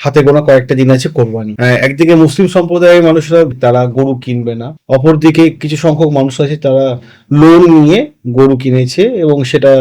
হাতে গোনা কয়েকটা দিন আছে কোরবানি। একদিকে মুসলিম সম্প্রদায়ের মানুষরা তারা গরু কিনবে না, অপরদিকে কিছু সংখ্যক মানুষ আছে তারা লোন নিয়ে গরু কিনেছে এবং সেটা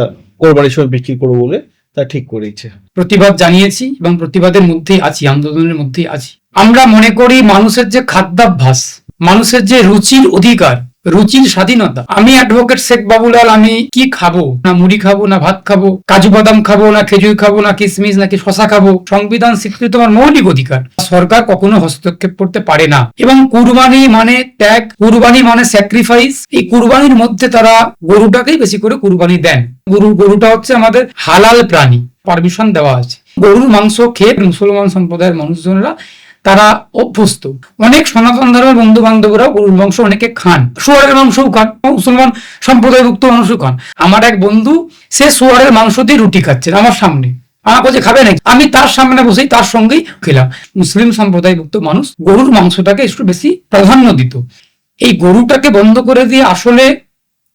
কোরবানির সময় বিক্রি করবো বলে তা ঠিক করেছে। প্রতিবাদ জানিয়েছি এবং প্রতিবাদের মধ্যেই আছি, আন্দোলনের মধ্যেই আছি। আমরা মনে করি মানুষের যে খাদ্যাভ্যাস, মানুষের যে রুচির অধিকার, রুচির স্বাধীনতা। আমি অ্যাডভোকেট শেখ বাবুলাল, আমি কি খাবো, না মুড়ি খাবো, না ভাত খাবো, কাজু বাদাম খাবো, না খেজুর খাবো, না কিশমিশ নাকি শশা খাবো, সংবিধান স্বীকৃত আমার মৌলিক অধিকার। সরকার কখনো হস্তক্ষেপ করতে পারে না। এবং কুরবানি মানে ত্যাগ, কুরবানি মানে স্যাক্রিফাইস। এই কুরবানির মধ্যে তারা গরুটাকেই বেশি করে কুরবানি দেন। গরুটা হচ্ছে আমাদের হালাল প্রাণী, পারমিশন দেওয়া আছে। গরুর মাংস খেয়ে মুসলমান সম্প্রদায়ের মানুষজনেরা তারা অভ্যস্ত। অনেক সনাতন ধর্মের বন্ধু বান্ধবরা গরুর মাংস অনেকে খান, শুয়ারের মাংসও খান, মুসলমান সম্প্রদায়ভুক্ত মানুষও খান। আমার এক বন্ধু, সে শুয়ারের মাংস দিয়ে রুটি খাচ্ছেন আমার সামনে, আমার কাছে খাবে নাকি, আমি তার সামনে বসেই তার সঙ্গেই খেলাম। মুসলিম সম্প্রদায়ভুক্ত মানুষ গরুর মাংসটাকে একটু বেশি প্রাধান্য দিত। এই গরুটাকে বন্ধ করে দিয়ে আসলে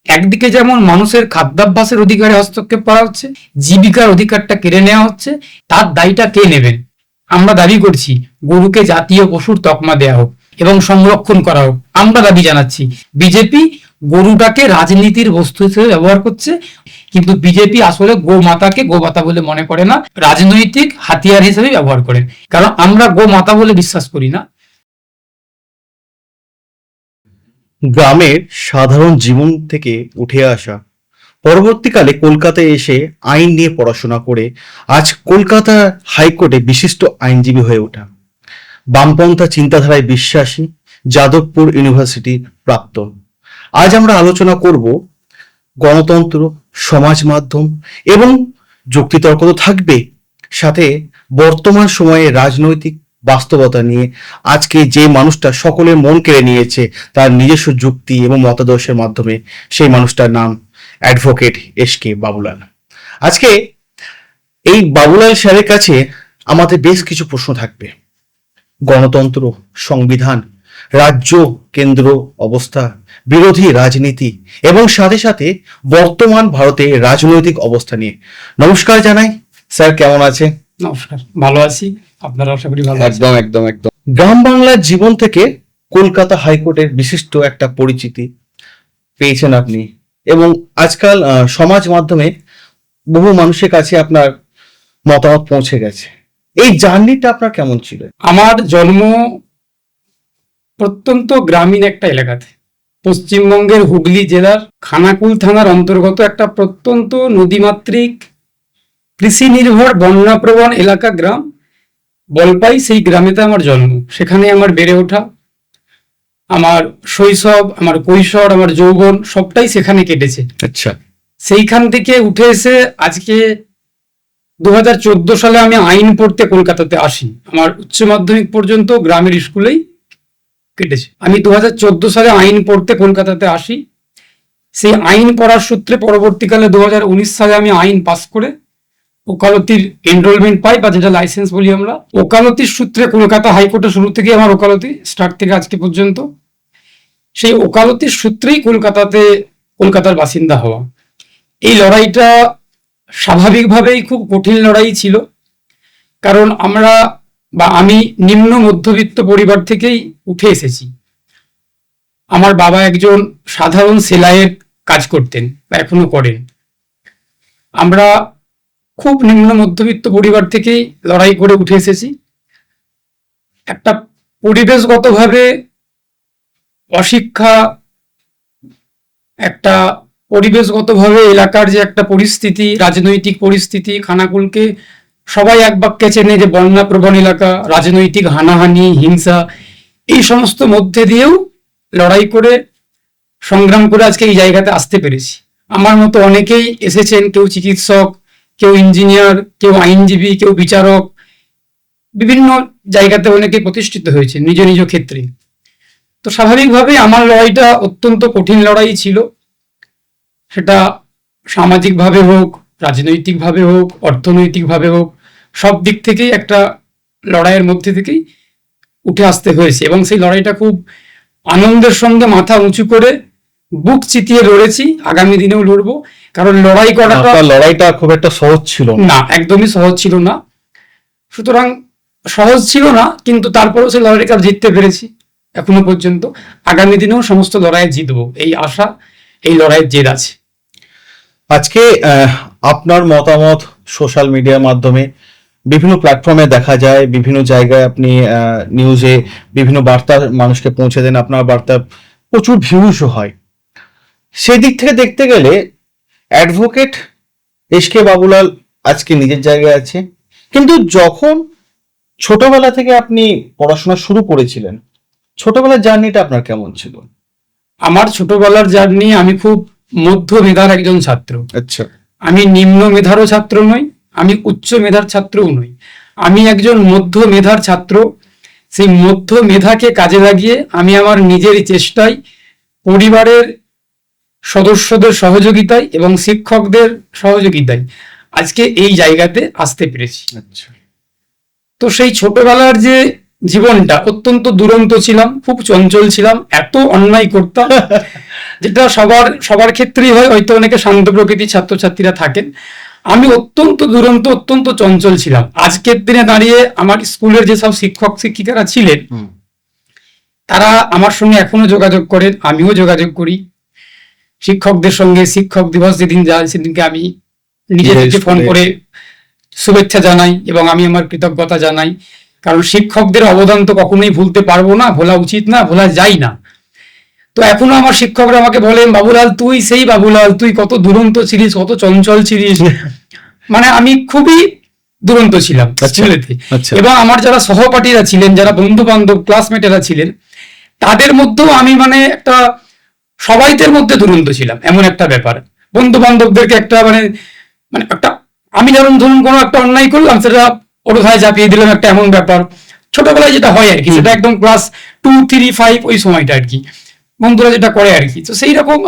একদিকে যেমন মানুষের খাদ্যাভ্যাসের অধিকারে হস্তক্ষেপ করা হচ্ছে, জীবিকার অধিকারটা কেড়ে নেওয়া হচ্ছে, তার দায়টা কে নেবেন? আমরা দাবি করছি গরুকে জাতীয় পশুর তকমা দেয়া হোক এবং সংরক্ষণ করা হোক। আমরা দাবি জানাচ্ছি, বিজেপি গরুটাকে রাজনীতির বস্তু হিসেবে ব্যবহার করছে, কিন্তু বিজেপি আসলে গোমাতাকে গোমাতা বলে মনে করে না, রাজনৈতিক হাতিয়ার হিসেবে ব্যবহার করে। কারণ আমরা গোমাতা বলে বিশ্বাস করি না। গ্রামের সাধারণ জীবন থেকে উঠে আসা, পরবর্তীকালে কলকাতায় এসে আইন নিয়ে পড়াশোনা করে আজ কলকাতা হাইকোর্টে বিশিষ্ট আইনজীবী হয়ে ওঠা, বামপন্থা চিন্তাধারায় বিশ্বাসী, যাদবপুর ইউনিভার্সিটির প্রাক্তন। আজ আমরা আলোচনা করব গণতন্ত্র, সমাজ মাধ্যম এবং যুক্তিতর্ক তো থাকবে, সাথে বর্তমান সময়ে রাজনৈতিক বাস্তবতা নিয়ে আজকে যে মানুষটা সকলের মন কেড়ে নিয়েছে তার নিজস্ব যুক্তি এবং মতাদর্শের মাধ্যমে, সেই মানুষটার নাম অ্যাডভোকেট এস.কে. বাবুলাল। আজকে এই বাবুলাল স্যারের কাছে আমাদের বেশ কিছু প্রশ্ন থাকবে। গণতন্ত্র, সংবিধান, রাজ্য কেন্দ্র অবস্থা, বিরোধী রাজনীতি এবং সাথে সাথে বর্তমান ভারতে রাজনৈতিক অবস্থা নিয়ে। নমস্কার জানাই স্যার, কেমন আছে? নমস্কার, ভালো আছি, আপনারা আশা করি ভালো আছেন। একদম একদম একদম। গ্রাম বাংলার জীবন থেকে কলকাতা হাইকোর্টের বিশিষ্ট একটা পরিচিতি পেয়েছেন আপনি, এবং আজকাল সমাজ মাধ্যমে বহু মানুষের কাছে আপনার মতামত পৌঁছে গেছে। এই জার্নিটা আপনার কেমন ছিল? আমার জন্ম প্রত্যন্ত গ্রামীণ একটা এলাকাতে, পশ্চিমবঙ্গের হুগলি জেলার খানাকুল থানার অন্তর্গত একটা প্রত্যন্ত নদীমাতৃক কৃষি নির্ভর বন্যাপ্রবণ এলাকা, গ্রাম বলপাই। সেই গ্রামেতে আমার জন্ম, সেখানে আমার বেড়ে ওঠা, আমার শৈশব, আমার কৈশোর, আমার যৌবন সবটাই সেখানে কেটেছে। আচ্ছা। সেইখান থেকে উঠে এসে আজকে 2014 সালে আমি আইন পড়তে কলকাতাতে আসি। আমার উচ্চ মাধ্যমিক পর্যন্ত গ্রামের স্কুলেই কেটেছে। আমি 2014 সালে আইন পড়তে কলকাতাতে আসি। সেই আইন পড়ার সূত্রে পরবর্তীকালে 2019 সালে আমি আইন পাস করে ওকালতির এনরোলমেন্ট পাই, বা যেটা লাইসেন্স বলি আমরা। ওকালতির সূত্রে কলকাতা হাইকোর্টে শুরু থেকে আমার ওকালতি স্টার্ট থেকে আজকে পর্যন্ত। সেই ওকালতির সূত্রেই কলকাতার বাসিন্দা হওয়া। এই লড়াইটা স্বাভাবিকভাবেই খুব কঠিন লড়াই ছিল, কারণ আমি নিম্ন মধ্যবিত্ত পরিবার থেকেই উঠে এসেছি। আমার বাবা একজন সাধারণ সেলাইয়ের কাজ করতেন, বা এখনো করেন। আমরা খুব নিম্ন মধ্যবিত্ত পরিবার থেকেই লড়াই করে উঠে এসেছি। একটা পরিবেশগতভাবে অশিক্ষা, একটা পরিবেশগতভাবে এলাকার যে একটা পরিস্থিতি, রাজনৈতিক পরিস্থিতি, খানাকুলকে সবাই এক বাক্যে চেনে যে বন্যা প্রবণ এলাকা, রাজনৈতিক হানাহানি, হিংসা, এই সমস্ত মধ্যে দিয়েও লড়াই করে সংগ্রাম করে আজকে এই জায়গাতে আসতে পেরেছি। আমার মতো অনেকেই এসেছেন, কেউ চিকিৎসক, কেউ ইঞ্জিনিয়ার, কেউ আইনজীবী, কেউ বিচারক, বিভিন্ন জায়গাতে অনেকে প্রতিষ্ঠিত হয়েছে নিজ নিজ ক্ষেত্রে। তো স্বাভাবিকভাবেই আমার লড়াইটা অত্যন্ত কঠিন লড়াই ছিল। সেটা সামাজিকভাবে হোক, রাজনৈতিকভাবে হোক, অর্থনৈতিকভাবে হোক, সব দিক থেকেই একটা লড়াইয়ের মধ্যে থেকেই উঠে আসতে হয়েছে। এবং সেই লড়াইটা খুব আনন্দের সঙ্গে মাথা উঁচু করে বুক চিতিয়ে লড়েছি, আগামী দিনেও লড়বো। কারণ লড়াইটা খুব একটা সহজ ছিল না, একদমই সহজ ছিল না। সুতরাং সহজ ছিল না, কিন্তু তারপরেও সেই লড়াইটা জিততে পেরেছি এখনো পর্যন্ত। আগামী দিনেও সমস্ত লড়াই জিতবো, এই আশা, এই লড়াইয়ের জেদ আছে। আজকে আপনার মতামত সোশ্যাল মিডিয়ার মাধ্যমে বিভিন্ন প্ল্যাটফর্মে দেখা যায়, বিভিন্ন জায়গায় আপনি নিউজে বিভিন্ন বার্তা মানুষকে পৌঁছে দেন, আপনার বার্তা প্রচুর ভিউজও হয়। সেই দিক থেকে দেখতে গেলে অ্যাডভোকেট এস.কে. বাবুলাল আজকে নিজের জায়গায় আছে, কিন্তু যখন ছোটবেলা থেকে আপনি পড়াশোনা শুরু করেছিলেন, ছোটবেলার জার্নিটা আপনার কেমন ছিল? আমার ছোটবেলার জার্নি, আমি খুব মধ্য মেধার একজন ছাত্র। আচ্ছা। আমি নিম্ন মেধারও ছাত্র নই, আমি উচ্চ মেধার ছাত্রও নই, আমি একজন মধ্য মেধার ছাত্র। সেই মধ্য মেধাকে কাজে লাগিয়ে আমি আমার নিজের চেষ্টায়, পরিবারের সদস্যদের সহযোগিতায় এবং শিক্ষকদের সহযোগিতায় আজকে এই জায়গাতে আসতে পেরেছি। আচ্ছা। তো সেই ছোটবেলার যে জীবনটা, অত্যন্ত দুরন্ত ছিলাম, খুব চঞ্চল ছিলাম, এত অন্যায় করতাম যেটা সবার ক্ষেত্রেই হয়, হয়তো অনেকে শান্ত প্রকৃতির ছাত্রছাত্রীরা থাকেন। আমি অত্যন্ত দুরন্ত, অত্যন্ত চঞ্চল ছিলাম। আজকের দিনে দাঁড়িয়ে আমার স্কুলের যেসব শিক্ষক শিক্ষিকারা ছিলেন, তারা আমার সঙ্গে এখনো যোগাযোগ করেন, আমিও যোগাযোগ করি শিক্ষকদের সঙ্গে। শিক্ষক দিবস যেদিন যায়, সেদিনকে আমি নিজে থেকে ফোন করে শুভেচ্ছা জানাই এবং আমি আমার কৃতজ্ঞতা জানাই। কারণ শিক্ষকদের অবদান তো কখনোই ভুলতে পারবো না, ভোলা উচিত না, ভোলা যায় না। তো এখনো আমার শিক্ষকরা আমাকে বলেন, বাবুলাল তুই সেই বাবুলাল, তুই কত দুরন্ত ছিলিস, কত চঞ্চল ছিলিস। মানে আমি খুবই দুরন্ত ছিলাম স্কুলেতে। এবং আমার যারা সহপাঠীরা ছিলেন, যারা বন্ধু বান্ধব ক্লাসমেটেরা ছিলেন, তাদের মধ্যেও আমি মানে একটা সবাইদের মধ্যে দুরন্ত ছিলাম, এমন একটা ব্যাপার। বন্ধু বান্ধবদেরকে একটা মানে মানে একটা, আমি যেমন ধরুন কোনো একটা অন্যায় করলাম, সেটা ওর ভাই চাপিয়ে দিলাম, একটা এমন ব্যাপার ছোটবেলায় যেটা হয় আর কি, সেটা একদম ক্লাস 2, 3, 5 ওই সময়টা আর কি বন্ধুরা যেটা করে আর কি। তো সেই রকম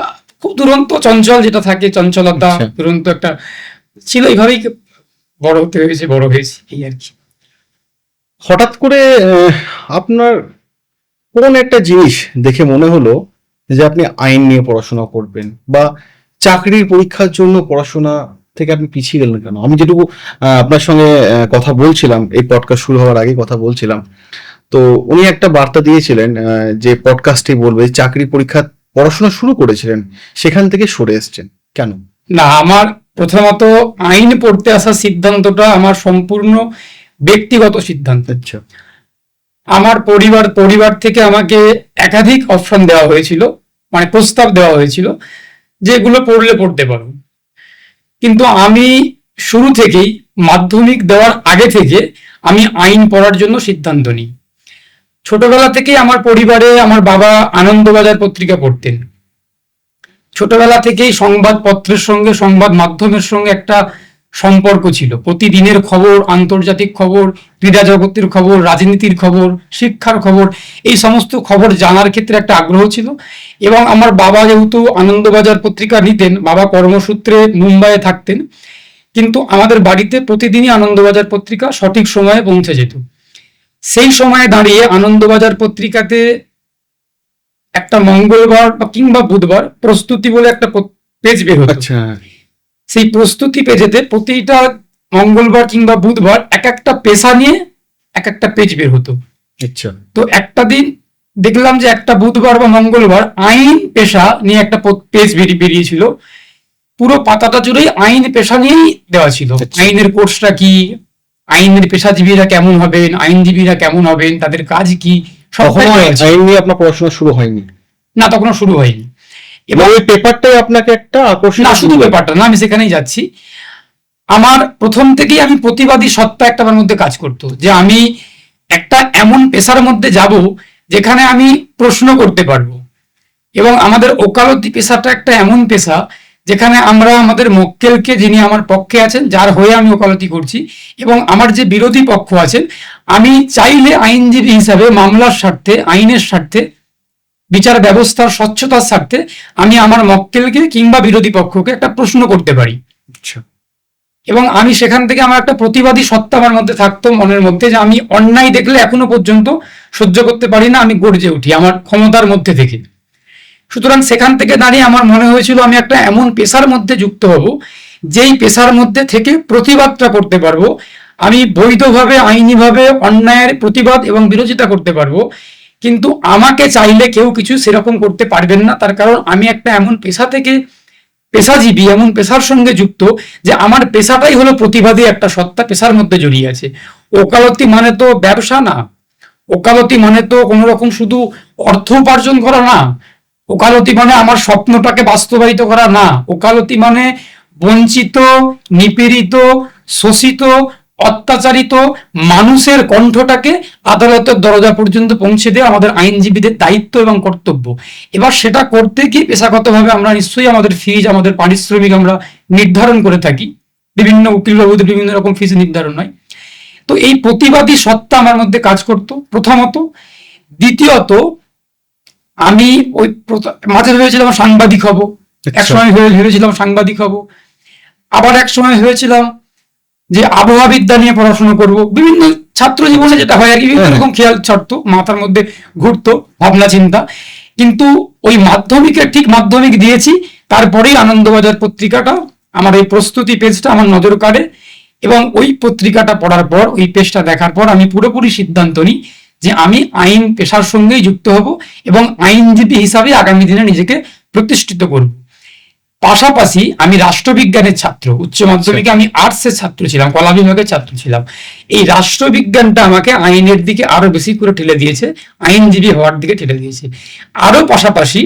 খুব দুরন্ত চঞ্চল যেটা থাকে, চঞ্চলতা, দুরন্ত একটা ছিল। এইভাবেই বড় হতে হয়েছে, বড় হয়েছে এই আর কি। হঠাৎ করে আপনার কোন একটা জিনিস দেখে মনে হলো যে আপনি আইন নিয়ে পড়াশোনা করবেন, বা চাকরির পরীক্ষার জন্য পড়াশোনা থেকে আপনি পিছিয়ে গেলেন কেন? আমি যেটুকু আপনার সঙ্গে কথা বলছিলাম, এই পডকাস্ট শুরু হওয়ার আগে কথা বলছিলাম, তো উনি একটা বার্তা দিয়েছিলেন যে পডকাস্টে বলবে চাকরি পরীক্ষা পড়াশোনা শুরু করেছিলেন, সেখান থেকে সরে এসেছেন কেন? না, আমার প্রথমত আইন পড়তে আসার সিদ্ধান্তটা আমার সম্পূর্ণ ব্যক্তিগত সিদ্ধান্ত। আচ্ছা। আমার পরিবার থেকে আমাকে একাধিক অপশন দেওয়া হয়েছিল, মানে প্রস্তাব দেওয়া হয়েছিল যেগুলো পড়লে পড়তে পারো। কিন্তু আমি শুরু থেকেই, মাধ্যমিক দেওয়ার আগে থেকে আমি আইন পড়ার জন্য সিদ্ধান্ত নিই। ছোটবেলা থেকেই আমার পরিবারে আমার বাবা আনন্দবাজার পত্রিকা পড়তেন। ছোটবেলা থেকেই সংবাদপত্রের সঙ্গে, সংবাদ মাধ্যমের সঙ্গে একটা সম্পর্ক ছিল। প্রতিদিনের খবর, আন্তর্জাতিক খবর, ক্রীড়া জগতের খবর, রাজনীতির খবর, শিক্ষার খবর, এই সমস্ত খবর জানার ক্ষেত্রে একটা আগ্রহ ছিল। এবং আমার বাবা যেহেতু আনন্দবাজার পত্রিকা নিতেন, বাবা কর্মসূত্রে মুম্বাইয়ে থাকতেন, কিন্তু আমাদের বাড়িতে প্রতিদিনই আনন্দবাজার পত্রিকা সঠিক সময়ে পৌঁছে যেত। সেই সময়ে দাঁড়িয়ে আনন্দবাজার পত্রিকাতে একটা মঙ্গলবার বা কিংবা বুধবার প্রস্তুতি বলে একটা পেজ বের হতো। আচ্ছা। সেই প্রস্তুতি পেজেতে প্রতিটা মঙ্গলবার কিংবা বুধবার এক একটা পেশা নিয়ে এক একটা পেজ বের হতো। আচ্ছা। তো একটা দিন দেখলাম যে একটা বুধবার বা মঙ্গলবার আইন পেশা নিয়ে একটা পেজ বেরিয়েছিল। পুরো পাতাটা জুড়েই আইন পেশা নিয়েই দেওয়া ছিল। আইনের কোর্সটা কি, আইনের পেশাজীবীরা কেমন হবেন, আইনজীবীরা কেমন হবেন, তাদের কাজ কি, আইন নিয়ে আপনার পড়াশোনা শুরু হয়নি? না, তখনও শুরু হয়নি। এবং ওই পেপারটাই আপনাকে একটা আকর্ষণ? না, শুধু পেপারটা না, আমি সেখানেই যাচ্ছি। আমার প্রথম থেকেই আমি প্রতিবাদী সত্তা একটা আমার মধ্যে কাজ করতো, যে আমি একটা এমন পেশার মধ্যে যাব যেখানে আমি প্রশ্ন করতে পারবো। এবং আমাদের ওকালতি পেশাটা একটা এমন পেশা যেখানে আমরা আমাদের মক্কেলকে, যিনি আমার পক্ষে আছেন, যার হয়ে আমি ওকালতি করছি, এবং আমার যে বিরোধী পক্ষ আছেন, আমি চাইলে আইনজীবী হিসাবে মামলার স্বার্থে, আইনের স্বার্থে, বিচার ব্যবস্থার স্বচ্ছতার স্বার্থে আমি আমার মক্কেলকে কিংবা বিরোধী পক্ষকে একটা প্রশ্ন করতে পারি। এবং আমি সেখান থেকে আমার একটা প্রতিবাদী সত্তা আমার মধ্যে থাকতো, মনের মধ্যে, যে আমি অন্যায় দেখলে এখনো পর্যন্ত সহ্য করতে পারি না, আমি গর্জে উঠি আমার ক্ষমতার মধ্যে থেকে। সুতরাং সেখান থেকে দাঁড়িয়ে আমার মনে হয়েছিল আমি একটা এমন পেশার মধ্যে যুক্ত হব, যেই পেশার মধ্যে থেকে প্রতিবাদটা করতে পারবো, আমি বৈধভাবে আইনিভাবে অন্যায়ের প্রতিবাদ এবং বিরোধিতা করতে পারবো, কিন্তু আমাকে চাইলে কেউ কিছু সেরকম করতে পারবেন না। তার কারণ আমি একটা এমন পেশা থেকে পেশাজীবী, এমন পেশার সঙ্গে যুক্ত যে আমার পেশাটাই হলো প্রতিবাদী একটা সত্তা পেশার মধ্যে জড়িয়ে আছে। ওকালতি মানে তো ব্যবসা না, ওকালতি মানে তো কোনো রকম শুধু অর্থ উপার্জন করা না, ওকালতি মানে আমার স্বপ্নটাকে বাস্তবায়িত করা না, ওকালতি মানে বঞ্চিত, নিপীড়িত, শোষিত, অত্যাচারিত মানুষের কণ্ঠটাকে আদালতের দরজা পর্যন্ত পৌঁছে দেওয়া আমাদের আইনজীবীদের দায়িত্ব এবং কর্তব্য। এবার সেটা করতে গিয়ে পেশাগতভাবে আমরা নিশ্চয়ই আমাদের ফিজ, আমাদের পারিশ্রমিক আমরা নির্ধারণ করে থাকি, বিভিন্ন উকিল বাবুদের বিভিন্ন রকম ফিজ নির্ধারণ হয়। তো এই প্রতিবাদী সত্তা আমার মধ্যে কাজ করতো প্রথমত। দ্বিতীয়ত, আমি ওই মাঝে ভেবেছিলাম সাংবাদিক হব, এক সময় ভেবেছিলাম সাংবাদিক হব, আবার এক সময় ভেবেছিলাম যে আবহাওয়াবিদ্যা নিয়ে পড়াশোনা করব। বিভিন্ন ছাত্র জীবনে যেটা হয় আর কি, বিভিন্ন রকম খেয়াল ছাড়তো, মাথার মধ্যে ঘুরতো ভাবনা চিন্তা। কিন্তু ওই মাধ্যমিক দিয়েছি, তারপরেই আনন্দবাজার পত্রিকাটা, আমার এই প্রস্তুতি পেজটা আমার নজর কাড়ে, এবং ওই পত্রিকাটা পড়ার পর, ওই পেজটা দেখার পর আমি পুরোপুরি সিদ্ধান্ত নিই যে আমি আইন পেশার সঙ্গেই যুক্ত হব এবং আইনজীবী হিসাবে আগামী দিনে নিজেকে প্রতিষ্ঠিত করব। পাশাপাশি আমি রাষ্ট্রবিজ্ঞানের ছাত্র, উচ্চ মাধ্যমিকে আমি আর্টসের ছাত্র ছিলাম, কলা বিভাগের ছাত্র ছিলাম। এই রাষ্ট্রবিজ্ঞানটা আমাকে আইনের দিকে আরো বেশি করে ঠেলে দিয়েছে, আইনজীবী হওয়ার দিকে ঠেলে দিয়েছে। আরো পাশাপাশি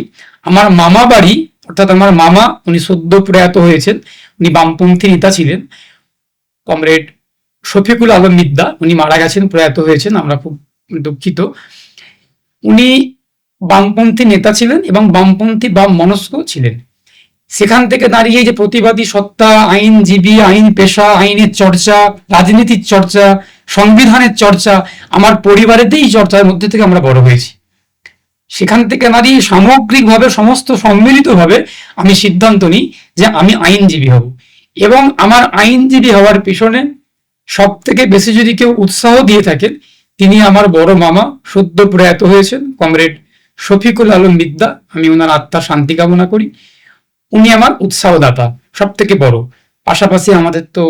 আমার মামা বাড়ি, অর্থাৎ আমার মামা, উনি সদ্য প্রয়াত হয়েছেন, উনি বামপন্থী নেতা ছিলেন, কমরেড শফিকুল আলম মিদ্দা, উনি মারা গেছেন, প্রয়াত হয়েছেন, আমরা খুব দুঃখিত। উনি বামপন্থী নেতা ছিলেন এবং বামপন্থী বাম মনস্ক ছিলেন। সেখান থেকে দাঁড়িয়ে যে প্রতিবাদী সত্তা, আইনজীবী, আইন পেশা, আইনের চর্চা, রাজনীতির চর্চা, সংবিধানের চর্চা, আমার পরিবারেতেই চর্চার মধ্যে থেকে আমরা বড় হয়েছি। সেখান থেকে দাঁড়িয়ে সামগ্রিকভাবে, সমস্ত সম্মিলিতভাবে আমি সিদ্ধান্ত নিই যে আমি আইনজীবী হব। এবং আমার আইনজীবী হওয়ার পিছনে সব থেকে বেশি যদি কেউ উৎসাহ দিয়ে থাকেন, তিনি আমার বড় মামা, সদ্য প্রয়াত হয়েছেন, কমরেড শফিকুল আলম মিদ্দা। আমি ওনার আত্মার শান্তি কামনা করি। উনি আমার উৎসাহদাতা সব থেকে বড়। পাশাপাশি আমাদের তো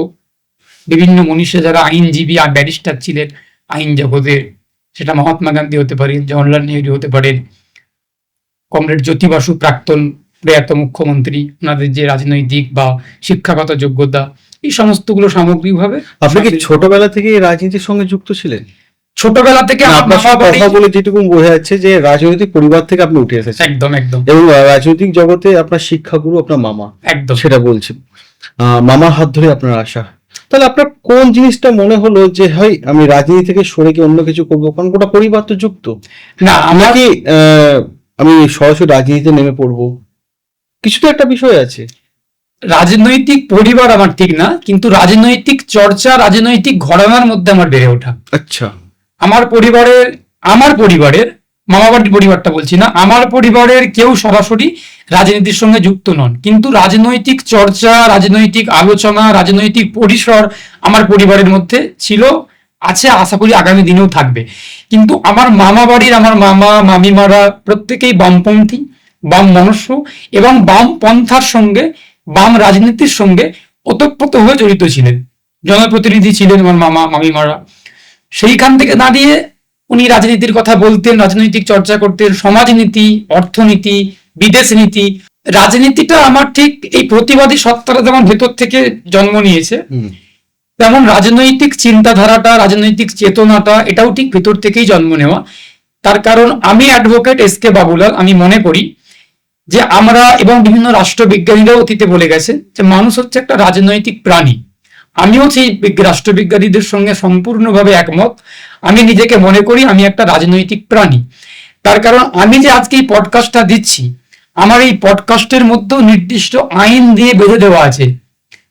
বিভিন্ন মনীষী যারা আইনজীবী আর ব্যারিস্টার ছিলেন আইন জগতের, সেটা মহাত্মা গান্ধী হতে পারেন, জওহরলাল নেহরু হতে পারেন, কমরেড জ্যোতি বাসু, প্রাক্তন প্রয়াত মুখ্যমন্ত্রী, ওনাদের যে রাজনৈতিক বা শিক্ষাগত যোগ্যতা, এই সমস্তগুলো সামগ্রিকভাবে। আপনি কি ছোটবেলা থেকে রাজনীতির সঙ্গে যুক্ত ছিলেন? ছোটবেলা থেকে আপনার কথা বলে যেটুকু বোঝা যাচ্ছে যে রাজনৈতিক পরিবার থেকে আপনি উঠে এসেছেন। একদম একদম। এবং রাজনৈতিক জগতে আপনার শিক্ষাগুরু আপনার মামা, একদম সেটা বলছি। মামার হাত ধরে আপনার আশা। তাহলে আপনার কোন জিনিসটা মনে হলো যে হয় আমি রাজনীতি থেকে সরে গিয়ে অন্য কিছু করবো, কারণ গোটা পরিবার তো যুক্ত না? আমাকে আমি সরাসরি রাজনীতিতে নেমে পড়বো, কিছু তো একটা বিষয় আছে। রাজনৈতিক পরিবার আমার ঠিক না, কিন্তু রাজনৈতিক চর্চা, রাজনৈতিক ঘরানার মধ্যে আমার বেড়ে ওঠা। আচ্ছা। আমার পরিবারের মামাবাড়ির পরিবারটা বলছি না, আমার পরিবারের কেউ সরাসরি রাজনীতির সঙ্গে যুক্ত নন, কিন্তু রাজনৈতিক চর্চা, রাজনৈতিক আলোচনা, রাজনৈতিক পরিসর আমার পরিবারের মধ্যে ছিল, আছে, আশা করি আগামী দিনেও থাকবে। কিন্তু আমার মামা বাড়ির, আমার মামা মামিমারা প্রত্যেকেই বামপন্থী, বাম মনস্ক এবং বাম পন্থার সঙ্গে, বাম রাজনীতির সঙ্গে ওতপ্রোত হয়ে জড়িত ছিলেন, জনপ্রতিনিধি ছিলেন আমার মামা মামিমারা। সেইখান থেকে দাঁড়িয়ে উনি রাজনীতির কথা বলতেন, রাজনৈতিক চর্চা করতেন, সমাজনীতি, অর্থনীতি, বিদেশ নীতি। রাজনীতিটা আমার ঠিক এই প্রতিবাদী সত্তাটা যেমন ভেতর থেকে জন্ম নিয়েছে, তেমন রাজনৈতিক চিন্তাধারাটা, রাজনৈতিক চেতনাটা, এটাও ঠিক ভেতর থেকেই জন্ম নেওয়া। তার কারণ আমি অ্যাডভোকেট এস.কে. বাবুলাল, আমি মনে করি যে আমরা এবং বিভিন্ন রাষ্ট্রবিজ্ঞানীরাও অতীতে বলে গেছে যে মানুষ হচ্ছে একটা রাজনৈতিক প্রাণী। আমিও সেই রাষ্ট্রবিজ্ঞানীদের সঙ্গে সম্পূর্ণভাবে একমত। আমি নিজেকে মনে করি আমি একটা রাজনৈতিক প্রাণী। তার কারণ আমি যে আজকে এই পডকাস্টটা দিচ্ছি, আমার এই পডকাস্টের মধ্যেও নির্দিষ্ট আইন দিয়ে বেঁধে দেওয়া আছে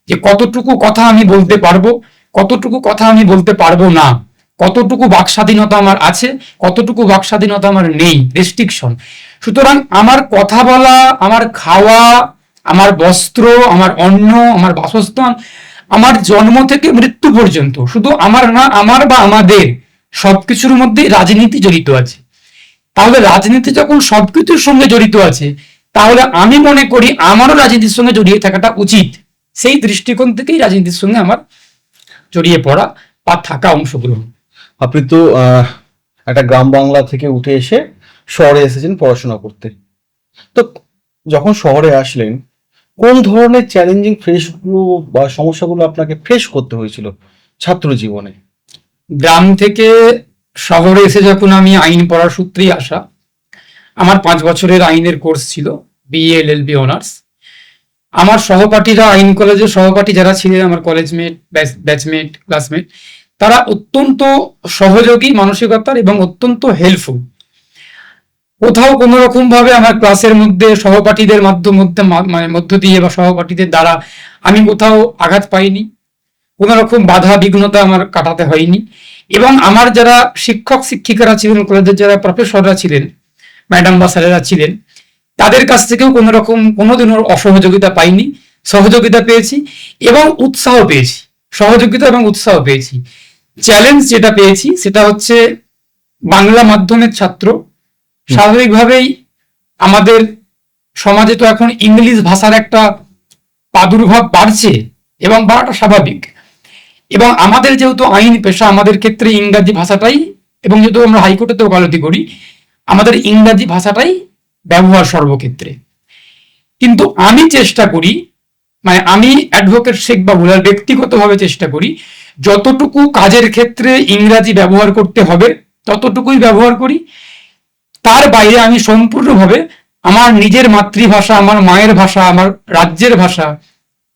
যে কতটুকু কথা আমি বলতে পারবো, কতটুকু কথা আমি বলতে পারবো না, কতটুকু বাক স্বাধীনতা আমার আছে, কতটুকু বাক স্বাধীনতা আমার নেই, রেস্ট্রিকশন। সুতরাং আমার কথা বলা, আমার খাওয়া, আমার বস্ত্র, আমার অন্ন, আমার বাসস্থান, আমার জন্ম থেকে মৃত্যু পর্যন্ত, শুধু আমার না, আমার বা আমাদের সবকিছুর মধ্যেই রাজনীতি জড়িত আছে। তাহলে রাজনীতি যখন সবকিছুর সঙ্গে জড়িত আছে, তাহলে আমি মনে করি আমারও রাজনীতির সঙ্গে জড়িয়ে থাকাটা উচিত। সেই দৃষ্টিকোণ থেকেই রাজনীতির সঙ্গে আমার জড়িয়ে পড়া। বা থাকা অংশগ্রহণ। আপনি তো একটা গ্রাম বাংলা থেকে উঠে এসে শহরে এসেছেন পড়াশোনা করতে। তো যখন শহরে আসলেন, কোন ধরনের চ্যালেঞ্জিং ফেসগুলো বা সমস্যাগুলো আপনাকে ফেস করতে হয়েছিল ছাত্র জীবনে? গ্রাম থেকে শহরে এসে যখন আমি আইন পড়ার সূত্রেই আসা, আমার 5 বছরের আইনের কোর্স ছিল, বিএ এলএলবি অনার্স। আমার সহপাঠীরা, আইন কলেজের সহপাঠী যারা ছিলেন, আমার কলেজমেট, ব্যাচমেট, ক্লাসমেট, তারা অত্যন্ত সহযোগী মানসিকতার এবং অত্যন্ত হেল্পফুল। কোথাও কোনো রকম ভাবে আমার ক্লাসের মধ্যে সহপাঠীদের মধ্য দিয়ে বা সহপাঠীদের দ্বারা আমি কোথাও আঘাত পাইনি, কোনো রকম বাধা বিঘ্নতা আমার কাটাতে হয়নি। এবং আমার যারা শিক্ষক শিক্ষিকারা ছিলেন, কলেজের যারা প্রফেসররা ছিলেন, ম্যাডাম বা স্যারেরা ছিলেন, তাদের কাছ থেকেও কোনো রকম কোনোদিনও অসহযোগিতা পাইনি, সহযোগিতা পেয়েছি এবং উৎসাহ পেয়েছি। সহযোগিতা এবং উৎসাহ পেয়েছি। চ্যালেঞ্জ যেটা পেয়েছি সেটা হচ্ছে বাংলা মাধ্যমের ছাত্র, স্বাভাবিকভাবেই আমাদের সমাজে তো এখন ইংলিশ ভাষার একটা প্রাদুর্ভাব বাড়ছে এবং বাড়াটা স্বাভাবিক। এবং আমাদের যেহেতু আইন পেশা, আমাদের ক্ষেত্রে ইংরাজি ভাষাটাই, এবং যেহেতু আমরা হাইকোর্টেতে ওকালতি করি, আমাদের ইংরাজি ভাষাটাই ব্যবহার সর্বক্ষেত্রে। কিন্তু আমি চেষ্টা করি, মানে আমি অ্যাডভোকেট শেখ বাবুলাল ব্যক্তিগতভাবে চেষ্টা করি যতটুকু কাজের ক্ষেত্রে ইংরাজি ব্যবহার করতে হবে ততটুকুই ব্যবহার করি। তার বাইরে আমি সম্পূর্ণভাবে আমার নিজের মাতৃভাষা, আমার মায়ের ভাষা, আমার রাজ্যের ভাষা,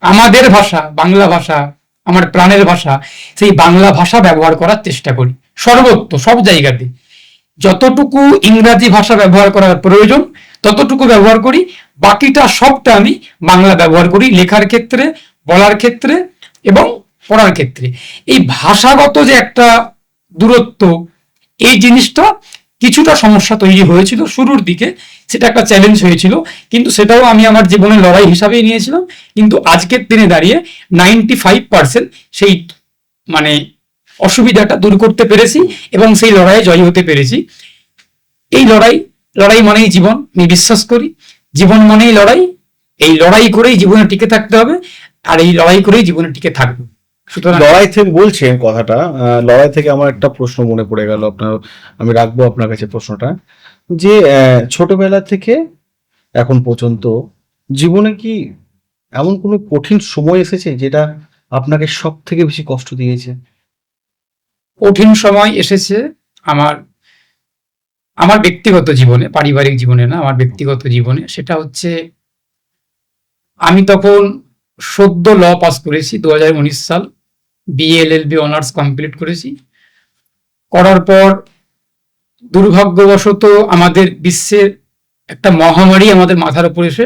আমাদের ভাষা, বাংলা ভাষা, আমার প্রাণের ভাষা, সেই বাংলা ভাষা ব্যবহার করার চেষ্টা করি সর্বত্র, সব জায়গাতে। যতটুকু ইংরাজি ভাষা ব্যবহার করার প্রয়োজন ততটুকু ব্যবহার করি, বাকিটা সবটা আমি বাংলা ব্যবহার করি, লেখার ক্ষেত্রে, বলার ক্ষেত্রে এবং পড়ার ক্ষেত্রে। এই ভাষাগত যে একটা দূরত্ব, এই জিনিসটা কিছুটা সমস্যা তৈরি হয়েছিল শুরুর দিকে, সেটা একটা চ্যালেঞ্জ হয়েছিল, কিন্তু সেটাও আমি আমার জীবনের লড়াই হিসাবেই নিয়েছিলাম। কিন্তু আজকের দিনে দাঁড়িয়ে 95% সেই মানে অসুবিধাটা দূর করতে পেরেছি এবং সেই লড়াইয়ে জয়ী হতে পেরেছি। এই লড়াই মানেই জীবন, আমি বিশ্বাস করি জীবন মানেই লড়াই। এই লড়াই করেই জীবনে টিকে থাকতে হবে, আর এই লড়াই করেই জীবনে টিকে থাকবো। সুতরাং লড়াই থেকে বলছেন কথাটা, লড়াই থেকে আমার একটা প্রশ্ন মনে পড়ে গেল, আমি রাখবো আপনার কাছে প্রশ্নটা, যে ছোটবেলা থেকে এখন পর্যন্ত জীবনে কি এমন কোনো কঠিন সময় এসেছে যেটা আপনাকে সব থেকে বেশি কষ্ট দিয়েছে? কঠিন সময় এসেছে আমার আমার ব্যক্তিগত জীবনে, পারিবারিক জীবনে না, আমার ব্যক্তিগত জীবনে। সেটা হচ্ছে আমি তখন সদ্য ল পাস করেছি, 2019 সাল, বিএ এলএলবি অনার্স কমপ্লিট করেছি। করার পর দুর্ভাগ্যবশত আমাদের বিশ্বের একটা মহামারী আমাদের মাথার উপর এসে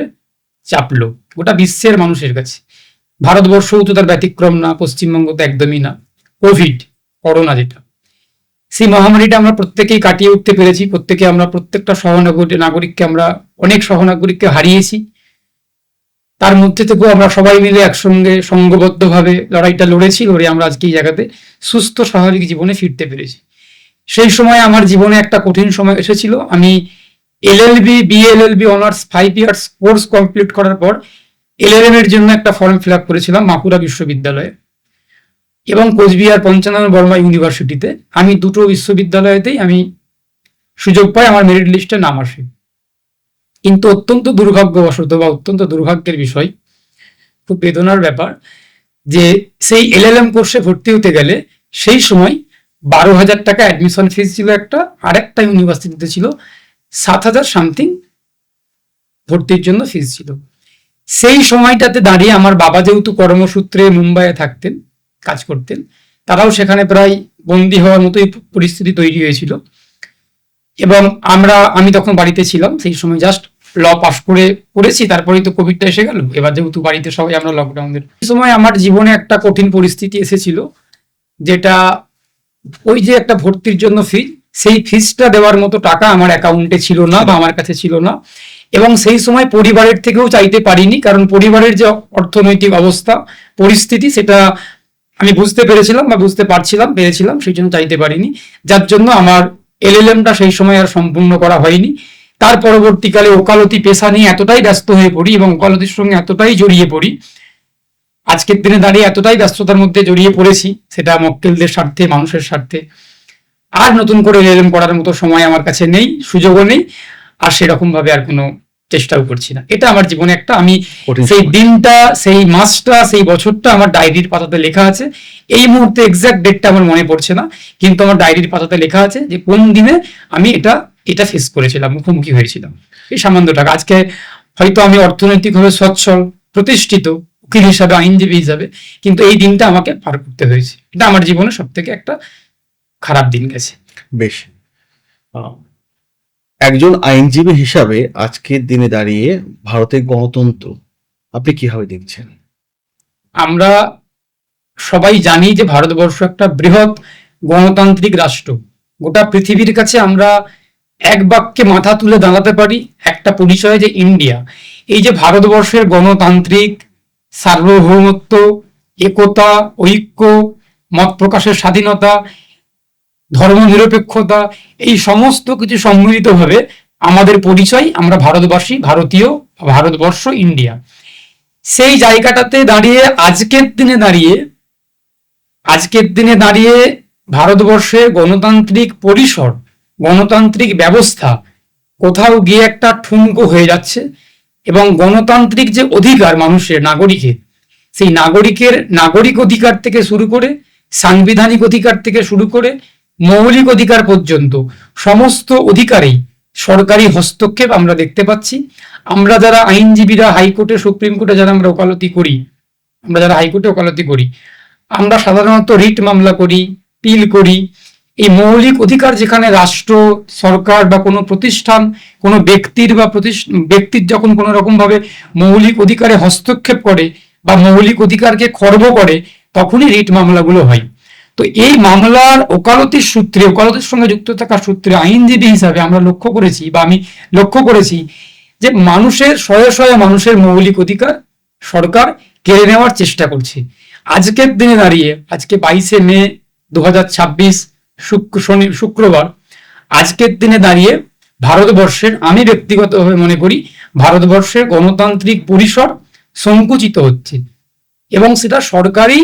চাপলো, গোটা বিশ্বের মানুষের কাছে। ভারতবর্ষও তো তার ব্যতিক্রম না, পশ্চিমবঙ্গ তো একদমই না। করোনা যেটা, সেই মহামারীটা আমরা প্রত্যেকেই কাটিয়ে উঠতে পেরেছি। প্রত্যেকটা নাগরিককে আমরা অনেক সহনাগরিককে হারিয়েছি। তার মধ্যে থেকেও আমরা সবাই মিলে একসঙ্গে সংঘবদ্ধভাবে লড়াইটা লড়েছি, লড়ে আমরা আজকে এই জায়গাতে সুস্থ স্বাভাবিক জীবনে ফিরতে পেরেছি। সেই সময় আমার জীবনে একটা কঠিন সময় এসেছিল। আমি বিএলএলবি অনার্স 5 ইয়ার্স কোর্স কমপ্লিট করার পর এলএলএম এর জন্য একটা ফর্ম ফিল আপ করেছিলাম বাঁকুড়া বিশ্ববিদ্যালয়ে এবং কোচবিহার পঞ্চানন বর্মা ইউনিভার্সিটিতে। আমি দুটো বিশ্ববিদ্যালয়তেই আমি সুযোগ পাই, আমার মেরিট লিস্টে নাম আসে। কিন্তু অত্যন্ত দুর্ভাগ্যবশত বা অত্যন্ত দুর্ভাগ্যের বিষয়, খুব বেদনার ব্যাপার, যে সেই এলএলএম কোর্সে ভর্তি হতে গেলে সেই সময় 12,000 টাকা অ্যাডমিশন ফিস ছিল একটা, আর একটা ইউনিভার্সিটিতে ছিল 7,000 সামথিং ভর্তির জন্য ফিস ছিল। সেই সময়টাতে দাঁড়িয়ে আমার বাবা যেহেতু কর্মসূত্রে মুম্বাইয়ে থাকতেন, কাজ করতেন, তারাও সেখানে প্রায় বন্দী হওয়ার মতোই পরিস্থিতি তৈরি হয়েছিল। এবং আমি তখন বাড়িতে ছিলাম, সেই সময় জাস্ট ল পাস করেছি, তারপরেই তো কোভিডটা এসে গেল। এবার যেহেতু বাড়িতে সবাই আমরা লকডাউনের সময়, আমার জীবনে একটা কঠিন পরিস্থিতি এসেছিল, যেটা ওই যে একটা ভর্তির জন্য ফিজ, সেই ফিজটা দেওয়ার মতো টাকা আমার অ্যাকাউন্টে ছিল না বা আমার কাছে ছিল না। এবং সেই সময় পরিবারের থেকেও চাইতে পারিনি, কারণ পরিবারের যে অর্থনৈতিক অবস্থা, পরিস্থিতি, সেটা আমি বুঝতে পেরেছিলাম, সেই জন্য চাইতে পারিনি। যার জন্য আমার এলএলএমটা সেই সময় আর সম্পূর্ণ করা হয়নি। তার পরবর্তীকালে ওকালতি পেশা নিয়ে এতটাই ব্যস্ত হয়ে পড়ি এবং ওকালতির সঙ্গে এতটাই জড়িয়ে পড়ি, আজকের দিনে দাঁড়িয়ে এতটাই ব্যস্ততার মধ্যে জড়িয়ে পড়েছি, সেটা মক্কেলদের স্বার্থে, মানুষের স্বার্থে, আর নতুন করে এলএলএম পড়ার মতো সময় আমার কাছে নেই, সুযোগও নেই, আর সেরকম ভাবে আর কোনো চেষ্টাও করছি না। এটা আমার জীবনে একটা, আমি কঠিন সেই সময়। দিনটা, সেই মাসটা, সেই বছরটা আমার ডায়েরির পাতাতে লেখা আছে। এই মুহূর্তে এক্সাক্ট ডেটটা আমার মনে পড়ছে না, কিন্তু আমার ডায়েরির পাতাতে লেখা আছে যে কোন দিনে আমি এটা ফেস করেছিলাম, মুখোমুখি হয়েছিলাম। এই সামান্য টাকা, আজকে হয়তো আমি অর্থনৈতিকভাবে সচ্ছল, প্রতিষ্ঠিত উকিল হিসাবে, আইনজীবী হিসাবে, কিন্তু এই দিনটা আমাকে পার করতে হয়েছে। এটা আমার জীবনে সব থেকে একটা খারাপ দিন গেছে। বেশ, একজন আইনজীবী হিসাবে আজকের দিনে দাঁড়িয়ে ভারতের গণতন্ত্র আপনি কিভাবে দেখছেন? আমরা সবাই জানি যে ভারতবর্ষ একটা বৃহৎ গণতান্ত্রিক রাষ্ট্র। গোটা পৃথিবীর কাছে আমরা এক বাক্যে মাথা তুলে দাঁড়াতে পারি একটা পরিচয়, যে ইন্ডিয়া। এই যে ভারতবর্ষের গণতান্ত্রিক সার্বভৌমত্ব, একতা, ঐক্য, মত প্রকাশের স্বাধীনতা, ধর্মনিরপেক্ষতা, এই সমস্ত কিছু সম্মিলিতভাবে আমাদের পরিচয়, আমরা ভারতবাসী, ভারতীয়, ভারতবর্ষ, ইন্ডিয়া। সেই জায়গাটাতে দাঁড়িয়ে আজকের দিনে দাঁড়িয়ে ভারতবর্ষের গণতান্ত্রিক পরিসর, গণতান্ত্রিক ব্যবস্থা কোথাও গিয়ে একটা ঠুনকো হয়ে যাচ্ছে। এবং গণতান্ত্রিক যে অধিকার মানুষের, নাগরিকের, সেই নাগরিক অধিকার থেকে শুরু করে, সাংবিধানিক অধিকার থেকে শুরু করে, মৌলিক অধিকার পর্যন্ত সমস্ত অধিকারেই সরকারি হস্তক্ষেপ আমরা দেখতে পাচ্ছি। আমরা যারা আইনজীবীরা, হাইকোর্টে, সুপ্রিম কোর্টে যারা আমরা ওকালতি করি, আমরা সাধারণত রিট মামলা করি, পিল করি। এই মৌলিক অধিকার যেখানে রাষ্ট্র, সরকার বা কোনো প্রতিষ্ঠান, কোনো ব্যক্তির যখন কোনো রকম ভাবে মৌলিক অধিকারে হস্তক্ষেপ করে বা মৌলিক অধিকারকে খর্ব করে, তখনই রিট মামলাগুলো হয়। তো এই মামলার ওকালতির সূত্রে, ওকালতির সঙ্গে যুক্ত থাকার সূত্রে আইনজীবী হিসাবে আমরা লক্ষ্য করেছি, বা আমি লক্ষ্য করেছি, যে শয়ে শয়ে মানুষের মৌলিক অধিকার সরকার কেড়ে নেওয়ার চেষ্টা করছে। আজকের দিনে দাঁড়িয়ে, আজকে 22শে মে 2026, শুক্রবার, আজকের দিনে দাঁড়িয়ে ভারতবর্ষের, আমি ব্যক্তিগতভাবে মনে করি, ভারতবর্ষের গণতান্ত্রিক পরিসর সংকুচিত হচ্ছে, এবং সেটা সরকারি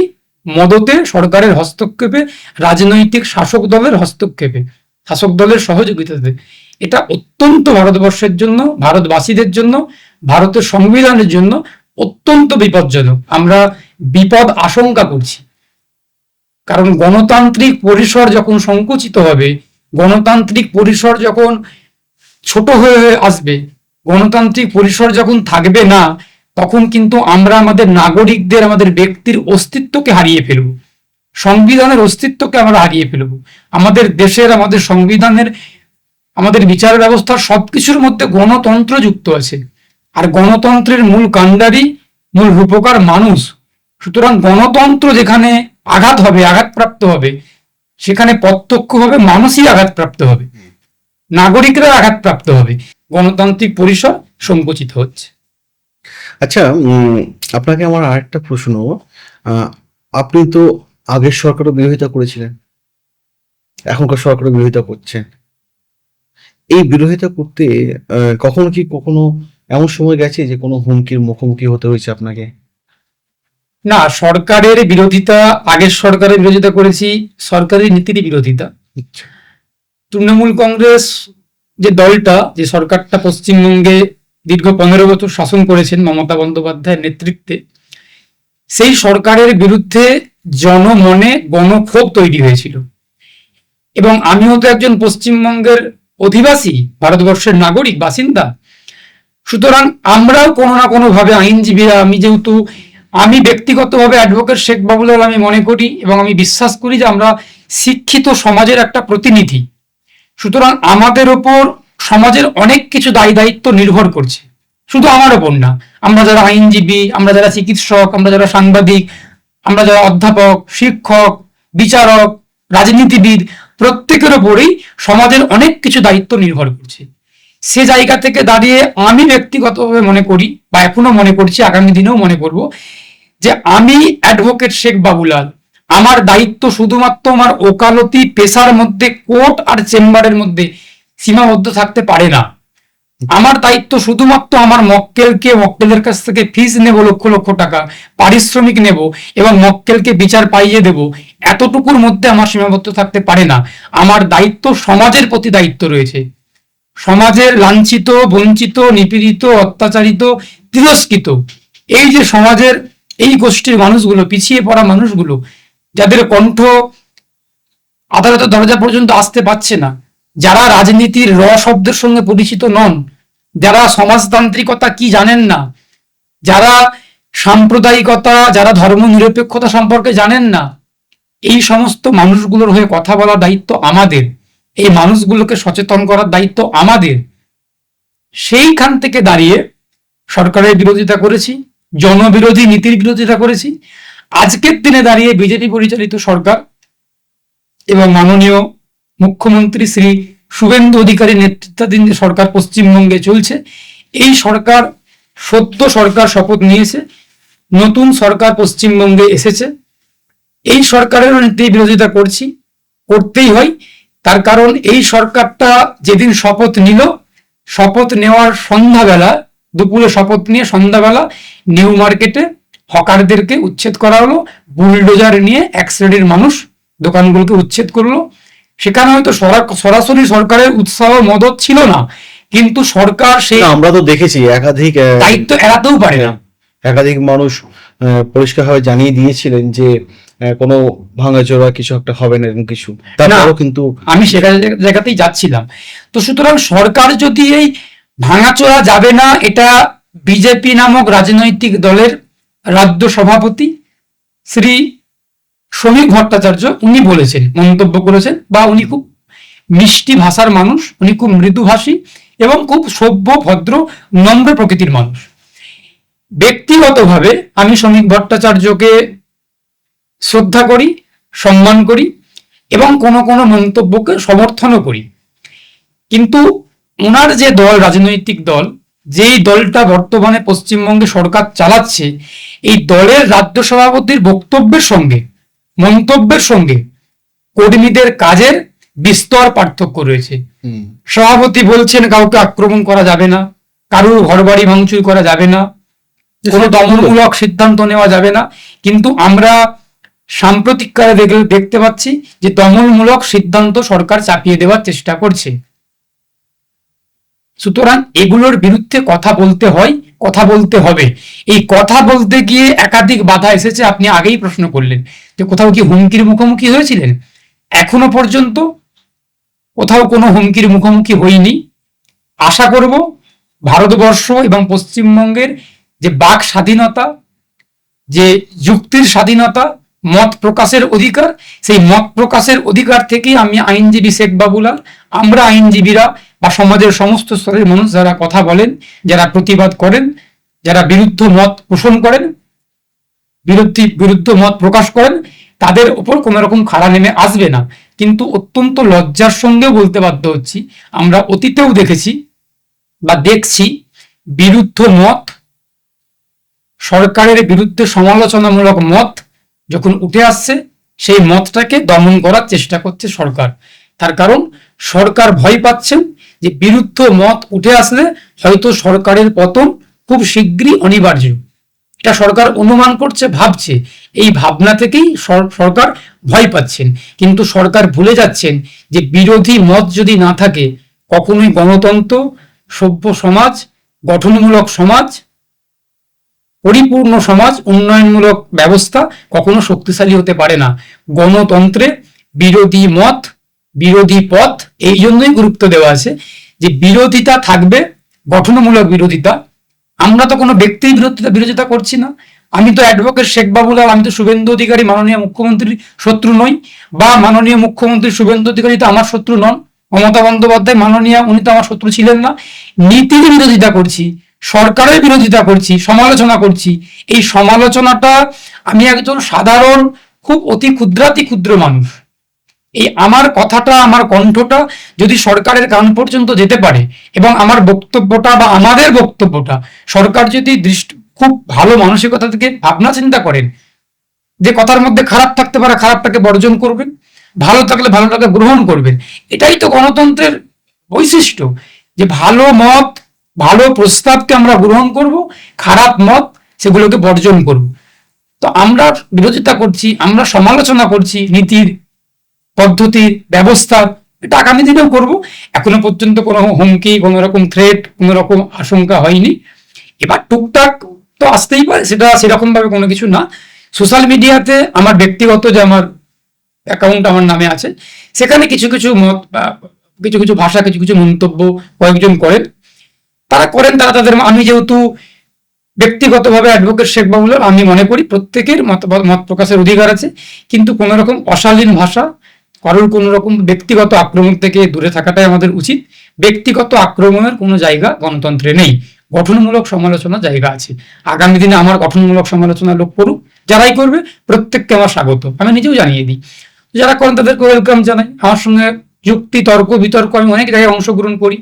মদতে, সরকারের হস্তক্ষেপে, রাজনৈতিক শাসক দলের হস্তক্ষেপে, শাসক দলের সহযোগিতাতে। এটা অত্যন্ত ভারতবর্ষের জন্য, ভারতবাসীদের জন্য, ভারতের সংবিধানের জন্য অত্যন্ত বিপজ্জনক। আমরা বিপদ আশঙ্কা করছি, কারণ গণতান্ত্রিক পরিসর যখন সংকুচিত হবে, গণতান্ত্রিক পরিসর যখন ছোট হয়ে আসবে, গণতান্ত্রিক পরিসর যখন থাকবে না, তখন কিন্তু আমরা আমাদের নাগরিকদের, আমাদের ব্যক্তির অস্তিত্বকে হারিয়ে ফেলব, সংবিধানের অস্তিত্বকে আমরা হারিয়ে ফেলব। আমাদের দেশের, আমাদের সংবিধানের, আমাদের বিচার ব্যবস্থার সবকিছুর মধ্যে গণতন্ত্র যুক্ত আছে, আর গণতন্ত্রের মূল কাণ্ডারি, মূল রূপকার মানুষ। সুতরাং গণতন্ত্র যেখানে আঘাতপ্রাপ্ত হবে, সেখানে প্রত্যক্ষভাবে মানুষই আঘাতপ্রাপ্ত হবে, নাগরিকরা আঘাতপ্রাপ্ত হবে। গণতান্ত্রিক পরিসর সংকুচিত হচ্ছে। আচ্ছা, আপনাকে আমার আরেকটা প্রশ্ন। আপনি তো আগের সরকারও বিরোধিতা করেছিলেন, এখনকার সরকারও বিরোধিতা করছেন। এই বিরোধিতা করতে কখনো এমন সময় গেছে যে কোনো হুমকির মুখোমুখি হতে হয়েছে আপনাকে? না, সরকারের বিরোধিতা, আগের সরকারের বিরোধিতা করেছি, সরকারি নীতির বিরোধিতা। আচ্ছা। তৃণমূল কংগ্রেস যে দলটা, যে সরকারটা পশ্চিমবঙ্গে দীর্ঘ 15 বছর শাসন করেছেন মমতা বন্দ্যোপাধ্যায়ের নেতৃত্বে, সেই সরকারের বিরুদ্ধে জনমনে গণক্ষোভ তৈরি হয়েছিল। এবং আমিও তো একজন পশ্চিমবঙ্গের অধিবাসী, ভারতবর্ষের নাগরিক, বাসিন্দা। সুতরাং আমরাও কোনো না কোনো ভাবে, আইনজীবীরা, আমি ব্যক্তিগতভাবে অ্যাডভোকেট শেখ বাবুলাল, আমি মনে করি এবং আমি বিশ্বাস করি যে আমরা শিক্ষিত সমাজের একটা প্রতিনিধি। সুতরাং আমাদের ওপর সমাজের অনেক কিছু দায়িত্ব নির্ভর করছে, শুধু আমার ওপর না। আমরা যারা আইনজীবী, আমরা যারা চিকিৎসক, আমরা যারা সাংবাদিক, আমরা যারা অধ্যাপক, শিক্ষক, বিচারক, রাজনীতিবিদ, প্রত্যেকের ওপরেই সমাজের অনেক কিছু দায়িত্ব নির্ভর করছে। সে জায়গা থেকে দাঁড়িয়ে আমি ব্যক্তিগতভাবে মনে করি, বা এখনো মনে করছি, আগামী দিনেও মনে করব, যে আমি অ্যাডভোকেট শেখ বাবুলাল, আমার দায়িত্ব শুধুমাত্র আমার ওকালতি পেশার মধ্যে, কোর্ট আর চেম্বারের মধ্যে সীমাবদ্ধ থাকতে পারে না। আমার দায়িত্ব শুধুমাত্র আমার মক্কেলের কাছ থেকে ফিস নেব লক্ষ লক্ষ টাকা, পারিশ্রমিক নেব এবং মক্কেলকে বিচার পাইয়ে দেব, এতটুকুর মধ্যে আমার সীমাবদ্ধ থাকতে পারে না। আমার দায়িত্ব, সমাজের প্রতি দায়িত্ব রয়েছে। সমাজের লাঞ্ছিত, বঞ্চিত, নিপীড়িত, অত্যাচারিত, তিরস্কৃত এই যে সমাজের এই গোষ্ঠীর মানুষগুলো, পিছিয়ে পড়া মানুষগুলো, যাদের কণ্ঠ আদালতের দরজা পর্যন্ত আসতে পারছে না, যারা রাজনীতির শব্দের সঙ্গে পরিচিত নন, যারা সমাজতান্ত্রিকতা কি জানেন না, যারা সাম্প্রদায়িকতা, যারা ধর্মনিরপেক্ষতা সম্পর্কে জানেন না, এই সমস্ত মানুষগুলোর হয়ে কথা বলার দায়িত্ব আমাদের। এই মানুষগুলোকে সচেতন করার দায়িত্ব আমাদের। সেইখান থেকে দাঁড়িয়ে সরকারের বিরোধিতা করেছি, জনবিরোধী নীতির বিরোধিতা করেছি। আজকের দিনে দাঁড়িয়ে বিজেপি পরিচালিত সরকার এবং মাননীয় মুখ্যমন্ত্রী শ্রী শুভেন্দু অধিকারী নেতৃত্বাধীন যে সরকার পশ্চিমবঙ্গে চলছে, এই সরকার সদ্য সরকার শপথ নিয়েছে, নতুন সরকার পশ্চিমবঙ্গে এসেছে। এই সরকারের নীতি বিরোধিতা করছি, করতেই হয়। তার কারণ এই সরকারটা যেদিন শপথ নিল, শপথ নেওয়ার সন্ধ্যাবেলা, দুপুরে শপথ নিয়ে সন্ধ্যাবেলা নিউ মার্কেটে হকারদেরকে উচ্ছেদ করা হলো, বুলডোজার নিয়ে এক শ্রেণীর মানুষ দোকানগুলোকে উচ্ছেদ করলো। সেখানে হয়তো সরাসরি সরকারের উৎসাহ মদত ছিল না, কিন্তু সরকার সেই আমরা তো দেখেছি একাধিক দায়িত্ব এড়াতেও পারে না। একাধিক মানুষ পরিষ্কারভাবে জানিয়ে দিয়েছিলেন যে কোনো ভাঙাচোরা কিছু একটা হবে না, এরকম কিছু। তারপরও কিন্তু আমি সেখানে জায়গাতেই যাচ্ছিলাম। তো সুতরাং সরকার যদি এই ভাঙাচোরা যাবে না, এটা বিজেপি নামক রাজনৈতিক দলের রাজ্য সভাপতি শ্রী শ্রমিক ভট্টাচার্য উনি বলেছেন, মন্তব্য করেছেন, বা উনি খুব মিষ্টি ভাষার মানুষ, উনি খুব মৃদুভাষী এবং খুব সভ্য, ভদ্র, নম্র প্রকৃতির মানুষ। ব্যক্তিগতভাবে আমি শ্রমিক ভট্টাচার্যকে শ্রদ্ধা করি, সম্মান করি এবং কোনো কোনো মন্তব্যকে সমর্থনও করি। কিন্তু ওনার যে দল, রাজনৈতিক দল, যেই দলটা বর্তমানে পশ্চিমবঙ্গে সরকার চালাচ্ছে, এই দলের রাজ্য সভাপতির বক্তব্যের সঙ্গে, মন্তব্যের সঙ্গে কর্মীদের কাজের বিস্তর পার্থক্য রয়েছে। সভাপতি বলছেন কাউকে আক্রমণ করা যাবে না, কারুর ঘরবাড়ি ভাঙচুর করা যাবে না, কোনো দমনমূলক সিদ্ধান্ত নেওয়া যাবে না। কিন্তু আমরা সাম্প্রতিককালে দেখতে পাচ্ছি যে দমনমূলক সিদ্ধান্ত সরকার চাপিয়ে দেওয়ার চেষ্টা করছে। সুতরাং এগুলোর বিরুদ্ধে কথা বলতে হয়, কথা বলতে হবে। এই কথা বলতে গিয়ে একাধিক বাধা এসেছে। আপনি আগেই প্রশ্ন করলেন যে কোথাও কি হুমকির মুখোমুখি হয়েছিলেন? এখনো পর্যন্ত কোথাও কোনো হুমকির মুখোমুখি হইনি। আশা করব ভারতবর্ষ এবং পশ্চিমবঙ্গের যে বাক স্বাধীনতা, যে যুক্তির স্বাধীনতা, মত প্রকাশের অধিকার, সেই মত প্রকাশের অধিকার থেকেই আমি আইনজীবী শেখ বাবুলাল, আমরা আইনজীবীরা বা সমাজের সমস্ত স্তরের মানুষ যারা কথা বলেন, যারা প্রতিবাদ করেন, যারা বিরুদ্ধ মত পোষণ করেন, বিরুদ্ধ মত প্রকাশ করেন, তাদের উপর কোনো রকম খাড়া নেমে আসবে না। কিন্তু অত্যন্ত লজ্জার সঙ্গেও বলতে বাধ্য হচ্ছি, আমরা অতীতেও দেখেছি বা দেখছি বিরুদ্ধ মত, সরকারের বিরুদ্ধে সমালোচনামূলক মত যখন উঠে আসছে, সেই মতটাকে দমন করার চেষ্টা করছে সরকার। তার কারণ সরকার ভয় পাচ্ছেন যে বিরুদ্ধ মত উঠে আসলে হয়তো সরকারের পতন খুব শীঘ্রই অনিবার্য। এটা সরকার অনুমান করছে, ভাবছে। এই ভাবনা থেকেই সরকার ভয় পাচ্ছেন। কিন্তু সরকার ভুলে যাচ্ছেন যে বিরোধী মত যদি না থাকে, কখনোই গণতন্ত্র, সভ্য সমাজ, গঠনমূলক সমাজ, পরিপূর্ণ সমাজ, উন্নয়নমূলক ব্যবস্থা কখনো শক্তিশালী হতে পারে না। গণতন্ত্রে বিরোধী মত, বিরোধী পথ এই জন্যই গুরুত্ব দেওয়া আছে যে বিরোধিতা থাকবে, গঠনমূলক বিরোধিতা। আমরা তো কোনো ব্যক্তির বিরোধিতা করছি না। আমি তো অ্যাডভোকেট শেখ বাবুলাল, আমি তো শুভেন্দু অধিকারী মাননীয় মুখ্যমন্ত্রীর শত্রু নই, বা মাননীয় মুখ্যমন্ত্রী শুভেন্দু অধিকারী তো আমার শত্রু নন, মমতা বন্দ্যোপাধ্যায় মাননীয় উনি তো আমার শত্রু ছিলেন না। নীতির বিরোধিতা করছি, সরকারের বিরোধিতা করছি, সমালোচনা করছি। এই সমালোচনাটা, আমি একজন সাধারণ খুব অতি ক্ষুদ্রাতি ক্ষুদ্র মানুষ, এই আমার কথাটা, আমার কণ্ঠটা যদি সরকারের কান পর্যন্ত যেতে পারে এবং আমার বক্তব্যটা বা আমাদের বক্তব্যটা সরকার যদি খুব ভালো মানসিকতা থেকে ভাবনা চিন্তা করেন যে কথার মধ্যে খারাপ থাকতে পারে, খারাপটাকে বর্জন করবেন, ভালো থাকলে ভালোটাকে গ্রহণ করবেন। এটাই তো গণতন্ত্রের বৈশিষ্ট্য, যে ভালো মত ভালো প্রস্তাবকে আমরা গ্রহণ করব, খারাপ মত সেগুলোকে বর্জন করব। তো আমরা বিরোধিতা করছি, আমরা সমালোচনা করছি নীতির, পদ্ধতির, ব্যবস্থার, এটা আগামী দিনেও করব। এখনো পর্যন্ত কোনো হুমকি, কোনো রকম থ্রেট, কোনো রকম আশঙ্কা হয়নি। এবার টুকটাক তো আসতেই পারে, সেটা সেরকম ভাবে কোনো কিছু না। সোশ্যাল মিডিয়াতে আমার ব্যক্তিগত যে আমার অ্যাকাউন্ট আমার নামে আছে, সেখানে কিছু কিছু মত বা কিছু কিছু ভাষা, কিছু কিছু মন্তব্য কয়েকজন করেন, তারা তাদের, আমি যেহেতু ব্যক্তিগতভাবে অ্যাডভোকেট শেখ বাবুলাল, আমি মনে করি প্রত্যেকের মত প্রকাশের অধিকার আছে, কিন্তু কোনো রকম অশালীন ভাষা, কারোর কোনো রকম ব্যক্তিগত আক্রমণ থেকে দূরে থাকাটাই আমাদের উচিত। ব্যক্তিগত আক্রমণের কোনো জায়গা গণতন্ত্রে নেই, গঠনমূলক সমালোচনার জায়গা আছে। আগামী দিনে আমার গঠনমূলক সমালোচনা লোক করুক, যারাই করবে প্রত্যেককে আমার স্বাগত, আমি নিজেও জানিয়ে দিই। যারা করেন তাদেরকে ওয়েলকাম জানাই। আমার সঙ্গে যুক্তি, তর্ক, বিতর্ক আমি অনেক জায়গায় অংশগ্রহণ করি।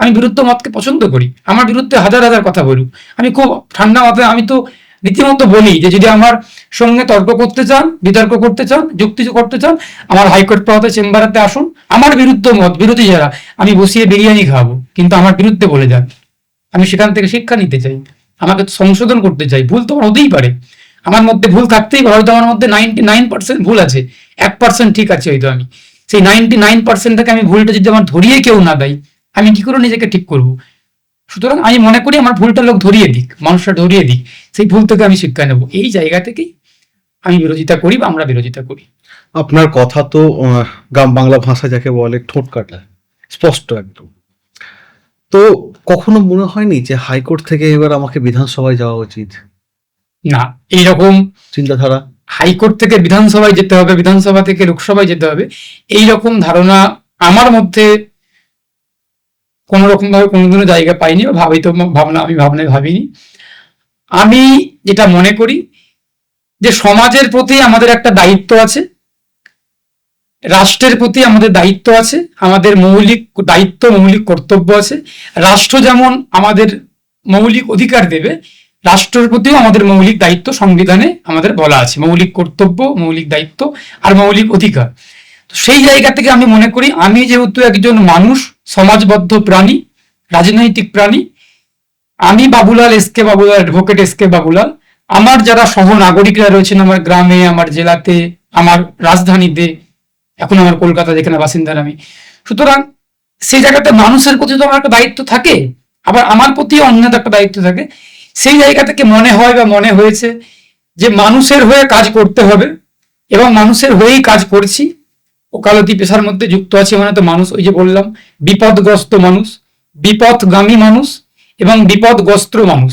আমি বিরুদ্ধ মতকে পছন্দ করি, আমার বিরুদ্ধে হাজার হাজার কথা বলুক, আমি খুব ঠান্ডা মাথায়, আমি তো রীতিমতো বলি যে যদি আমার সঙ্গে তর্ক করতে চান, বিতর্ক করতে চান, যুক্তি করতে চান, আমার হাইকোর্ট পাওয়াতে চেম্বারেতে আসুন। আমার বিরুদ্ধ মত, বিরোধী যারা, আমি বসিয়ে বিরিয়ানি খাওয়াবো, কিন্তু আমার বিরুদ্ধে বলে যান। আমি সেখান থেকে শিক্ষা নিতে চাই, আমাকে সংশোধন করতে চাই। ভুল তো আমার হতেই পারে, আমার মধ্যে ভুল থাকতেই পারে, হয়তো আমার মধ্যে 99% ভুল আছে, 1% ঠিক আছে হয়তো। আমি সেই 99%টাকে আমি ভুলটা যদি আমার ধরিয়ে কেউ না দেয়, আমি কি করে নিজেকে ঠিক করব? সুতরাং আমি মনে করি আমার ভুলটা লোক ধরিয়ে দিক, মানুষরা ধরিয়ে দিক, সেই ভুল থেকে আমি শিক্ষা নেব। এই জায়গা থেকেই আমি বিরোধিতা করি বা আমরা বিরোধিতা করি। আপনার কথা তো গ্রাম বাংলা ভাষা যাকে বলে ঠোঁট কাটা, স্পষ্ট একদম। তো কখনো মনে হয়নি যে হাইকোর্ট থেকে এবার আমাকে বিধানসভায় যাওয়া উচিত? না, এইরকম চিন্তাধারা? হাইকোর্ট থেকে বিধানসভায় যেতে হবে, বিধানসভা থেকে লোকসভায় যেতে হবে, এই রকম ধারণা আমার মধ্যে কোনো রকম ভাবে কোনোদিনও জায়গা পাইনি, বা আমি ভাবনায় ভাবিনি। আমি যেটা মনে করি যে সমাজের প্রতি আমাদের একটা দায়িত্ব আছে, রাষ্ট্রের প্রতি আমাদের দায়িত্ব আছে, আমাদের মৌলিক দায়িত্ব, মৌলিক কর্তব্য আছে। রাষ্ট্র যেমন আমাদের মৌলিক অধিকার দেবে, রাষ্ট্রের প্রতিও আমাদের মৌলিক দায়িত্ব সংবিধানে আমাদের বলা আছে, মৌলিক কর্তব্য, মৌলিক দায়িত্ব আর মৌলিক অধিকার। তো সেই জায়গা থেকে আমি মনে করি, আমি যেহেতু একজন মানুষ, সমাজবদ্ধ প্রাণী, রাজনৈতিক প্রাণী, আমি Babulal, SK Babulal, advocate SK Babulal, আমার যারা সহ নাগরিকরা রয়েছেন আমার গ্রামে, আমার জেলাতে, আমার রাজধানীতে, এখন আমার কলকাতা যেখানে বাসিন্দার আমি, সুতরাং সেই জায়গাতে মানুষের প্রতি তো আমার একটা দায়িত্ব থাকে, আবার আমার প্রতিও অন্যের একটা দায়িত্ব থাকে। সেই জায়গা থেকে মনে হয় বা মনে হয়েছে যে মানুষের হয়ে কাজ করতে হবে, এবং মানুষের হয়েই কাজ করছি। ওকালতি পেশার মধ্যে যুক্ত আছে মানে তো মানুষ, ওই যে বললাম, বিপদগ্রস্ত মানুষ, বিপদগামী মানুষ এবং বিপদগ্রস্ত মানুষ,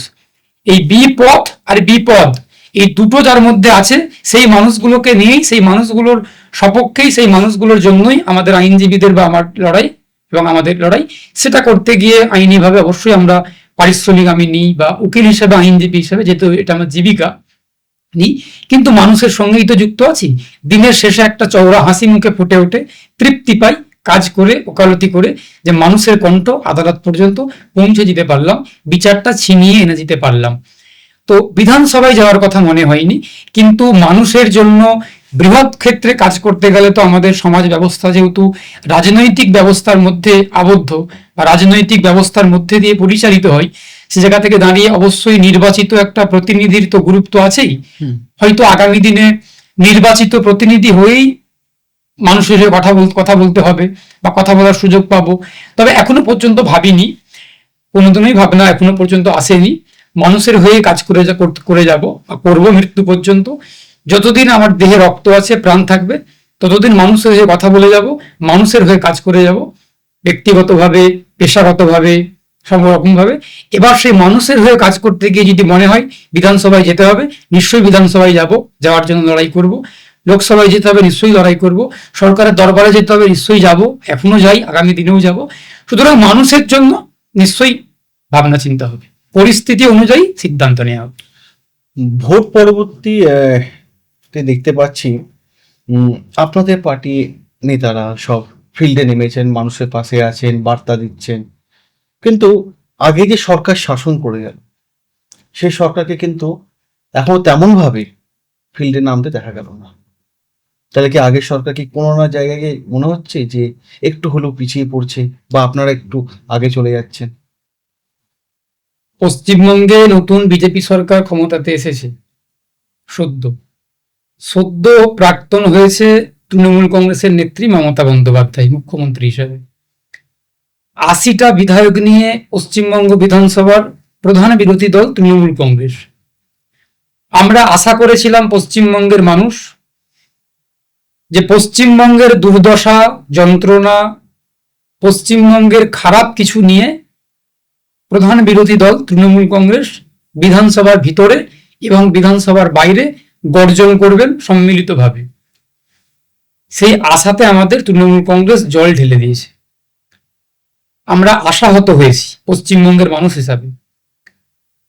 এই বিপদ আর বিপদ, এই দুটো যার মধ্যে আছে, সেই মানুষগুলোকে নিয়েই, সেই মানুষগুলোর সপক্ষেই, সেই মানুষগুলোর জন্যই আমাদের আইনজীবীদের বা আমার লড়াই এবং আমাদের লড়াই। সেটা করতে গিয়ে আইনিভাবে অবশ্যই আমরা পারিশ্রমিক আমি নিই, বা উকিল হিসেবে, আইনজীবী হিসেবে, যেহেতু এটা আমার জীবিকা, নিই, কিন্তু মানুষের সঙ্গেই তো যুক্ত আছি। দিনের শেষে একটা চওড়া হাসি মুখে ফুটে ওঠে, তৃপ্তি পাই কাজ করে, ওকালতি করে, যে মানুষের কণ্ঠ আদালত পর্যন্ত পৌঁছে দিতে পারলাম, বিচারটা ছিনিয়ে এনে দিতে পারলাম। তো বিধানসভায় যাওয়ার কথা মনে হয়নি, কিন্তু মানুষের জন্য বৃহৎ ক্ষেত্রে কাজ করতে গেলে তো আমাদের সমাজ ব্যবস্থা যেহেতু রাজনৈতিক ব্যবস্থার মধ্যে আবদ্ধ, বা রাজনৈতিক ব্যবস্থার মধ্যে দিয়ে পরিচালিত হয়, সে জায়গা থেকে দাঁড়িয়ে অবশ্যই নির্বাচিত একটা প্রতিনিধির তো গুরুত্ব আছেই। হয়তো আগামী দিনে নির্বাচিত প্রতিনিধি হয়েই মানুষের হয়ে কথা বলতে হবে, বা কথা বলার সুযোগ পাবো। তবে এখনো পর্যন্ত ভাবিনি, কোনোদিনই ভাবনা এখনো পর্যন্ত আসেনি। মানুষের হয়ে কাজ করে যাব বা করবো মৃত্যু পর্যন্ত। যতদিন আমার দেহে রক্ত আছে, প্রাণ থাকবে, ততদিন মানুষের হয়ে কথা বলে যাব, মানুষের হয়ে কাজ করে যাব, ব্যক্তিগতভাবে, পেশাগতভাবে, সব রকম ভাবে। এবার সেই মানুষের হয়ে কাজ করতে গিয়ে যদি মনে হয় বিধানসভায় যেতে হবে, নিশ্চয়ই বিধানসভায় যাব, যাওয়ার জন্য লড়াই করব। লোকসভায় যেতে হবে, নিশ্চয়ই লড়াই করব। সরকারের দরবারে যেতে হবে, নিশ্চয়ই যাব, এখনো যাই, আগামী দিনেও যাব। সুতরাং মানুষের জন্য নিশ্চয়ই ভাবনা চিন্তা হবে, পরিস্থিতি অনুযায়ী সিদ্ধান্ত নেওয়া হবে। ভোট পরবর্তী দেখতে পাচ্ছি আপনাদের পার্টি নেতারা সব ফিল্ডে নেমেছেন, মানুষের পাশে আছেন, বার্তা দিচ্ছেন, কিন্তু আগে যে সরকার শাসন করে গেল, সেই সরকারকে কিন্তু এখনো তেমন ভাবে ফিল্ডে নামতে দেখা গেল না। তাহলে কি আগের সরকার কি কোনো না জায়গায় মনে হচ্ছে যে একটু হলেও পিছিয়ে পড়ছে, বা আপনারা একটু আগে চলে যাচ্ছেন? পশ্চিমবঙ্গে নতুন বিজেপি সরকার ক্ষমতাতে এসেছে সদ্য। সদ্য প্রাক্তন হয়েছে তৃণমূল কংগ্রেসের নেত্রী মমতা বন্দ্যোপাধ্যায় মুখ্যমন্ত্রী হিসেবে। 80টা বিধায়ক নিয়ে পশ্চিমবঙ্গ বিধানসভার প্রধান বিরোধী দল তৃণমূল কংগ্রেস। আমরা আশা করেছিলাম পশ্চিমবঙ্গের মানুষ যে পশ্চিমবঙ্গের দুর্দশা যন্ত্রণা, পশ্চিমবঙ্গের খারাপ কিছু নিয়ে প্রধান বিরোধী দল তৃণমূল কংগ্রেস বিধানসভার ভিতরে এবং বিধানসভার বাইরে গর্জন করবেন সম্মিলিতভাবে। সেই আশাতে আমাদের তৃণমূল কংগ্রেস জল ঢেলে দিয়েছে। আমরা আশাহত হয়েছি পশ্চিমবঙ্গের মানুষ হিসাবে।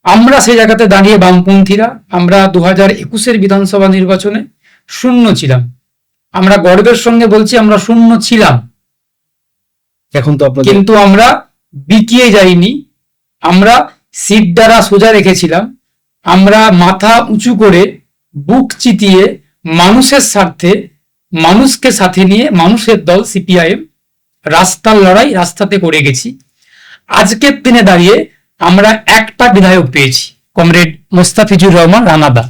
আমরা সেই জায়গাতে দাঁড়িয়ে বামপন্থীরা আমরা 2021-এর বিধানসভা নির্বাচনে শূন্য ছিলাম। আমরা গর্বের সঙ্গে বলছি আমরা শূন্য ছিলাম, এখন তো আপনাদের কিন্তু আমরা বিকিয়ে যাইনি। আমরা সিট দ্বারা সোজা রেখেছিলাম। আমরা মাথা উঁচু করে বুক চিতিয়ে মানুষের স্বার্থে, মানুষকে সাথে নিয়ে, মানুষের দল সিপিআইএম রাস্তার লড়াই রাস্তাতে করে গেছি। আজকের দিনে দাঁড়িয়ে আমরা একটা বিধায়ক পেয়েছি, কমরেড মোস্তাফিজুর রহমান রানাদা,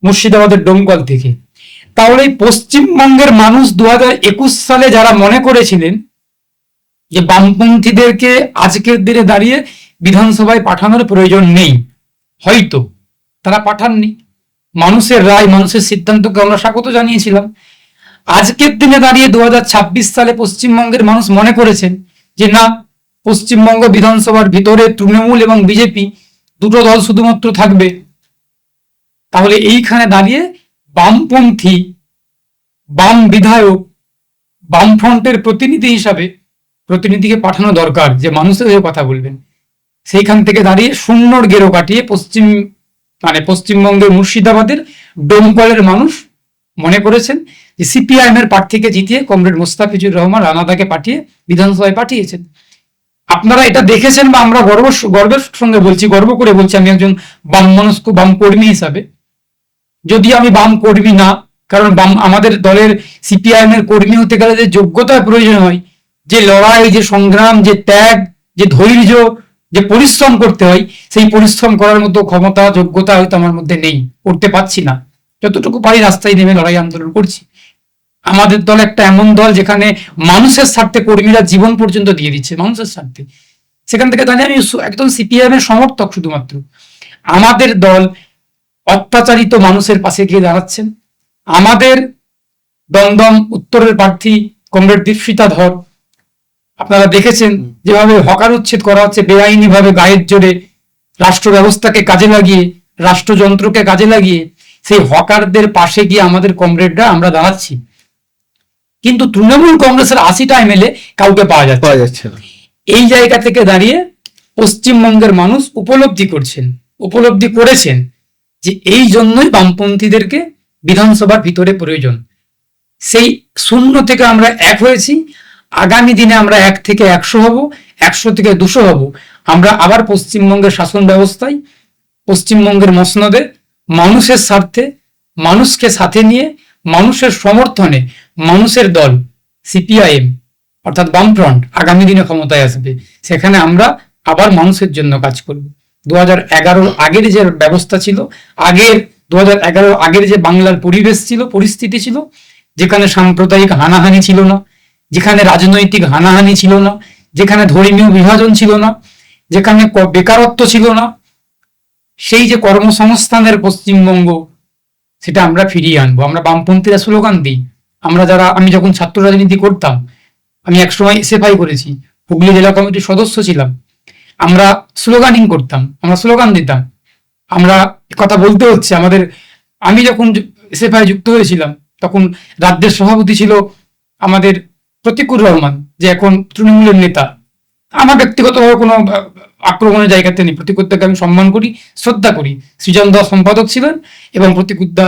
মুর্শিদাবাদের ডোমকল থেকে। তাহলে এই পশ্চিমবঙ্গের মানুষ 2021 সালে যারা মনে করেছিলেন যে বামপন্থীদেরকে আজকের দিনে দাঁড়িয়ে বিধানসভায় পাঠানোর প্রয়োজন নেই, হয়তো তারা পাঠাননি। মানুষের রায়, মানুষের সিদ্ধান্তকে আমরা স্বাগত জানিয়েছিলাম। আজকের দিনে দাঁড়িয়ে 2026 সালে পশ্চিমবঙ্গের মানুষ মনে করেছেন যে না, পশ্চিমবঙ্গ বিধানসভার ভিতরে তৃণমূল এবং বিজেপি দুটো দল শুধুমাত্র থাকবে। তাহলে এইখানে দাঁড়িয়ে বামপন্থী, বাম বিধায়ক, বামফ্রন্টের প্রতিনিধি হিসাবে প্রতিনিধিকে পাঠানো দরকার, যে মানুষের হয়ে কথা বলবেন। সেইখান থেকে দাঁড়িয়ে শূন্যর গেরো কাটিয়ে পশ্চিমবঙ্গের মুর্শিদাবাদের ডোমকলের মানুষ মনে করেছেন যে সিপিআইএম এর প্রার্থীকে জিতিয়ে কমরেড মোস্তাফিজুর রহমান রানাদাকে পাঠিয়ে বিধানসভায় পাঠিয়েছেন। আপনারা এটা দেখেছেন বা আমরা গর্বের সঙ্গে বলছি, গর্ব করে বলছি, আমি একজন বাম মনস্ক বাম কর্মী হিসাবে। যদি আমি বাম কর্মী না, কারণ আমাদের দলের সিপিআইএম এর কর্মী হতে গেলে যে যোগ্যতার প্রয়োজন হয়, যে লড়াই, যে সংগ্রাম, যে ত্যাগ, যে ধৈর্য, যে পরিশ্রম করতে হয়, সেই পরিশ্রম করার মতো ক্ষমতা যোগ্যতা হয়তো আমার মধ্যে নেই, করতে পারছি না। যতটুকু পারি রাস্তায় নেমে লড়াই আন্দোলন করছি। আমাদের দল একটা এমন দল যেখানে মানুষের স্বার্থে কর্মীরা জীবন পর্যন্ত দিয়ে দিচ্ছে, মানুষের স্বার্থে। সেখান থেকে দাঁড়িয়ে আমি একদম সিপিআইএম এর সমর্থক শুধুমাত্র। আমাদের দল অত্যাচারিত মানুষের পাশে গিয়ে দাঁড়াচ্ছেন। আমাদের দমদম উত্তরের প্রার্থী কমরেড দীপশিতা ধর, আপনারা দেখেছেন যেভাবে হকার উচ্ছেদ করা হচ্ছে বেআইনি ভাবে, গায়ের জোরে, রাষ্ট্র ব্যবস্থাকে কাজে লাগিয়ে, রাষ্ট্রযন্ত্রকে কাজে লাগিয়ে সেই হকারদের পাশে গিয়ে আমাদের কমরেডরা আমরা দাঁড়াচ্ছি। কিন্তু তৃণমূল কংগ্রেসের 80টা এমএলএ কাউকে পাওয়া যাচ্ছে না। এই জায়গা থেকে দাঁড়িয়ে পশ্চিমবঙ্গের মানুষ উপলব্ধি করেছেন যে এই জন্যই বামপন্থীদেরকে বিধানসভার ভিতরে প্রয়োজন। সেই শূন্য থেকে আমরা 1 হয়েছি। আগামী দিনে আমরা 1 থেকে 100 হব, 100 থেকে 200 হব। আমরা আবার পশ্চিমবঙ্গের শাসন ব্যবস্থায়, পশ্চিমবঙ্গের মসনদে, মানুষের স্বার্থে, মানুষকে সাথে নিয়ে, মানুষের সমর্থনে মানুষের দল সিপিআইএম অর্থাৎ বামফ্রন্ট আগামী দিনে ক্ষমতায় আসবে। সেখানে আমরা আবার মানুষের জন্য কাজ করব। 2011 আগের যে ব্যবস্থা ছিল, 2011 আগের যে বাংলার পরিবেশ ছিল, পরিস্থিতি ছিল, যেখানে সাম্প্রদায়িক হানাহানি ছিল না, যেখানে রাজনৈতিক হানাহানি ছিল না, যেখানে ধর্মীয় বিভাজন ছিল না, যেখানে বেকারত্ব ছিল না, সেই যে কর্মসংস্থানের পশ্চিমবঙ্গ, সেটা আমরা ফিরিয়ে আনবো। আমরা বামপন্থীরা স্লোগান দিই। আমি যখন ছাত্র রাজনীতি করতাম, আমি একসময় এসএফআই করেছি, হুগলি জেলা কমিটির সদস্য ছিলাম। আমরা স্লোগানিং করতাম, আমরা স্লোগান দিতাম। আমরা কথা বলতে হচ্ছে আমাদের। আমি যখন এসএফআই যুক্ত হয়েছিলাম তখন রাজ্যের সভাপতি ছিল আমাদের প্রতীকুর রহমান, যে এখন তৃণমূলের নেতা। আমার ব্যক্তিগতভাবে কোনো আক্রমণের জায়গাতে নেই। প্রতীকুদ্দাকে আমি সম্মান করি, শ্রদ্ধা করি। সৃজন দা সম্পাদক ছিলেন এবং প্রতীকুদ্দা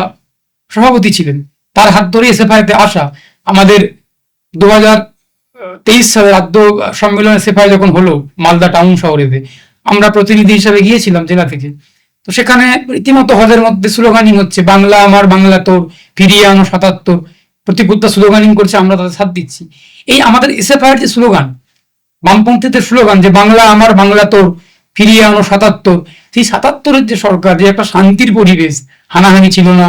সভাপতি ছিলেন। তার হাত ধরে এসএফআইতে আসা। আমাদের 2023 সালে রাজ্য সম্মেলন এসএফআই যখন হলো মালদা টাউন শহরেতে, আমরা প্রতিনিধি হিসেবে গিয়েছিলাম জেলা থেকে। তো সেখানে রীতিমতো হলের মধ্যে স্লোগানিং হচ্ছে, বাংলা আমার বাংলা তোর, ফিরিয়ে আনো 77। প্রতীকুদ্দা স্লোগানিং করছে, আমরা তাদের সাথ দিচ্ছি। এই আমাদের এসএফআইয়ের যে স্লোগান, বামপন্থীদের স্লোগান যে বাংলা আমার বাংলা তোর, ফিরিয়ে আনো ৭৭, সেই ৭৭-এর যে সরকার, যে একটা শান্তির পরিবেশ, হানাহানি ছিল না,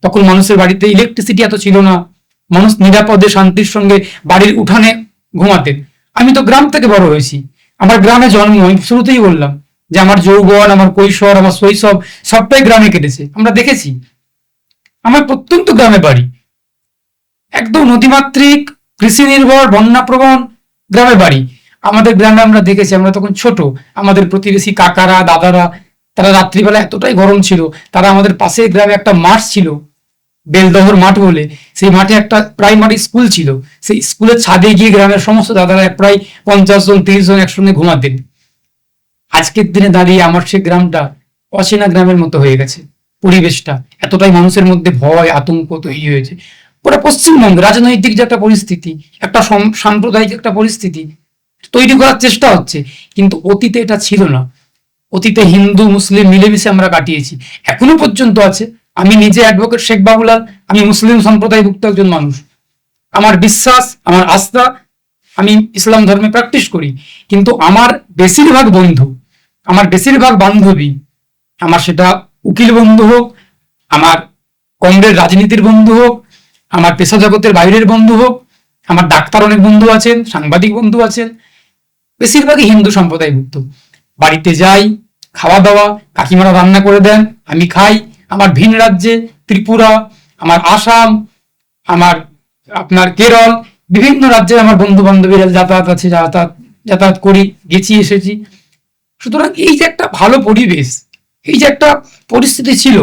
তখন মানুষের বাড়িতে ইলেকট্রিসিটি এত ছিল না, মানুষ নিরাপদে শান্তির সঙ্গে বাড়ির উঠানে ঘুমাতেন। আমি তো গ্রাম থেকে বড় হয়েছি, আমার গ্রামে জন্ম। আমি শুরুতেই বললাম যে আমার যৌবন, আমার কৈশোর, আমার শৈশব সবটাই গ্রামে কেটেছে, আমরা দেখেছি। আমার প্রত্যন্ত গ্রামে বাড়ি, একদম নদীমাতৃক, কৃষি নির্ভর, বন্যাপ্রবণ গ্রামে বাড়ি। আমাদের গ্রামে আমরা দেখেছি, আমরা তখন ছোট, আমাদের প্রতিবেশী কাকারা, দাদারা, তারা রাত্রিবেলা এতটাই গরম ছিল, তারা আমাদের পাশের গ্রামে একটা মাঠ ছিল, বেলদহর মাঠ বলে, সেই মাঠে একটা প্রাইমারি স্কুল ছিল, সেই স্কুলের ছাদে গিয়ে গ্রামের সমস্ত দাদারা প্রায় 50 জন 30 জন একসঙ্গে ঘুমাতেন। আজকের দিনে দাঁড়িয়ে আমার সেই গ্রামটা অচেনা গ্রামের মতো হয়ে গেছে। পরিবেশটা এতটাই মানুষের মধ্যে ভয়, আতঙ্ক তৈরি হয়েছে। পুরো পশ্চিমবঙ্গ রাজনৈতিক যে একটা পরিস্থিতি, একটা সাম্প্রদায়িক একটা পরিস্থিতি তৈরি করার চেষ্টা হচ্ছে, কিন্তু অতীতে এটা ছিল না। অতীতে হিন্দু মুসলিম মিলেমিশে আমরা কাটিয়েছি, এখনো পর্যন্ত আছে। আমি নিজে অ্যাডভোকেট শেখ বাবুলাল, আমি মুসলিম সম্প্রদায়ভুক্ত একজন মানুষ। আমার বিশ্বাস, আমার আস্থা, আমি ইসলাম ধর্মে প্র্যাকটিস করি, কিন্তু আমার বেশিরভাগ বন্ধু, আমার বেশিরভাগ বান্ধবী, আমার সেটা উকিল বন্ধু হোক, আমার কংগ্রেস রাজনীতির বন্ধু হোক, আমার পেশা জগতের বাইরের বন্ধু হোক, আমার ডাক্তার অনেক বন্ধু আছেন, সাংবাদিক বন্ধু আছেন, বেশিরভাগই হিন্দু সম্প্রদায়ভুক্ত। বাড়িতে যাই, খাওয়া দাওয়া কাকিমারা রান্না করে দেন, আমি খাই। আমার ভিন রাজ্যে ত্রিপুরা, আমার আসাম, আমার আপনার কেরল, বিভিন্ন রাজ্যে আমার বন্ধু বান্ধবীরা যাতায়াত আছে, যাতায়াত করি, গেছি, এসেছি। সুতরাং এই যে একটা ভালো পরিবেশ, এই যে একটা পরিস্থিতি ছিল,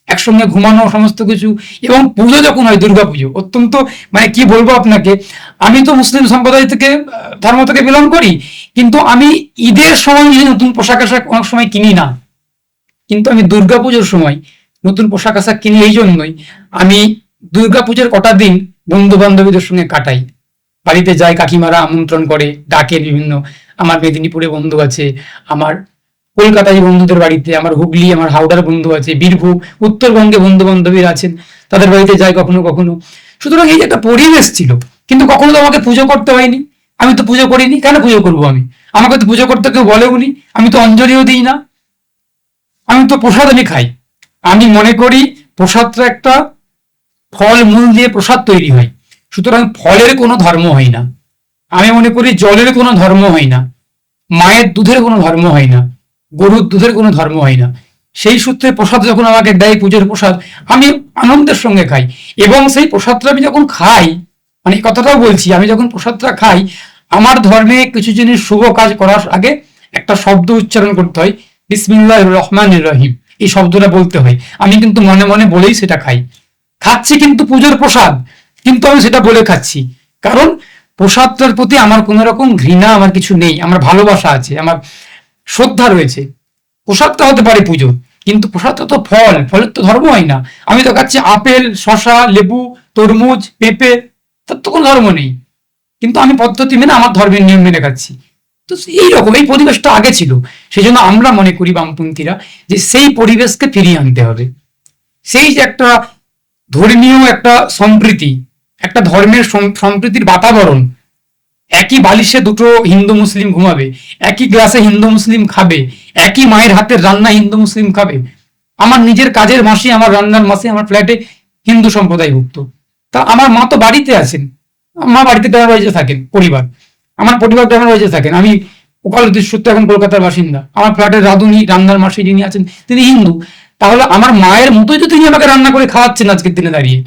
একসঙ্গে ঘুমানো, সমস্ত কিছু, এবং পুজো যখন হয়, দুর্গাপুজো অত্যন্ত, মানে কি বলবো আপনাকে, আমি তো মুসলিম সম্প্রদায় থেকে, ধর্ম থেকে বিলং করি, কিন্তু আমি ঈদের সময় নতুন পোশাক আশাক অনেক সময় কিনি না, কিন্তু আমি দুর্গাপুজোর সময় নতুন পোশাক আশাক কিনি। এই জন্যই আমি দুর্গাপুজোর কটা দিন বন্ধু বান্ধবীদের সঙ্গে কাটাই। বাড়িতে যাই, কাকিমারা আমন্ত্রণ করে, ডাকে বিভিন্ন, আমার মেদিনীপুরে বন্ধু আছে, আমার কলকাতায় বন্ধুদের বাড়িতে, আমার হুগলি, আমার হাওড়ার বন্ধু আছে, বীরভূম, উত্তরবঙ্গে বন্ধু বান্ধবীরা আছেন, তাদের বাড়িতে যাই কখনো কখনো। সুতরাং এই যে একটা পরিবেশ ছিল, কিন্তু কখনো তো আমাকে পুজো করতে হয়নি। আমি তো পুজো করিনি, কেন পুজো করবো আমি? আমাকে তো পুজো করতে কেউ বলেওনি, আমি তো অঞ্জলিও দিই না, আমি তো প্রসাদ আমি খাই। আমি মনে করি প্রসাদটা একটা ফল মূল দিয়ে প্রসাদ তৈরি হয়, সুতরাং ফলের কোনো ধর্ম হয় না। আমি মনে করি জলের কোনো ধর্ম হয় না, মায়ের দুধের কোনো ধর্ম হয় না, গরুর দুধের কোনো ধর্ম হয় না। সেই সূত্রে প্রসাদ যখন আমাকে দেয়, পুজোর প্রসাদ, আমি আনন্দের সঙ্গে খাই। এবং সেই প্রসাদটা আমি যখন খাই, মানে এই কথাটাও বলছি, আমি যখন প্রসাদটা খাই, আমার ধর্মে কিছু জিনিস শুভ কাজ করার আগে একটা শব্দ উচ্চারণ করতে হয়, বিসমিল্লাহির রহমানির রহিম, এই শব্দটা বলতে হয়। আমি কিন্তু মনে মনে বলেই সেটা খাই, খাচ্ছি কিন্তু পুজোর প্রসাদ, কিন্তু আমি সেটা বলে খাচ্ছি, কারণ প্রসাদটার প্রতি আমার কোনো রকম ঘৃণা, আমার কিছু নেই, আমার ভালোবাসা আছে, আমার শ্রদ্ধা রয়েছে। প্রসাদটা হতে পারে পুজো, কিন্তু প্রসাদটা তো ফল, ফলের তো ধর্ম হয় না। আমি তো খাচ্ছি আপেল, শশা, লেবু, তরমুজ, পেঁপে, তার তো কোনো ধর্ম নেই, কিন্তু আমি পদ্ধতি মেনে, আমার ধর্মের নিয়ম মেনে খাচ্ছি। তো এইরকম এই পরিবেশটা আগে ছিল, সেই জন্য আমরা মনে করি বামপন্থীরা যে সেই পরিবেশকে ফিরিয়ে আনতে হবে। সেই যে একটা ধর্মীয় একটা সম্প্রীতি, একটা ধর্মের সম্প্রীতির বাতাবরণ, একই বালিশে দুটো হিন্দু মুসলিম ঘুমাবে, একই গ্লাসে হিন্দু মুসলিম খাবে, একই মায়ের হাতের রান্না হিন্দু মুসলিম খাবে। আমার নিজের কাজের মাসি, আমার রান্নার মাসি আমার ফ্ল্যাটে হিন্দু সম্প্রদায়ভুক্ত, তা আমার মা তো বাড়িতে আছেন, মা বাড়িতে গ্রামের বাড়িতে থাকেন, পরিবার, আমার পরিবার গ্রামের বাড়িতে থাকেন। আমি ওকালতির সূত্রে এখন কলকাতার বাসিন্দা, আমার ফ্ল্যাটের রাঁধুনি, রান্নার মাসি যিনি আছেন তিনি হিন্দু। তাহলে আমার মায়ের মতোই তো তিনি আমাকে রান্না করে খাওয়াচ্ছেন, আজকের দিনে দাঁড়িয়ে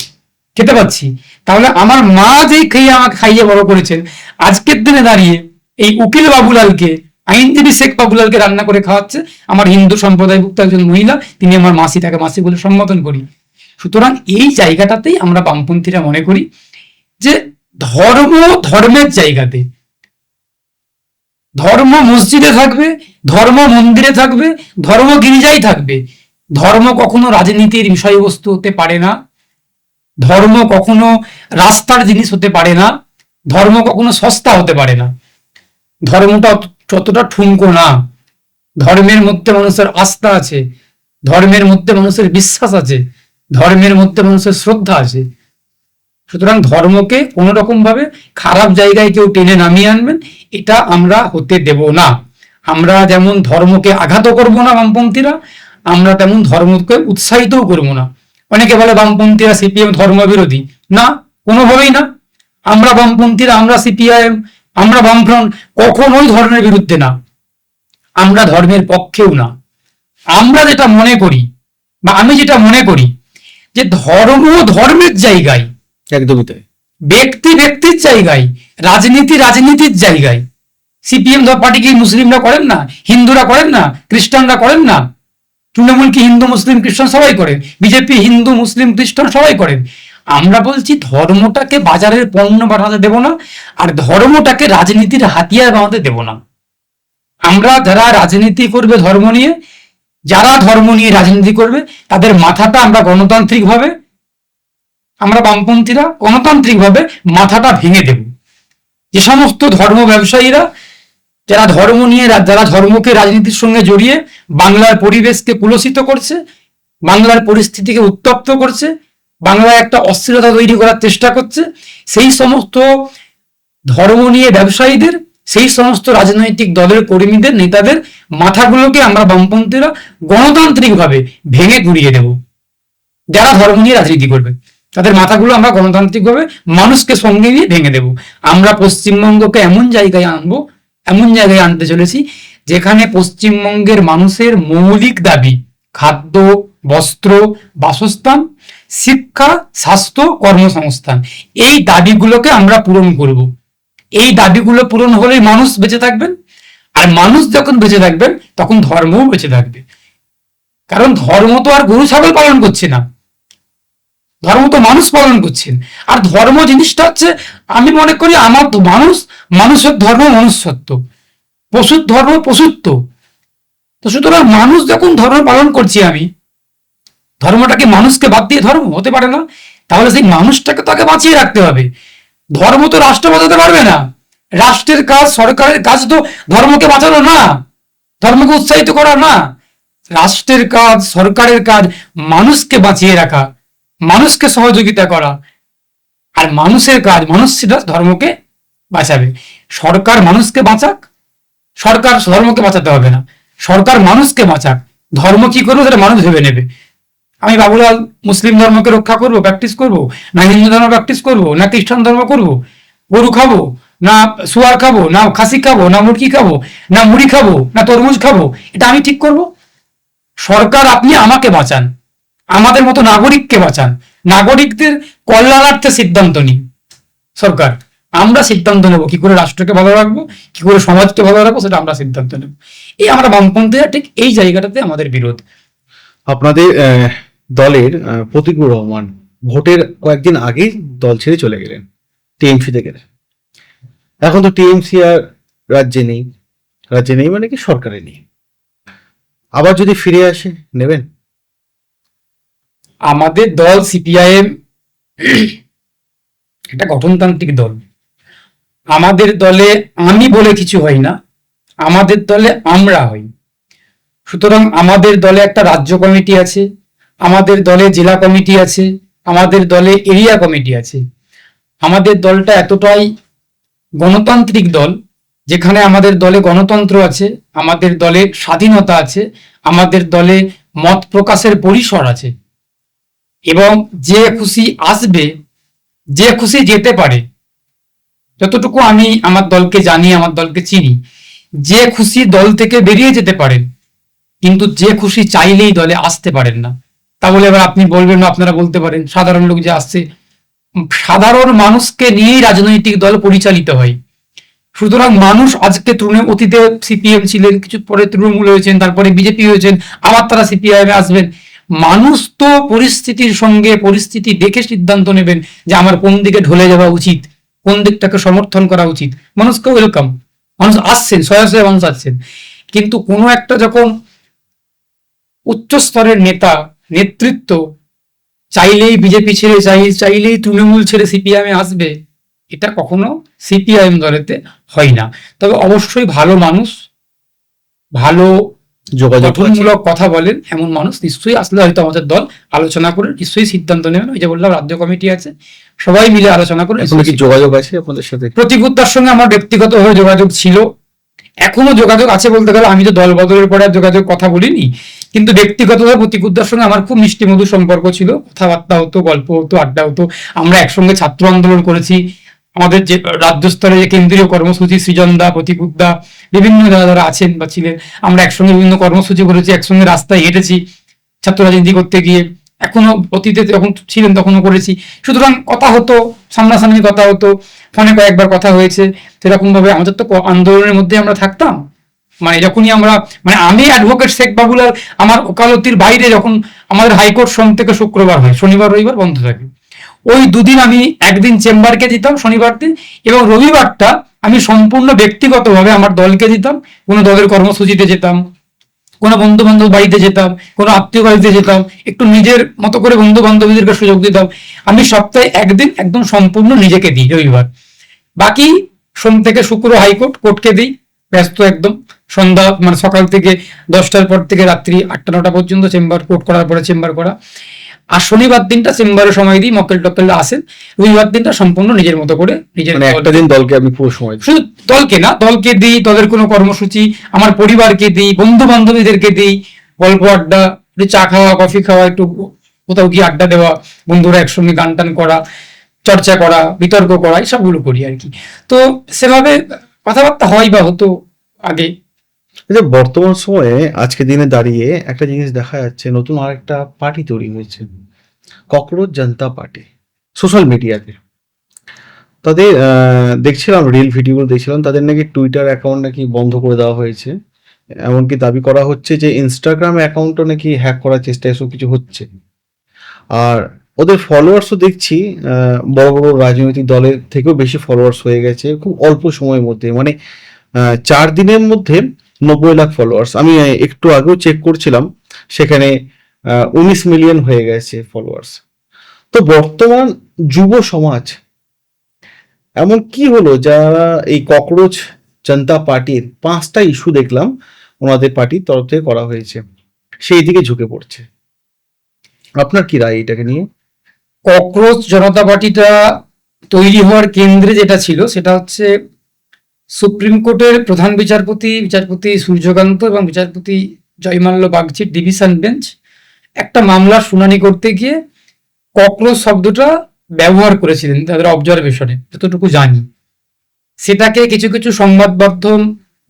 খেতে পাচ্ছি। তাহলে আমার মা যেই খেয়ে আমাকে খাইয়ে বড় করেছেন, আজকের দিনে দাঁড়িয়ে এই উকিল বাবুলালকে, আইনজীবী শেখ বাবুলালকে রান্না করে খাওয়াচ্ছে আমার হিন্দু সম্প্রদায়ভুক্ত একজন মহিলা, তিনি আমার মাসি, তাকে মাসি বলে সম্বোধন করি। সুতরাং এই জায়গাটাতেই আমরা বামপন্থীরা মনে করি যে ধর্ম ধর্মের জায়গাতে, ধর্ম মসজিদে থাকবে, ধর্ম মন্দিরে থাকবে, ধর্ম গির্জায় থাকবে। ধর্ম কখনো রাজনীতির বিষয়বস্তু হতে পারে না, ধর্ম কখনো রাস্তার জিনিস হতে পারে না, ধর্ম কখনো সস্তা হতে পারে না। ধর্মটা যতটা ঠুনকো না, ধর্মের মধ্যে মানুষের আস্থা আছে, ধর্মের মধ্যে মানুষের বিশ্বাস আছে, ধর্মের মধ্যে মানুষের শ্রদ্ধা আছে। সুতরাং ধর্মকে কোনো রকম ভাবে খারাপ জায়গায় কেউ টেনে নামিয়ে আনবেন, এটা আমরা হতে দেব না। আমরা যেমন ধর্মকে আঘাত করব না বামপন্থীরা, আমরা তেমন ধর্মকে উৎসাহিতও করব না। অনেকে বলে বামপন্থীরা সিপিএম ধর্ম বিরোধী, না, কোনোভাবেই না। আমরা বামপন্থীরা, আমরা সিপিআইএম, আমরা বামফ্রন্ট কখনোই ধর্মের বিরুদ্ধে না, আমরা ধর্মের পক্ষেও না। আমরা যেটা মনে করি, বা আমি যেটা মনে করি, যে ধর্ম ধর্মের জায়গায়, একদমই তাই। ব্যক্তি ব্যক্তির জায়গায়, রাজনীতি রাজনীতির জায়গায়। সিপিএম পার্টি কি মুসলিমরা করেন না, হিন্দুরা করেন না, খ্রিস্টানরা করেন না? তৃণমূল কি হিন্দু মুসলিম খ্রিস্টান সবাই করে? বিজেপি হিন্দু মুসলিম খ্রিস্টান সবাই করেন। আমরা বলছি ধর্মটাকে বাজারের পণ্য বানাতে দেব না, আর ধর্মটাকে রাজনীতির হাতিয়ার বানাতে দেব না। আমরা যারা রাজনীতি করবে ধর্ম নিয়ে, যারা ধর্ম নিয়ে রাজনীতি করবে, তাদের মাথাটা আমরা গণতান্ত্রিকভাবে, আমরা বামপন্থীরা গণতান্ত্রিকভাবে মাথাটা ভেঙে দেব। যে সমস্ত ধর্ম ব্যবসায়ীরা, যারা ধর্ম নিয়ে, যারা ধর্মকে রাজনীতির সঙ্গে জড়িয়ে বাংলার পরিবেশকে কুলসিত করছে, বাংলার পরিস্থিতিকে উত্তপ্ত করছে, বাংলায় একটা অস্থিরতা তৈরি করার চেষ্টা করছে, সেই সমস্ত ধর্ম নিয়ে ব্যবসায়ীদের, সেই সমস্ত রাজনৈতিক দলের কর্মীদের, নেতাদের মাথাগুলোকে আমরা বামপন্থীরা গণতান্ত্রিকভাবে ভেঙে গুড়িয়ে দেব। যারা ধর্ম নিয়ে রাজনীতি করবে তাদের মাথাগুলো আমরা গণতান্ত্রিকভাবে মানুষকে সঙ্গে নিয়ে ভেঙে দেব। আমরা পশ্চিমবঙ্গকে এমন জায়গায় আনবো, এমন জায়গায় আনতে চলেছি যেখানে পশ্চিমবঙ্গের মানুষের মৌলিক দাবি, খাদ্য, বস্ত্র, বাসস্থান, শিক্ষা, স্বাস্থ্য, কর্মসংস্থান, এই দাবিগুলোকে আমরা পূরণ করব। এই দাবিগুলো পূরণ হলেই মানুষ বেঁচে থাকবেন, আর মানুষ যখন বেঁচে থাকবেন তখন ধর্মও বেঁচে থাকবে। কারণ ধর্ম তো আর গরু ছাগল পালন করছে না, ধর্ম তো মানুষ পালন করছেন। আর ধর্ম জিনিসটা হচ্ছে, আমি মনে করি আমার মানুষ, মানুষের ধর্ম মনুষ্যত্ব, পশুর ধর্ম পশুত্ব। তো সুতরাং মানুষ যখন ধর্ম পালন করছি, আমি ধর্মটাকে মানুষকে বাদ দিয়ে ধর্ম হতে পারে না। তাহলে সেই মানুষটাকে তাকে বাঁচিয়ে রাখতে হবে। ধর্ম তো রাষ্ট্র বাঁচাতে পারবে না। রাষ্ট্রের কাজ, সরকারের কাজ তো ধর্মকে বাঁচানো না, ধর্মকে উৎসাহিত করা না। রাষ্ট্রের কাজ, সরকারের কাজ মানুষকে বাঁচিয়ে রাখা, মানুষকে সহযোগিতা করা। আর মানুষের কাজ, মানুষ সেটা ধর্মকে বাঁচাবে। সরকার মানুষকে বাঁচাক, সরকার ধর্মকে বাঁচাতে হবে না। সরকার মানুষকে বাঁচাক, ধর্ম কি করবো সেটা মানুষ ভেবে নেবে। আমি বাবুলাল মুসলিম ধর্মকে রক্ষা করব, প্র্যাকটিস করব, না হিন্দু ধর্ম প্র্যাকটিস করব, না খ্রিস্টান ধর্ম করব, গরু খাবো না শুয়ার খাবো, না খাসি খাবো, না মুরগি খাবো, না মুড়ি খাবো, না তরমুজ খাবো, এটা আমি ঠিক করব? সরকার আপনি আমাকে বাঁচান, আমাদের মতো নাগরিককে বাঁচান, নাগরিকদের কল্যাণার্থে সিদ্ধান্ত নিন সরকার। আমরা সিদ্ধান্ত নেব কি করে রাষ্ট্রকে ভালো রাখবো, কি করে সমাজকে ভালো রাখবো, সেটা আমরা সিদ্ধান্ত নেব। এই আমরা বামপন্থীরা ঠিক এই জায়গাটাতে আমাদের বিরোধ। আপনাদের দলের প্রতীকুর রহমান ভোটের কয়েকদিন আগেই দল ছেড়ে চলে গেলেন, টিএমসি থেকে। এখন তো টিএমসি আর রাজ্যে নেই, রাজ্যে নেই মানে কি সরকারে নেই। আবার যদি ফিরে আসে নেবেন? আমাদের দল সিপিআইএম একটা গঠনতান্ত্রিক দল। আমাদের দলে আমি বলে কিছু হয় না, আমাদের দলে আমরা হই। সুতরাং আমাদের দলে একটা রাজ্য কমিটি আছে, আমাদের দলে জেলা কমিটি আছে, আমাদের দলে এরিয়া কমিটি আছে। আমাদের দলটা এতটাই গণতান্ত্রিক দল, যেখানে আমাদের দলে গণতন্ত্র আছে, আমাদের দলে স্বাধীনতা আছে, আমাদের দলে মত প্রকাশের পরিসর আছে, এবং যে খুশি আসবে, যে খুশি যেতে পারে। যতটুকু আমি আমার দলকে জানি, আমার দলকে চিনি, যে খুশি দল থেকে বেরিয়ে যেতে পারেন, কিন্তু যে খুশি চাইলেই দলে আসতে পারেন না। তা বলে এবার আপনি বলবেন না, আপনারা বলতে পারেন সাধারণ লোক যে আসছে। সাধারণ মানুষকে নিয়েই রাজনৈতিক দল পরিচালিত হয়। সুতরাং মানুষ আজকে অতীতে সিপিএম ছিলেন, কিছু পরে তৃণমূল হয়েছেন, তারপরে বিজেপি হয়েছেন, আবার তারা সিপিআইএম আসবেন। মানুষ তো পরিস্থিতির সঙ্গে, পরিস্থিতি দেখে সিদ্ধান্ত নেবেন যে আমার কোন দিকে ঢলে যাওয়া উচিত, কোন দিকটাকে সমর্থন করা উচিত। মানুষকে ওয়েলকাম, মানুষ আসছেন, শয়ে মানুষ আসছেন। কিন্তু কোনো একটা যখন উচ্চ স্তরের নেতা, নেতৃত্ব চাইলেই বিজেপি ছেড়ে, চাইলেই তৃণমূল ছেড়ে সিপিআইএম আসবে, এটা কখনো সিপিআইএম দলেতে হয় না। তবে অবশ্যই ভালো মানুষ, ভালো গঠনমূলক কথা বলেন এমন মানুষ নিশ্চয়ই আসলে হয়তো আমাদের দল আলোচনা করে নিশ্চয়ই সিদ্ধান্ত নেবেন। ওই যে বললাম রাজ্য কমিটি আছে, সবাই মিলে আলোচনা করে। যোগাযোগ আছে আপনাদের সাথে? প্রতীকুদ্দার সঙ্গে আমার ব্যক্তিগতভাবে যোগাযোগ ছিল, এখনো যোগাযোগ আছে বলতে গেলে, আমি তো দল বদলের পরে আর যোগাযোগ কথা বলিনি, কিন্তু ব্যক্তিগতভাবে প্রতীকুদ্দার সঙ্গে আমার খুব মিষ্টি মধুর সম্পর্ক ছিল, কথাবার্তা হতো, গল্প হতো, আড্ডা হতো। আমরা একসঙ্গে ছাত্র আন্দোলন করেছি, আমাদের যে রাজ্য স্তরে যে কেন্দ্রীয় কর্মসূচি, সৃজনদা, প্রতীকুদ্দা, বিভিন্ন যারা যারা আছেন বা ছিলেন, আমরা একসঙ্গে বিভিন্ন কর্মসূচি করেছি, একসঙ্গে রাস্তায় হেঁটেছি ছাত্র রাজনীতি করতে গিয়ে, এখনো অতীতে যখন ছিলেন তখনও করেছি। সুতরাং কথা হতো, সামনাসামনি কথা হতো, ফোনে কয়েকবার কথা হয়েছে। সেরকম ভাবে আমাদের তো আন্দোলনের মধ্যে আমরা থাকতাম। মানে যখনই আমরা, মানে আমি অ্যাডভোকেট শেখ বাবুলাল, আমার ওকালতির বাইরে যখন আমাদের হাইকোর্ট সোম থেকে শুক্রবার হয়, শনিবার রবিবার বন্ধ থাকে, ওই দুদিন আমি একদিন চেম্বারকে দিতাম শনিবার দিন, এবং রবিবারটা আমি সম্পূর্ণ ব্যক্তিগতভাবে আমার দলকে দিতাম। কোনো দলের কর্মসূচিতে যেতাম, কোনো বন্ধু বান্ধব বাড়িতে যেতাম, কোনো আত্মীয় বাড়িতে যেতাম, একটু নিজের মতো করে বন্ধু বান্ধবীদেরকে সুযোগ দিতাম। আমি সপ্তাহে একদিন একদম সম্পূর্ণ নিজেকে দিই রবিবার। বাকি সোম থেকে শুক্র হাইকোর্ট, কোর্টকে দিই, ব্যস্ত একদম। সন্ধ্যা মানে সকাল থেকে 10টার পর থেকে রাত্রি 8টা 9টা পর্যন্ত চেম্বার, কোর্ট করার পরে চেম্বার করা। আর শনিবার দিনটা চেম্বারে সময় দিই, মক্কেল টক্কেল আসেন। রবিবার দিনটা সম্পূর্ণ নিজের মতো করে নিজের, মানে একটা দিন দলকে আপনি পুরো সময় দেন? শুধু দলকে না, দলকে দিই, দলের কোনো কর্মসূচি, আমার পরিবারকে দিই, বন্ধু বান্ধবীদেরকে দিই, গল্প আড্ডা, একটু চা খাওয়া, কফি খাওয়া, একটু কোথাও গিয়ে আড্ডা দেওয়া, বন্ধুরা একসঙ্গে গান টান করা, চর্চা করা, বিতর্ক করা, এসবগুলো করি আর কি। তো সেভাবে কথাবার্তা হয় বা হতো আগে। আচ্ছা, বর্তমান সময়ে আজকে দিনে দাঁড়িয়ে একটা জিনিস দেখা যাচ্ছে, নতুন আরেকটা পার্টি তৈরি হয়েছে, ককরোচ জনতা পার্টি, সোশ্যাল মিডিয়াতে। তাদের দেখছিলাম, রিল ভিডিওগুলো দেখছিলাম, তাদের নাকি টুইটার অ্যাকাউন্ট নাকি বন্ধ করে দেওয়া হয়েছে। এমনকি দাবি করা হচ্ছে যে ইনস্টাগ্রাম অ্যাকাউন্টও নাকি হ্যাক করার চেষ্টা, এসব কিছু হচ্ছে। আর ওদের ফলোয়ার্সও দেখছি বড় বড় রাজনৈতিক দলের থেকেও বেশি ফলোয়ার্স হয়ে গেছে খুব অল্প সময়ের মধ্যে। মানে 4 দিনের মধ্যে 90 লাখ ফলোয়ার্স। আমি একটু আগেও চেক করছিলাম, সেখানে 19 মিলিয়ন হয়ে গেছে ফলোয়ার্স। তো বর্তমান যুব সমাজ এমন কি হলো যারা এই ককরোচ জনতা পার্টির 5টা ইস্যু দেখলাম ওনাদের পার্টির তরফ থেকে করা হয়েছে, সেই দিকে ঝুঁকে পড়ছে? আপনার কি রায় এটাকে নিয়ে? ককরোচ জনতা পার্টিটা তৈরি হওয়ার কেন্দ্রে যেটা ছিল সেটা হচ্ছে সুপ্রিম কোর্টের প্রধান বিচারপতি, বিচারপতি সূর্যকান্ত এবং বিচারপতি জয়মাল্য বাগচির ডিভিশন বেঞ্চ একটা মামলার শুনানি করতে গিয়ে ককরোচ শব্দটা ব্যবহার করেছিলেন তাদের অবজারভেশনে, যতটুকু জানি। সেটাকে কিছু কিছু সংবাদ মাধ্যম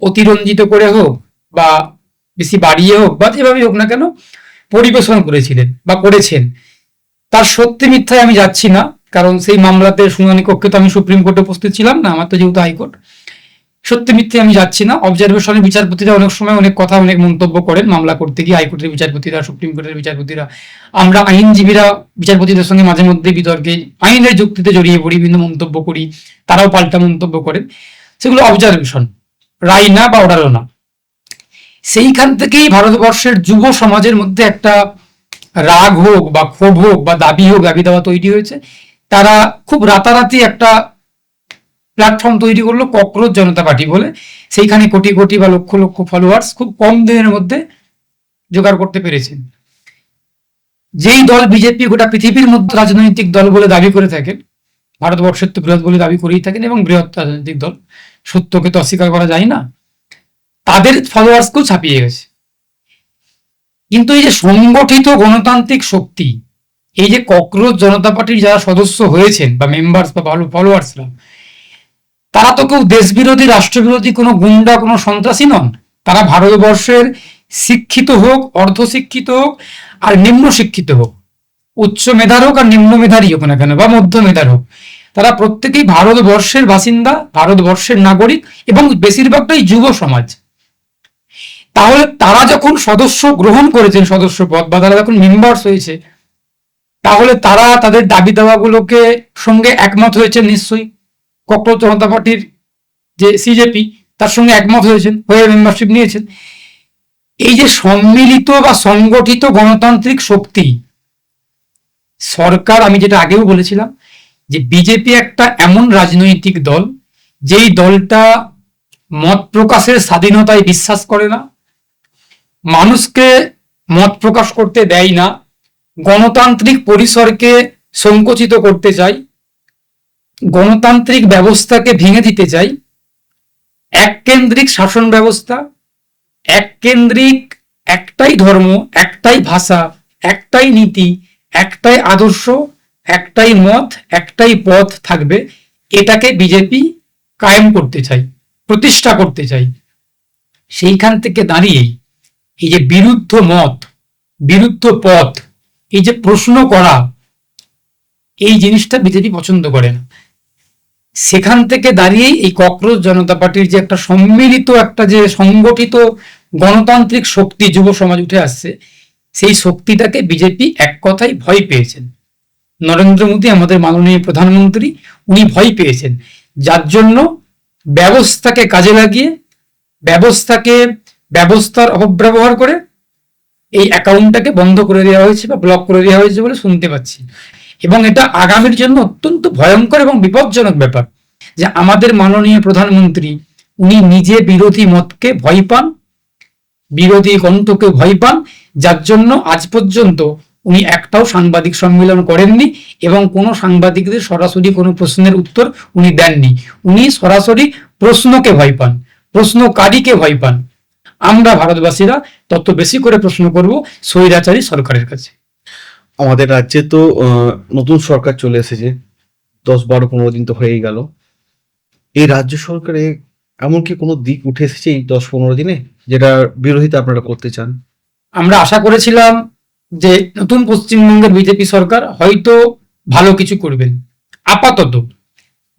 অতিরঞ্জিত করে হোক বা বেশি বাড়িয়ে হোক বা যেভাবেই হোক না কেন পরিবেশন করেছিলেন বা করেছেন। তার সত্যি মিথ্যায় আমি যাচ্ছি না, কারণ সেই মামলাতে শুনানি কক্ষে তো আমি সুপ্রিম কোর্টে উপস্থিত ছিলাম না, আমার তো যেহেতু হাইকোর্ট। সত্যি মিথ্যে আমি যাচ্ছি না। অবজারভেশনের বিচারপতিরা অনেক সময় অনেক কথা, অনেক মন্তব্য করেন মামলা করতে গিয়ে, হাইকোর্টের বিচারপতিরা, সুপ্রিম কোর্টের বিচারপতিরা। আমরা আইনজীবীরা বিচারপতিদের সঙ্গে মাঝে মধ্যে বিতর্কে আইনের যুক্তিতে জড়িয়ে পড়ি, বিভিন্ন মন্তব্য করি, তারাও পাল্টা মন্তব্য করেন। সেগুলো অবজারভেশন, রায় না বা অর্ডারও না। সেইখান থেকেই ভারতবর্ষের যুব সমাজের মধ্যে একটা রাগ হোক বা ক্ষোভ হোক বা দাবি হোক, দাবি দাওয়া তৈরি হয়েছে। তারা খুব রাতারাতি একটা প্ল্যাটফর্ম তৈরি করলো ককরোচ জনতা পার্টি বলে। সেইখানে কোটি কোটি বা লক্ষ লক্ষ ফলোয়ার্স খুব কম দিনের মধ্যে জোগাড় করতে পেরেছেন। যেই দল বিজেপি গোটা পৃথিবীর মধ্যে রাজনৈতিক দল বলে দাবি করে থাকেন, ভারতবর্ষের তো বৃহৎ বলে দাবি করেই থাকেন এবং বৃহৎ রাজনৈতিক দল, সত্যকে তো অস্বীকার করা যায় না, তাদের ফলোয়ার্সকেও ছাপিয়ে গেছে। কিন্তু এই যে সংগঠিত গণতান্ত্রিক শক্তি, এই যে ককরোচ জনতা পার্টির যারা সদস্য হয়েছেন বা মেম্বার্স বা ভালো ফলোয়ার্সরা, তারা তো কেউ দেশবিরোধী, রাষ্ট্রবিরোধী, কোনো গুন্ডা, কোনো সন্ত্রাসী নন। তারা ভারতবর্ষের শিক্ষিত হোক, অর্ধশিক্ষিত হোক আর নিম্ন শিক্ষিত হোক, উচ্চ মেধার হোক আর নিম্ন মেধারই হোক না কেন বা মধ্য মেধার হোক, তারা প্রত্যেকেই ভারতবর্ষের বাসিন্দা, ভারতবর্ষের নাগরিক এবং বেশিরভাগটাই যুব সমাজ। তাহলে তারা যখন সদস্য গ্রহণ করেছেন, সদস্য পদ বা তারা যখন মেম্বার্স হয়েছে, তাহলে তারা তাদের দাবি দাওয়াগুলোকে সঙ্গে একমত হয়েছে নিশ্চয়ই। ককরোচ জনতা পার্টির যে সিজেপি, তার সঙ্গে একমত হয়েছেন, হয়ে মেম্বারশিপ নিয়েছেন। এই যে সম্মিলিত বা সংগঠিত গণতান্ত্রিক শক্তি, সরকার, আমি যেটা আগেও বলেছিলাম যে বিজেপি একটা এমন রাজনৈতিক দল যেই দলটা মত প্রকাশের স্বাধীনতায় বিশ্বাস করে না, মানুষকে মত প্রকাশ করতে দেয় না, গণতান্ত্রিক পরিসরকে সংকুচিত করতে চায়, গণতান্ত্রিক ব্যবস্থাকে ভেঙে দিতে চাই, এককেন্দ্রিক শাসন ব্যবস্থা, এককেন্দ্রিক, একটাই ধর্ম, একটাই ভাষা, একটাই নীতি, একটাই আদর্শ, একটাই মত, একটাই পথ থাকবে, এটাকে বিজেপি কায়েম করতে চাই, প্রতিষ্ঠা করতে চাই। সেইখান থেকে দাঁড়িয়েই এই যে বিরুদ্ধ মত, বিরুদ্ধ পথ, এই যে প্রশ্ন করা, এই জিনিসটা বিজেপি পছন্দ করে না। সেখান থেকে দাঁড়িয়েই এই ককরোচ জনতা পার্টির যে একটা সম্মিলিত, একটা যে সংগঠিত গণতান্ত্রিক শক্তি যুব সমাজ উঠে আসছে, সেই শক্তিটাকে বিজেপি এক কথায় ভয় পেয়েছেন। নরেন্দ্র মোদী, আমাদের মাননীয় প্রধানমন্ত্রী, উনি ভয় পেয়েছেন, যার জন্য ব্যবস্থাকে কাজে লাগিয়ে, ব্যবস্থার অপব্যবহার করে এই অ্যাকাউন্টটাকে বন্ধ করে দেওয়া হয়েছে বা ব্লক করে দেওয়া হয়েছে বলে শুনতে পাচ্ছি। এবং এটা আগামীর জন্য অত্যন্ত ভয়ঙ্কর এবং বিপজ্জনক ব্যাপার যে আমাদের মাননীয় প্রধানমন্ত্রী উনি নিজে বিরোধী মতকে ভয় পান, বিরোধী কণ্ঠকে ভয় পান, যার জন্য আজ পর্যন্ত উনি একটাও সাংবাদিক সম্মেলন করেননি এবং কোনো সাংবাদিকদের সরাসরি কোনো প্রশ্নের উত্তর উনি দেননি। উনি সরাসরি প্রশ্নকে ভয় পান, প্রশ্নকারীকে ভয় পান। আমরা ভারতবাসীরা তত বেশি করে প্রশ্ন করব স্বৈরাচারী সরকারের কাছে। আমাদের রাজ্যে তো নতুন সরকার চলে এসেছে, 10, 12, 15 দিন তো হয়েই গেল। এই রাজ্য সরকারে এমন কি কোনো দিক উঠে এসেছে এই 10-15 দিনে যেটা বিরোধিতা আপনারা করতে চান? আমরা আশা করেছিলাম যে নতুন পশ্চিমবঙ্গের বিজেপি সরকার হয়তো ভালো কিছু করবেন। আপাতত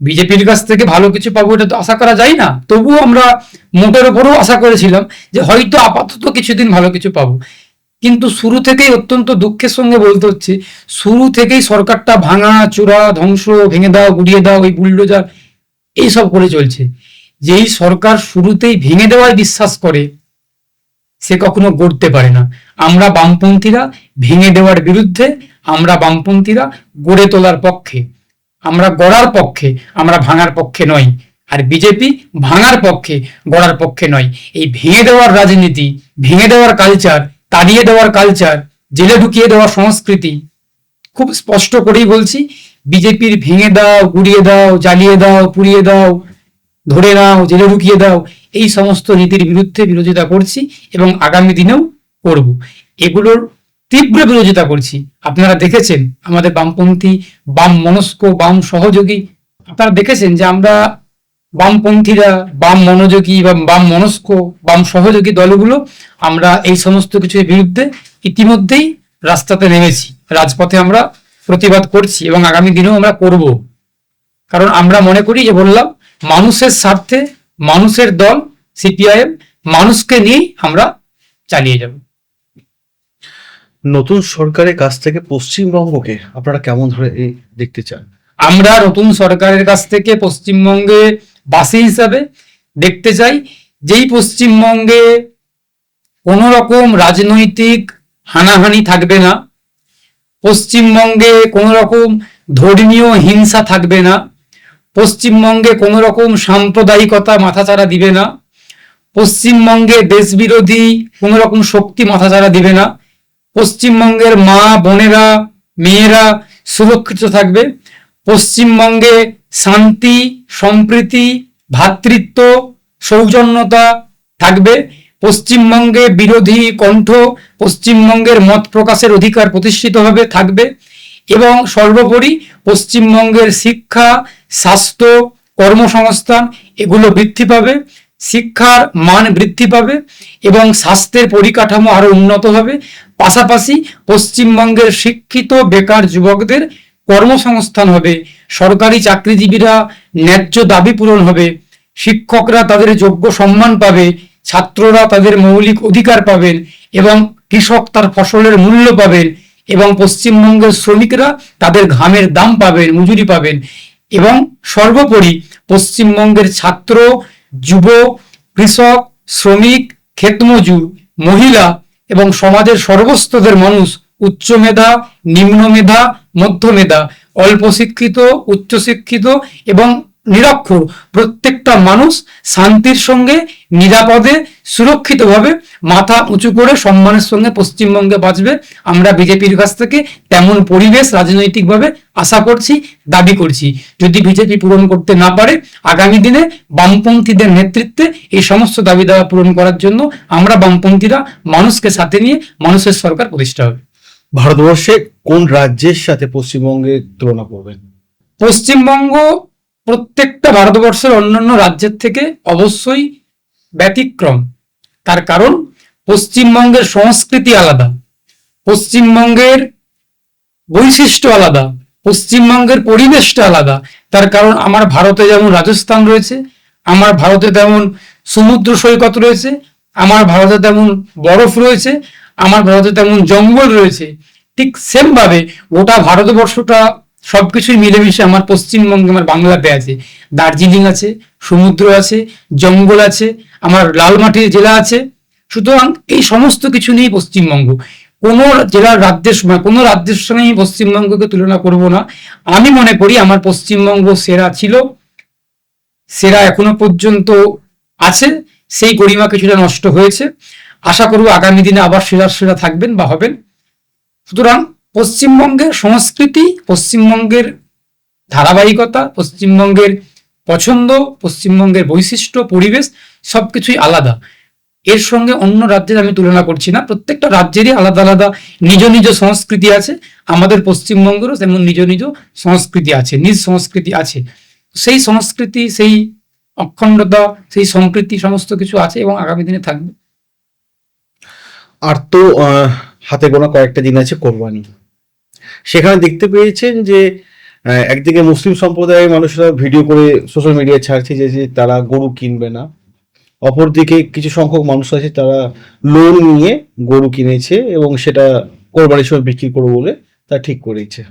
বিজেপির কাছ থেকে ভালো কিছু পাবো এটা তো আশা করা যায় না, তবুও আমরা মোটের ওপরও আশা করেছিলাম যে হয়তো আপাতত কিছুদিন ভালো কিছু পাবো। কিন্তু শুরু থেকেই অত্যন্ত দুঃখের সঙ্গে বলতে হচ্ছে, শুরু থেকেই সরকারটা ভাঙা চূড়া, ধ্বংস, ভেঙে দাও, গুড়িয়ে দাও, এই বুলডোজার এইসব করে চলছে। যেই সরকার শুরুতেই ভেঙে দেওয়ায় বিশ্বাস করে সে কখনো গড়তে পারে না। আমরা বামপন্থীরা ভেঙে দেওয়ার বিরুদ্ধে, আমরা বামপন্থীরা গড়ে তোলার পক্ষে, আমরা গড়ার পক্ষে, আমরা ভাঙার পক্ষে নয়। আর বিজেপি ভাঙার পক্ষে, গড়ার পক্ষে নয়। এই ভেঙে দেওয়ার রাজনীতি, ভেঙে দেওয়ার কালচার, তাড়িয়ে দেওয়ার কালচার, জেলে ঢুকিয়ে দেওয়ার সংস্কৃতি, খুব স্পষ্ট করেই বলছি, বিজেপির ভেঙে দাও, গুড়িয়ে দাও, জ্বালিয়ে দাও, পুড়িয়ে দাও, ধরে নাও, জেলে ঢুকিয়ে দাও, এই সমস্ত নীতির বিরুদ্ধে বিরোধিতা করছি এবং আগামী দিনেও করব। এগুলোর তীব্র বিরোধিতা করছি। আপনারা দেখেছেন আমাদের বামপন্থী, বাম মনস্ক, বাম সহযোগী, আপনারা দেখেছেন যে আমরা বামপন্থীরা, বাম মনোযোগী বা বাম মনস্ক, বাম সহযোগী দলগুলো আমরা এই সমস্ত কিছুর বিরুদ্ধে ইতিমধ্যেই রাস্তাতে নেমেছি, রাজপথে আমরা প্রতিবাদ করছি এবং আগামী দিনেও আমরা করব। কারণ আমরা মনে করি, যে বললাম, মানুষের স্বার্থে মানুষের দল সিপিআইএম, মানুষকে নিয়েই আমরা চালিয়ে যাব। নতুন সরকারের কাছ থেকে পশ্চিমবঙ্গকে আপনারা কেমন ধরে দেখতে চান? আমরা নতুন সরকারের কাছ থেকে পশ্চিমবঙ্গে বাসী হিসাবে দেখতে চাই, যেই পশ্চিমবঙ্গে কোনো রকম রাজনৈতিক হানাহানি থাকবে না, পশ্চিমবঙ্গে কোনো রকম ধর্মীয় হিংসা থাকবে না, পশ্চিমবঙ্গে কোনো রকম সাম্প্রদায়িকতা মাথাচাড়া দিবে না, পশ্চিমবঙ্গে দেশবিরোধী কোনো রকম শক্তি মাথাচাড়া দিবে না, পশ্চিমবঙ্গের মা বোনেরা, মেয়েরা সুরক্ষিত থাকবে, পশ্চিমবঙ্গে শান্তি, সম্প্রীতি, ভ্রাতৃত্ব, সৌজন্যতা থাকবে, পশ্চিমবঙ্গে বিরোধী কণ্ঠ, পশ্চিমবঙ্গের মত প্রকাশের অধিকার প্রতিষ্ঠিতভাবে থাকবে এবং সর্বোপরি পশ্চিমবঙ্গের শিক্ষা, স্বাস্থ্য, কর্মসংস্থান এগুলো বৃদ্ধি পাবে, শিক্ষার মান বৃদ্ধি পাবে এবং স্বাস্থ্যের পরিকাঠামো আরো উন্নত হবে। পাশাপাশি পশ্চিমবঙ্গের শিক্ষিত বেকার যুবকদের কর্মসংস্থান হবে, সরকারি চাকরিজীবীরা ন্যায্য দাবি পূরণ হবে, শিক্ষকরা তাদের যোগ্য সম্মান পাবে, ছাত্ররা তাদের মৌলিক অধিকার পাবেন এবং কৃষক তার ফসলের মূল্য পাবেন এবং পশ্চিমবঙ্গের শ্রমিকরা তাদের ঘামের দাম পাবেন, মজুরি পাবেন এবং সর্বোপরি পশ্চিমবঙ্গের ছাত্র, যুব, কৃষক, শ্রমিক, ক্ষেতমজুর, মহিলা এবং সমাজের সর্বস্তরের মানুষ, উচ্চ মেধা, নিম্ন মেধা, মধ্য মেধা, অল্প শিক্ষিত, উচ্চশিক্ষিত এবং নিরক্ষর প্রত্যেকটা মানুষ শান্তির সঙ্গে নিরাপদে সুরক্ষিতভাবে মাথা উঁচু করে সম্মানের সঙ্গে পশ্চিমবঙ্গে বাঁচবে। আমরা বিজেপির কাছ থেকে তেমন পরিবেশ রাজনৈতিকভাবে আশা করছি, দাবি করছি। যদি বিজেপি পূরণ করতে না পারে, আগামী দিনে বামপন্থীদের নেতৃত্বে এই সমস্ত দাবি দাওয়া পূরণ করার জন্য আমরা বামপন্থীরা মানুষকে সাথে নিয়ে মানুষের সরকার প্রতিষ্ঠা হবে। ভারতবর্ষে কোন রাজ্যের সাথে পশ্চিমবঙ্গের তুলনা করবেন? পশ্চিমবঙ্গ প্রত্যেকটা ভারতবর্ষের অন্যান্য রাজ্যের থেকে অবশ্যই ব্যতিক্রম। তার কারণ পশ্চিমবঙ্গের সংস্কৃতি আলাদা, পশ্চিমবঙ্গের বৈশিষ্ট্য আলাদা, পশ্চিমবঙ্গের পরিবেশটা আলাদা। তার কারণ আমার ভারতে যেমন রাজস্থান রয়েছে, আমার ভারতে তেমন সমুদ্র সৈকত রয়েছে, আমার ভারতে তেমন বরফ রয়েছে, আমার ভারতে তেমন জঙ্গল রয়েছে। ঠিক সেম ভাবে গোটা ভারতবর্ষটা সবকিছুই মিলেমিশে আমার পশ্চিমবঙ্গে, আমার বাংলাতে আছে। দার্জিলিং আছে, সমুদ্র আছে, জঙ্গল আছে, আমার লাল মাটির জেলা আছে। সুতরাং এই সমস্ত কিছু নিয়ে পশ্চিমবঙ্গ। কোনো জেলার রাজ্যের সময় কোনো রাজ্যের সঙ্গে আমি পশ্চিমবঙ্গকে তুলনা করব না। আমি মনে করি আমার পশ্চিমবঙ্গ সেরা ছিল, সেরা এখনো পর্যন্ত আছে। সেই গরিমা কিছুটা নষ্ট হয়েছে, আশা করব আগামী দিনে আবার সেরা সেরা থাকবেন বা হবেন। সুতরাং পশ্চিমবঙ্গের সংস্কৃতি, পশ্চিমবঙ্গের ধারাবাহিকতা, পশ্চিমবঙ্গের পছন্দ, পশ্চিমবঙ্গের বৈশিষ্ট্য, পরিবেশ সবকিছুই আলাদা। এর সঙ্গে অন্য রাজ্যের আমি তুলনা করছি না। প্রত্যেকটা রাজ্যেরই আলাদা আলাদা নিজ নিজ সংস্কৃতি আছে। আমাদের পশ্চিমবঙ্গেরও তেমন নিজ নিজ সংস্কৃতি আছে, নিজ সংস্কৃতি আছে। সেই সংস্কৃতি, সেই অখণ্ডতা, সেই সম্প্রীতি সমস্ত কিছু আছে এবং আগামী দিনে থাকবে। আর তো হাতে গোনা কয়েকটা দিন আছে কোরবানি। সেখানে দেখতে পেয়েছেন যে একদিকে মুসলিম সম্প্রদায়ের মানুষরা ভিডিও করে সোশ্যাল মিডিয়ায় ছাড়ছে যে তারা গরু কিনবে না, অপরদিকে কিছু সংখ্যক মানুষ আছে তারা লোন নিয়ে গরু কিনেছে এবং সেটা কোরবানির সময় বিক্রি করবে বলে তা ঠিক করেছে।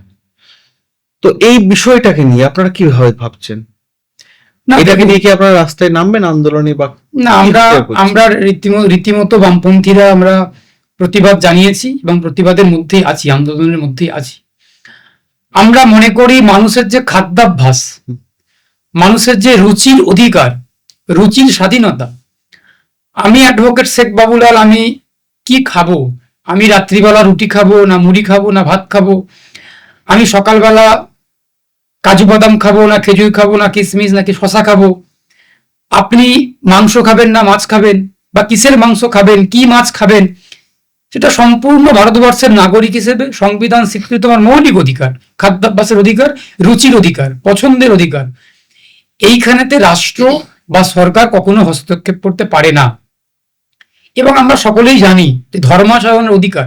তো এই বিষয়টাকে নিয়ে আপনারা কিভাবে ভাবছেন? না, এটাকে নিয়ে কি আপনারা রাস্তায় নামবেন আন্দোলনে বা না, আমরা রীতিমতো বামপন্থীরা আমরা প্রতিবাদ জানিয়েছি এবং প্রতিবাদের মধ্যেই আছি, আন্দোলনের মধ্যেই আছি। আমরা মনে করি মানুষের যে খাদ্যাভ্যাস, মানুষের যে রুচির অধিকার, রুচির স্বাধীনতা। আমি অ্যাডভোকেট শেখ বাবুলাল, আমি কি খাবো? আমি রাত্রিবেলা রুটি খাবো না মুড়ি খাবো না ভাত খাবো? আমি সকালবেলা কাজু বাদাম খাবো না খেজুর খাবো না কিশমিশ নাকি শশা খাবো? আপনি মাংস খাবেন না মাছ খাবেন, বা কিসের মাংস খাবেন, কি মাছ খাবেন, সেটা সম্পূর্ণ ভারতবর্ষের নাগরিক হিসেবে সংবিধান স্বীকৃত আমার মৌলিক অধিকার। খাদ্যাভ্যাসের অধিকার, রুচির অধিকার, পছন্দের অধিকার। এইখানেতে রাষ্ট্র বা সরকার কখনো হস্তক্ষেপ করতে পারে না। এবং আমরা সকলেই জানি যে ধর্মাচরণের অধিকার,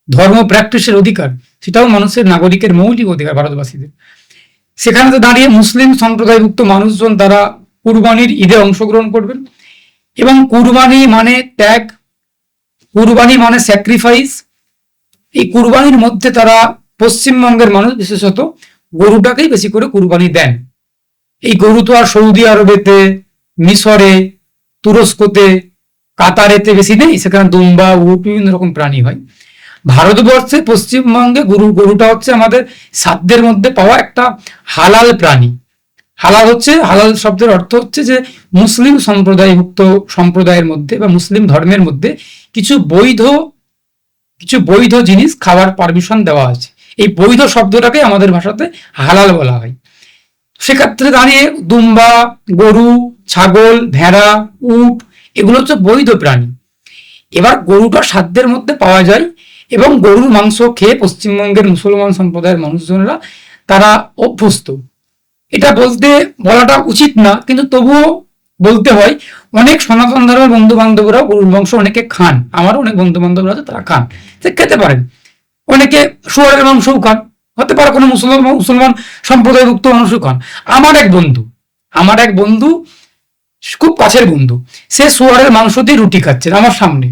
ধর্ম প্র্যাকটিসের অধিকার, সেটাও মানুষের নাগরিকের মৌলিক অধিকার ভারতবাসীদের। সেখানে তো দাঁড়িয়ে মুসলিম সম্প্রদায়ভুক্ত মানুষজন তারা কুরবানির ঈদে অংশগ্রহণ করবেন এবং কুরবানি মানে ত্যাগ, কুরবানি মানে স্যাক্রিফাইস। এই কুরবানির মধ্যে তারা, পশ্চিমবঙ্গের মানুষ বিশেষত, গরুটাকেই বেশি করে কুরবানি দেন। এই গরু তো আর সৌদি আরবেতে, মিশরে, তুরস্কতে, কাতারেতে বেশি নেই। সেখানে দুম্বা, উট, বিভিন্ন রকম প্রাণী হয়। ভারতবর্ষে পশ্চিমবঙ্গে গরুটা হচ্ছে আমাদের সাধ্যের মধ্যে পাওয়া একটা হালাল প্রাণী। হালাল শব্দের অর্থ হচ্ছে যে মুসলিম সম্প্রদায়ের মধ্যে বা মুসলিম ধর্মের মধ্যে কিছু বৈধ জিনিস খাওয়ার পারমিশন দেওয়া আছে। এই বৈধ শব্দটাকে আমাদের ভাষাতে হালাল বলা হয়। সেক্ষেত্রে দাঁড়িয়ে দুম্বা, গরু, ছাগল, ভেড়া, উট এগুলো হচ্ছে বৈধ প্রাণী। এবার গরুটা সাধ্যের মধ্যে পাওয়া যায় এবং গরুর মাংস খেয়ে পশ্চিমবঙ্গের মুসলমান সম্প্রদায়ের মানুষজনেরা তারা অভ্যস্ত। এটা বলাটা উচিত না, কিন্তু তবুও বলতে হয়। অনেক সনাতন ধর্মের বন্ধু বান্ধবরা গরুর মাংস অনেকে খান, আমারও অনেক বন্ধু বান্ধবরা আছে তারা খান, সে খেতে পারেন। অনেকে শুয়ারের মাংসও খান, হতে পারে কোনো মুসলমান সম্প্রদায়ভুক্ত মানুষও খান। আমার এক বন্ধু খুব কাছের বন্ধু, সে শুয়ারের মাংস দিয়ে রুটি খাচ্ছেন আমার সামনে।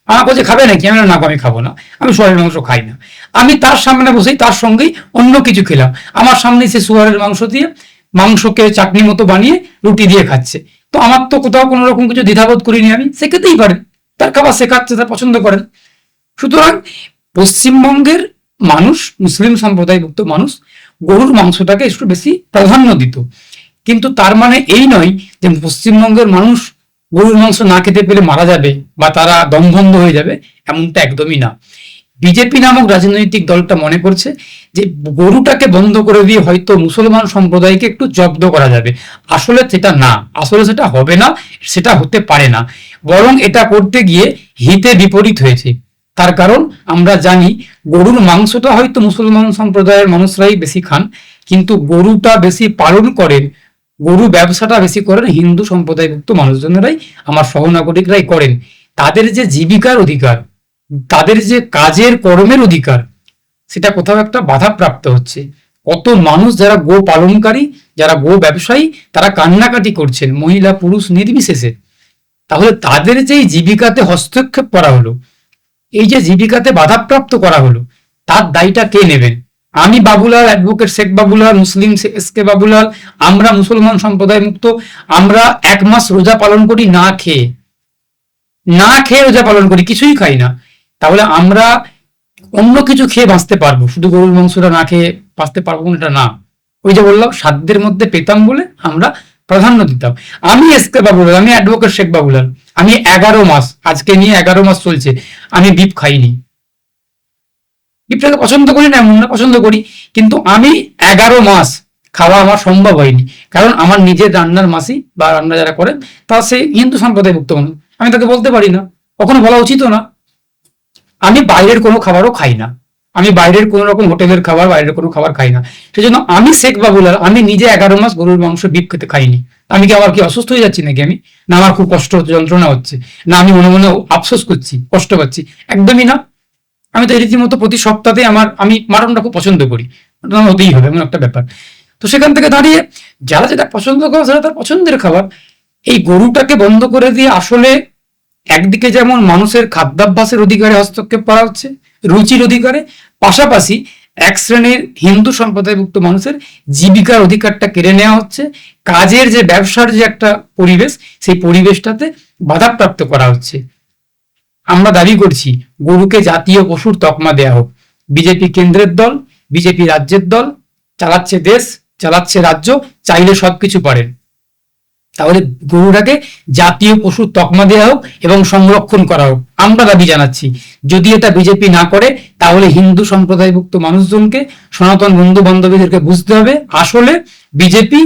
আমাকে বলছে খাবে নাকি? আমি না, আমি খাবো না, আমি শুয়ারের মাংস খাই না। আমি তার সামনে বসেই তার সঙ্গেই অন্য কিছু খেলাম। আমার সামনেই সে শুয়ারের মাংস দিয়ে, মাংসকে চাটনি মতো বানিয়ে রুটি দিয়ে খাচ্ছে। তো আমার তো কোথাও কোনো রকম কিছু দ্বিধাবোধ করিনি। আমি, সে খেতেই পারেন, তার খাবার সে খাচ্ছে, তার পছন্দ করেন। সুতরাং পশ্চিমবঙ্গের মানুষ, মুসলিম সম্প্রদায়ভুক্ত মানুষ গরুর মাংসটাকে একটু বেশি প্রাধান্য দিত। কিন্তু তার মানে এই নয় যে পশ্চিমবঙ্গের মানুষ গরুর মাংস না খেতে পেলে মারা যাবে বা তারা দমবন্ধ হয়ে যাবে, এমনটা একদমই না। বিজেপি নামক রাজনৈতিক দলটা মনে করছে যে গরুটাকে বন্ধ করে দিয়ে হয়তো মুসলমান সম্প্রদায়কে একটু জব্দ করা যাবে। আসলে সেটা না, আসলে সেটা হবে না, সেটা হতে পারে না। বরং এটা করতে গিয়ে হিতে বিপরীত হয়েছে। তার কারণ আমরা জানি গরুর মাংসটা হয়তো মুসলমান সম্প্রদায়ের মানুষরাই বেশি খান, কিন্তু গরুটা বেশি পালন করেন, গরু ব্যবসাটা বেশি করেন হিন্দু সম্প্রদায়ভুক্ত মানুষজনেরাই, আমার সহনাগরিকরাই করেন। তাদের যে জীবিকার অধিকার, তাদের যে কাজের কর্মের অধিকার, সেটা কোথাও একটা বাধাপ্রাপ্ত হচ্ছে। কত মানুষ যারা গো পালনকারী, যারা গো ব্যবসায়ী, তারা কান্নাকাটি করছেন, মহিলা পুরুষ নির্বিশেষে। তাহলে তাদের যে জীবিকাতে হস্তক্ষেপ করা হলো, এই যে জীবিকাতে বাধাপ্রাপ্ত করা হলো, তার দায়টা কে নেবেন? আমি বাবুলাল, অ্যাডভোকেট শেখ বাবুলাল, মুসলিম এস কে বাবুলাল, আমরা মুসলমান সম্প্রদায় মুক্ত, আমরা 1 মাস রোজা পালন করি না খেয়ে, না খেয়ে রোজা পালন করি, কিছুই খাই না। তাহলে আমরা অন্য কিছু খেয়ে বাঁচতে পারবো, শুধু গরুর মাংসটা না খেয়ে বাঁচতে পারবো না, এটা না। ওই যে বললাম, সাধ্যের মধ্যে পেতাম বলে আমরা প্রাধান্য দিতাম। আমি এস কে বাবুলাল, আমি অ্যাডভোকেট শেখ বাবুলাল, আমি 11 মাস, আজকে নিয়ে 11 মাস চলছে, আমি বিফ খাইনি। বিফটাকে পছন্দ করি না এমন না, পছন্দ করি, কিন্তু আমি 11 মাস খাওয়া আমার সম্ভব হয়নি। কারণ আমার নিজের রান্নার মাসি বা রান্না যারা করেন তা সে হিন্দু সম্প্রদায়ভুক্ত মানুষ, আমি তাকে বলতে পারি না, কখনো বলা উচিতও না। আমি বাইরের কোনো খাবারও খাই না, আমি বাইরের কোনো রকম হোটেলের খাবার, বাইরের কোনো খাবার খাই না। সেই জন্য আমি শেখ বাবুলাল, আমি নিজে 11 মাস গরুর মাংস বিফ খেতে খাইনি। আমি কি আবার কি অসুস্থ হয়ে যাচ্ছি নাকি? আমি না আমার খুব কষ্ট হচ্ছে, যন্ত্রণা হচ্ছে, না আমি মনে মনে আফসোস করছি, কষ্ট পাচ্ছি? একদমই না। আমি তো রীতিমতো প্রতি সপ্তাহে আমি মাটনটা খুব পছন্দ করি, মাটন হতেই হবে এমন একটা ব্যাপার। তো সেখান থেকে দাঁড়িয়ে যারা যেটা পছন্দ করে সেটা তার পছন্দের খাবার। এই গরুটাকে বন্ধ করে দিয়ে আসলে একদিকে যেমন মানুষের খাদ্যাভ্যাসের অধিকারে হস্তক্ষেপ করা হচ্ছে, রুচির অধিকারে, পাশাপাশি এক শ্রেণীর হিন্দু সম্প্রদায়ভুক্ত মানুষের জীবিকার অধিকারটা কেড়ে নেওয়া হচ্ছে, কাজের যে ব্যবসার যে একটা পরিবেশ, সেই পরিবেশটাতে বাধাপ্রাপ্ত করা হচ্ছে। আমরা দাবি করছি গরুকে জাতীয় পশুর তকমা দেয়া হোক। বিজেপি কেন্দ্রের দল, বিজেপি রাজ্যের দল, চালাচ্ছে দেশ, চালাচ্ছে রাজ্য, চাইলে সবকিছু পারেন। তাহলে গরুটাকে জাতীয় পশুর তকমা দেওয়া হোক এবং সংরক্ষণ করা হোক, আমরা দাবি জানাচ্ছি। যদি এটা বিজেপি না করে, তাহলে হিন্দু সম্প্রদায়ভুক্ত মানুষজনকে, সনাতন বন্ধু বান্ধবীদেরকে বুঝতে হবে আসলে বিজেপি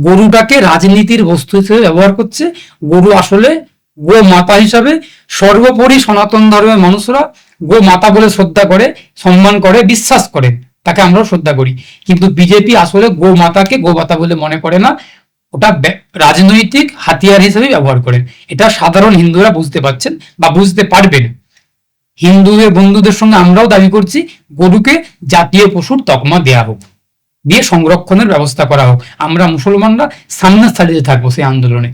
গরুটাকে রাজনীতির বস্তু হিসেবে ব্যবহার করছে। গরু আসলে গো মাতা হিসাবে সর্বোপরি সনাতন ধর্মের মানুষরা গো মাতা বলে শ্রদ্ধা করে, সম্মান করে, বিশ্বাস করে, তাকে আমরাও শ্রদ্ধা করি। কিন্তু বিজেপি আসলে গো মাতাকে গো মাতা বলে মনে করে না, ওটা রাজনৈতিক হাতিয়ার হিসেবে ব্যবহার করেন। এটা সাধারণ হিন্দুরা বুঝতে পারছেন বা বুঝতে পারবেন। হিন্দুদের বন্ধুদের সঙ্গে আমরাও দাবি করছি গরুকে জাতীয় পশুর তকমা দেয়া হোক, দিয়ে সংরক্ষণের ব্যবস্থা করা হোক। আমরা মুসলমানরা সামনে সারিয়ে থাকবো সেই আন্দোলনে,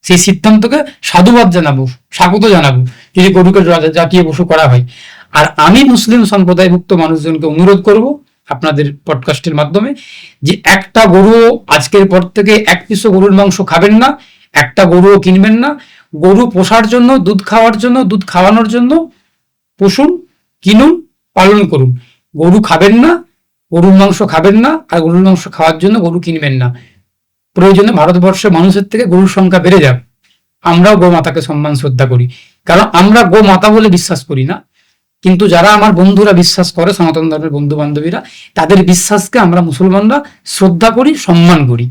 সেই সিদ্ধান্তকে সাধুবাদ জানাবো, স্বাগত জানাবো যদি গরুকে জাতীয় পশু করা হয়। আর আমি মুসলিম সম্প্রদায়ভুক্ত মানুষজনকে অনুরোধ করব আপনাদের পডকাস্টের মাধ্যমে যে একটা গরু আজকের পর থেকে 1 পিসও গরুর মাংস খাবেন না, একটা গরুও কিনবেন না। গরু পোষার জন্য, দুধ খাওয়ার জন্য, দুধ খাওয়ানোর জন্য পুষুন, কিনুন, পালন করুন। গরু খাবেন না, গরুর মাংস খাবেন না, আর গরুর মাংস খাওয়ার জন্য গরু কিনবেন না। প্রয়োজনে ভারতবর্ষের মানুষের থেকে গরুর সংখ্যা বেড়ে যাক, আমরাও গো মাতাকে সম্মান শ্রদ্ধা করি। কারণ আমরা গো মাতা বলে বিশ্বাস করি না, কিন্তু যারা আমার বন্ধুরা বিশ্বাস করে, সনাতন ধর্মের বন্ধু বান্ধবীরা, তাদের বিশ্বাসকে আমরা মুসলমানরা শ্রদ্ধা করি, সম্মান করি।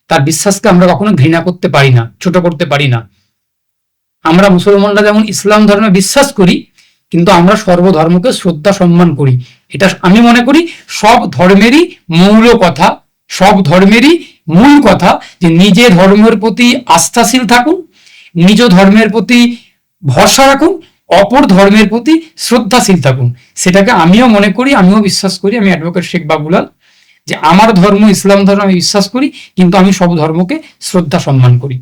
তার বিশ্বাসকে আমরা কখনো ঘৃণা করতে পারি না, ছোট করতে পারি না। আমরা মুসলমানরা যেমন ইসলাম ধর্মে বিশ্বাস করি, কিন্তু আমরা সর্বধর্মকে শ্রদ্ধা সম্মান করি। এটা আমি মনে করি সব ধর্মেরই মূল কথা, সব ধর্মেরই মূল কথা যে নিজে ধর্মের প্রতি আস্থাশীল থাকুন, নিজ ধর্মের প্রতি ভরসা রাখুন, অপর ধর্মের প্রতি শ্রদ্ধাশীল থাকুন। সেটাকে আমিও মনে করি, আমিও বিশ্বাস করি। আমি অ্যাডভোকেট শেখ বাবুলাল, যে আমার ধর্ম ইসলাম ধর্ম আমি বিশ্বাস করি, কিন্তু আমি সব ধর্মকে শ্রদ্ধা সম্মান করি।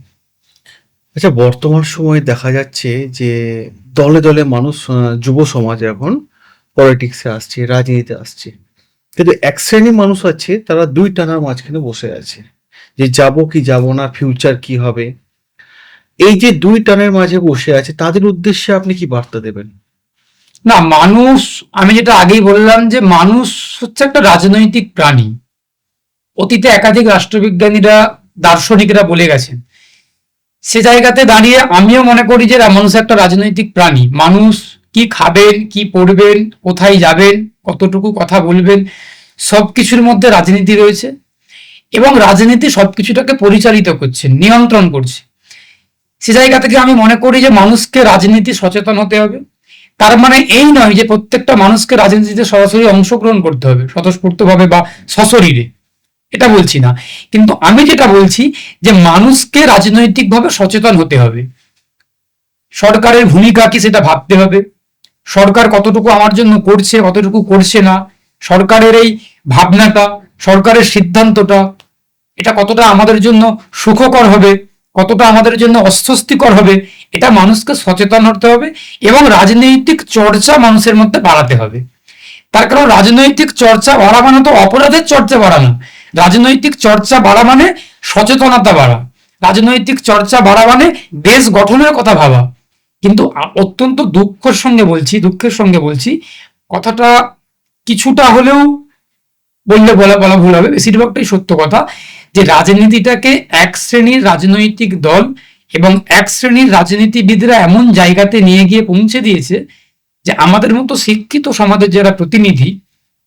আচ্ছা, বর্তমান সময়ে দেখা যাচ্ছে যে দলে দলে মানুষ, যুব সমাজ এখন পলিটিক্সে আসছে, রাজনীতিতে আসছে, কিন্তু এক শ্রেণীর মানুষ আছে তারা দুই টানার মাঝখানে বসে আছে যে যাব কি যাব না, ফিউচার কি হবে। এই যে দুই টানের মাঝে বসে আছে, তাদের উদ্দেশ্যে আপনি কি বার্তা দেবেন? না, মানুষ, আমি যেটা আগেই বললাম যে মানুষ হচ্ছে একটা রাজনৈতিক প্রাণী। অতীতে একাধিক রাষ্ট্রবিজ্ঞানীরা দার্শনিকরা বলে গেছেন। সে জায়গাতে দাঁড়িয়ে আমিও মনে করি যে মানুষ একটা রাজনৈতিক প্রাণী। মানুষ কি খাবেন, কি পড়বেন, কোথায় যাবেন, কতটুকু কথা বলবেন, সবকিছুর মধ্যে রাজনীতি রয়েছে এবং রাজনীতি সবকিছুটাকে পরিচালিত করছে, নিয়ন্ত্রণ করছে। সে জায়গা থেকে আমি মনে করি যে মানুষকে রাজনীতি সচেতন হতে হবে। তার মানে এই নয় যে প্রত্যেকটা মানুষকে রাজনীতিতে সরাসরি অংশগ্রহণ করতে হবে স্বতঃস্ফূর্তভাবে বা সশরীরে, এটা বলছি না। কিন্তু আমি যেটা বলছি যে মানুষকে রাজনৈতিকভাবে সচেতন হতে হবে। সরকারের ভূমিকা কি সেটা ভাবতে হবে। সরকার কতটুকু আমার জন্য করছে, কতটুকু করছে না, সরকারের এই ভাবনাটা, সরকারের সিদ্ধান্তটা, এটা কতটা আমাদের জন্য সুখকর হবে, কতটা আমাদের জন্য অস্বস্তিকর হবে, এটা মানুষকে সচেতন হতে হবে এবং রাজনৈতিক চর্চা মানুষের মধ্যে বাড়াতে হবে। তার কারণ রাজনৈতিক চর্চা বাড়া মানে তো অপরাধের চর্চা বাড়া না। রাজনৈতিক চর্চা বাড়া মানে সচেতনতা বাড়া। রাজনৈতিক চর্চা বাড়া মানে দেশ গঠনের কথা ভাবা। কিন্তু অত্যন্ত দুঃখের সঙ্গে বলছি কথাটা কিছুটা হলেও বলা ভুল হবে, বেশিরভাগটাই সত্য কথা, যে রাজনীতিটাকে এক শ্রেণীর রাজনৈতিক দল এবং এক শ্রেণীর রাজনীতিবিদরা এমন জায়গাতে নিয়ে গিয়ে পৌঁছে দিয়েছে যে আমাদের মতো শিক্ষিত সমাজের যারা প্রতিনিধি,